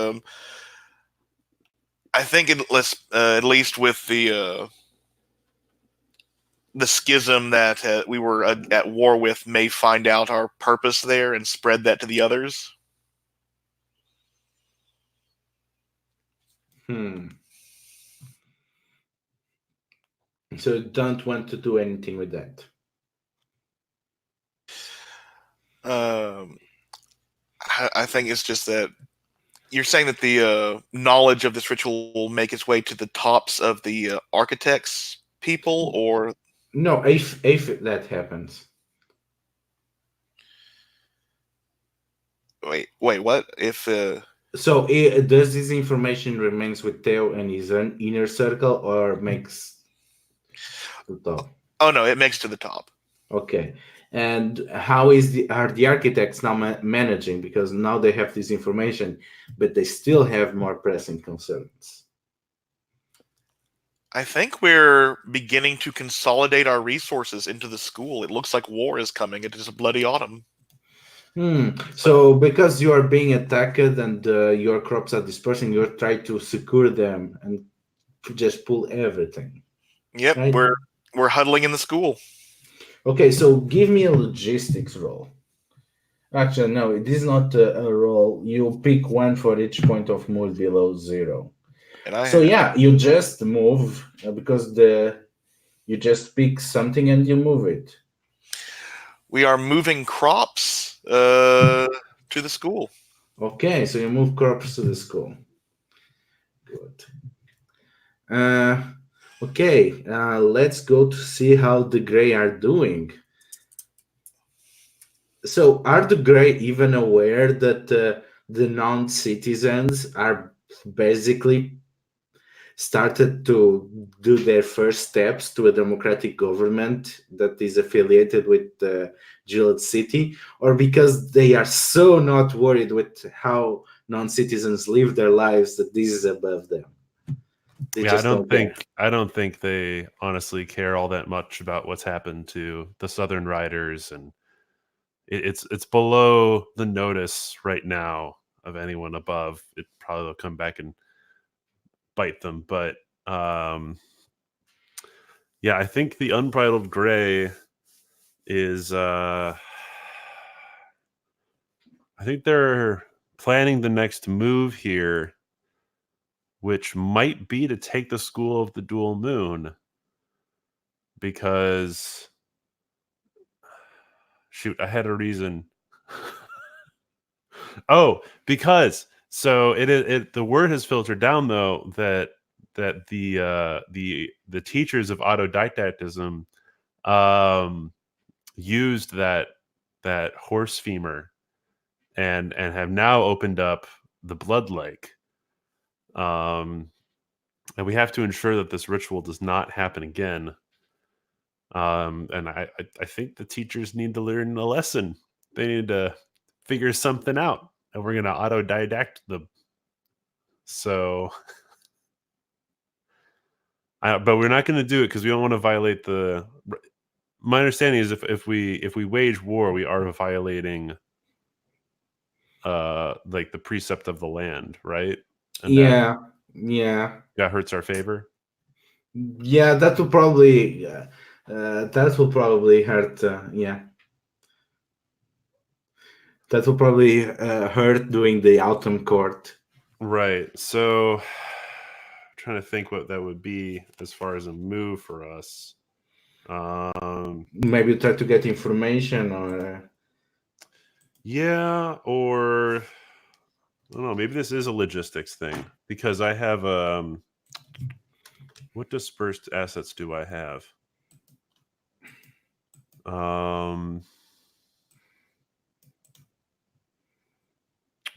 I think at least with the schism that we were at war with may find out our purpose there and spread that to the others. So don't want to do anything with that. I think it's just that you're saying that the knowledge of this ritual will make its way to the tops of the architects people, or No, if that happens. wait, what if? So does this information remains with Theo and his inner circle, or makes the top? Oh no, it makes it to the top. Okay. And how are the architects now managing? Because now they have this information, but they still have more pressing concerns. I think we're beginning to consolidate our resources into the school. It looks like war is coming. It is a bloody autumn. So because you are being attacked and your crops are dispersing, you're trying to secure them and just pull everything. Yep, Right? we're huddling in the school. Okay, so give me a logistics roll. Actually, no, it is not a roll. You pick one for each point of mood below 0. Yeah, you just move because you just pick something and you move it. We are moving crops to the school. Okay, so you move crops to the school. Good. Okay, let's go to see how the Grey are doing. So, are the Grey even aware that the non-citizens are basically started to do their first steps to a democratic government that is affiliated with the Gauntlet City, or because they are so not worried with how non-citizens live their lives that this is above them? I don't think they honestly care all that much about what's happened to the Southern Riders, and it's below the notice right now of anyone above. It probably will come back and bite them, but yeah, I think the Unbridled Grey is I think they're planning the next move here, which might be to take the School of the Dual Moon, because shoot, I had a reason. Because so the word has filtered down though that the teachers of autodidactism used that horse femur and have now opened up the blood lake. And we have to ensure that this ritual does not happen again. And I think the teachers need to learn a lesson. They need to figure something out, and we're going to autodidact them. So, but we're not going to do it because we don't want to violate the my understanding is if we wage war, we are violating like the precept of the land, right? And yeah. that hurts our favor. Yeah, that will probably hurt. Yeah, that will probably hurt doing the autumn court. Right. So trying to think what that would be as far as a move for us. Maybe try to get information or. Yeah, or I don't know. Maybe this is a logistics thing because I have what dispersed assets do I have? Or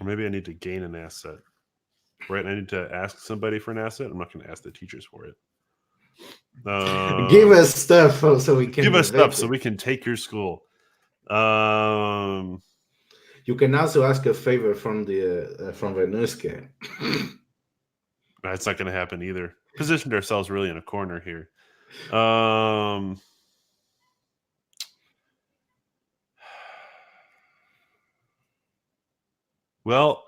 maybe I need to gain an asset. Right? I need to ask somebody for an asset. I'm not going to ask the teachers for it. Give us stuff so we can give us invade stuff so it. we can take your school. You can also ask a favor from the from Venuska. That's not going to happen either. Positioned ourselves really in a corner here. Well,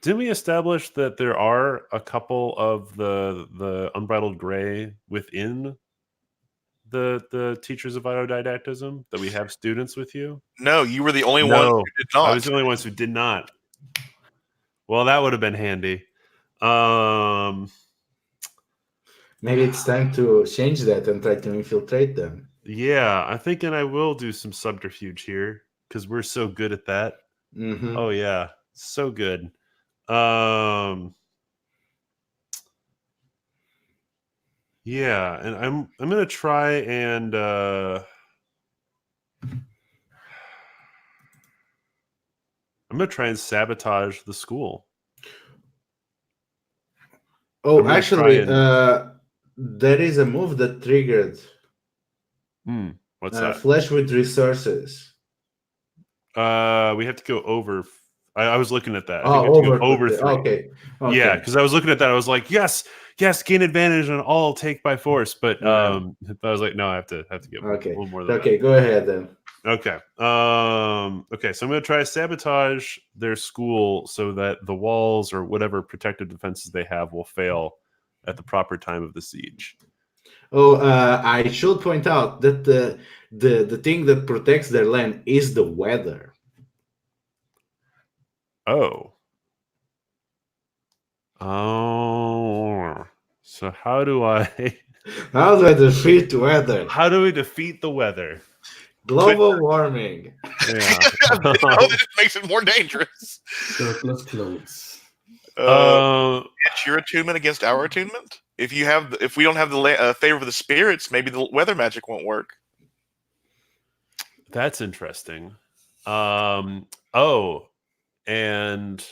didn't we establish that there are a couple of the unbridled gray within the teachers of autodidactism, that we have students with you? No, you were the only one who did not. I was the only ones who did not. Well, that would have been handy. Maybe it's time to change that and try to infiltrate them. Yeah, I'm thinking I will do some subterfuge here because we're so good at that. Mm-hmm. Oh yeah, so good. Yeah, and I'm gonna try and sabotage the school. Oh, actually, there is a move that triggered. What's that? Flesh with resources. We have to go over. I was looking at that. I Oh, think we have to go over 3. Okay. Yeah, because I was looking at that. I was like, yes, gain advantage on all take by force. But I was like, no, I have to get one more than that. Go ahead then. Okay. Okay, so I'm going to try to sabotage their school so that the walls or whatever protective defenses they have will fail at the proper time of the siege. Oh, I should point out that the thing that protects their land is the weather. Oh. So how do I defeat weather? How do we defeat the weather? Global warming. Yeah. It makes it more dangerous. Surplus clothes. It's your attunement against our attunement. If we don't have the favor of the spirits, maybe the weather magic won't work. That's interesting. And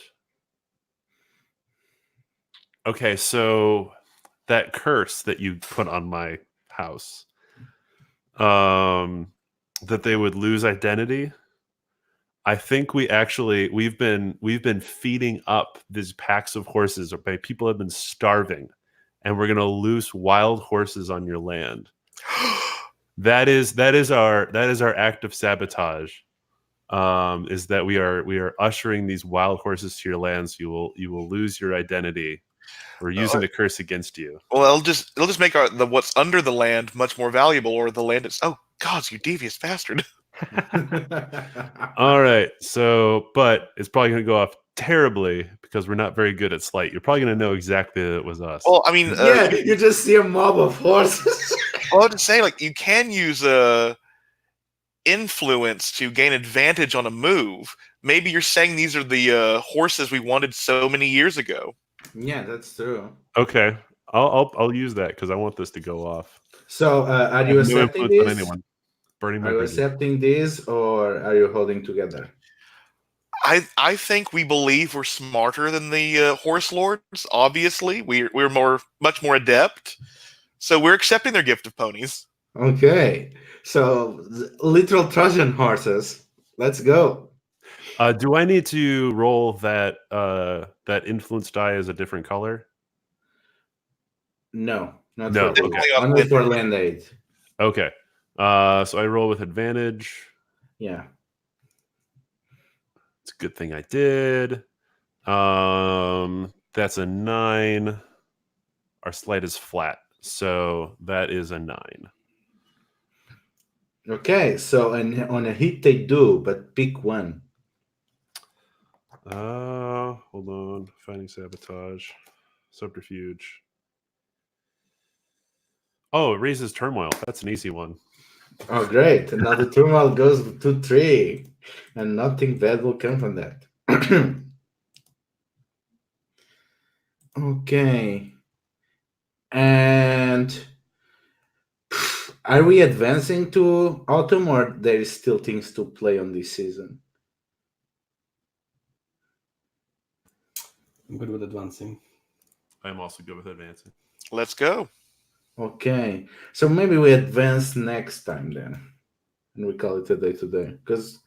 okay, so that curse that you put on my house, that they would lose identity. I think we've been feeding up these packs of horses. Okay, people have been starving, and we're gonna loose wild horses on your land. That is our act of sabotage. Is that we are ushering these wild horses to your lands. You will lose your identity. We're using the curse against you. Well, it'll just make what's under the land much more valuable, or the land is. Oh gods, you devious bastard! All right, but it's probably going to go off terribly because we're not very good at sleight. You're probably going to know exactly that it was us. Well, I mean, you just see a mob of horses. Well, I have to say, like, you can use influence to gain advantage on a move. Maybe you're saying these are the horses we wanted so many years ago. Yeah, that's true. Okay, I'll use that because I want this to go off. So, are you accepting this? Burning are you accepting this, or are you holding together? I think we believe we're smarter than the horse lords. Obviously, we're much more adept. So we're accepting their gift of ponies. Okay, so literal Trojan horses. Let's go. Do I need to roll that influence die as a different color? No, not no. for land aid. Okay. So I roll with advantage. Yeah. It's a good thing I did. That's a 9. Our sleight is flat, so that is a 9. Okay, so on a hit they do, but pick one. Hold on. Finding sabotage, subterfuge. Oh, it raises turmoil. That's an easy one. Oh, great. Another turmoil goes to 3, and nothing bad will come from that. Okay. And are we advancing to autumn, or there is still things to play on this season? I'm good with advancing. I'm also good with advancing. Let's go. Okay, so maybe we advance next time then, and we call it a day today, because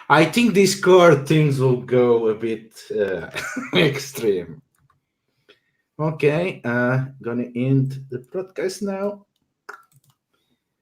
I think these core things will go a bit extreme. Okay, gonna end the broadcast now.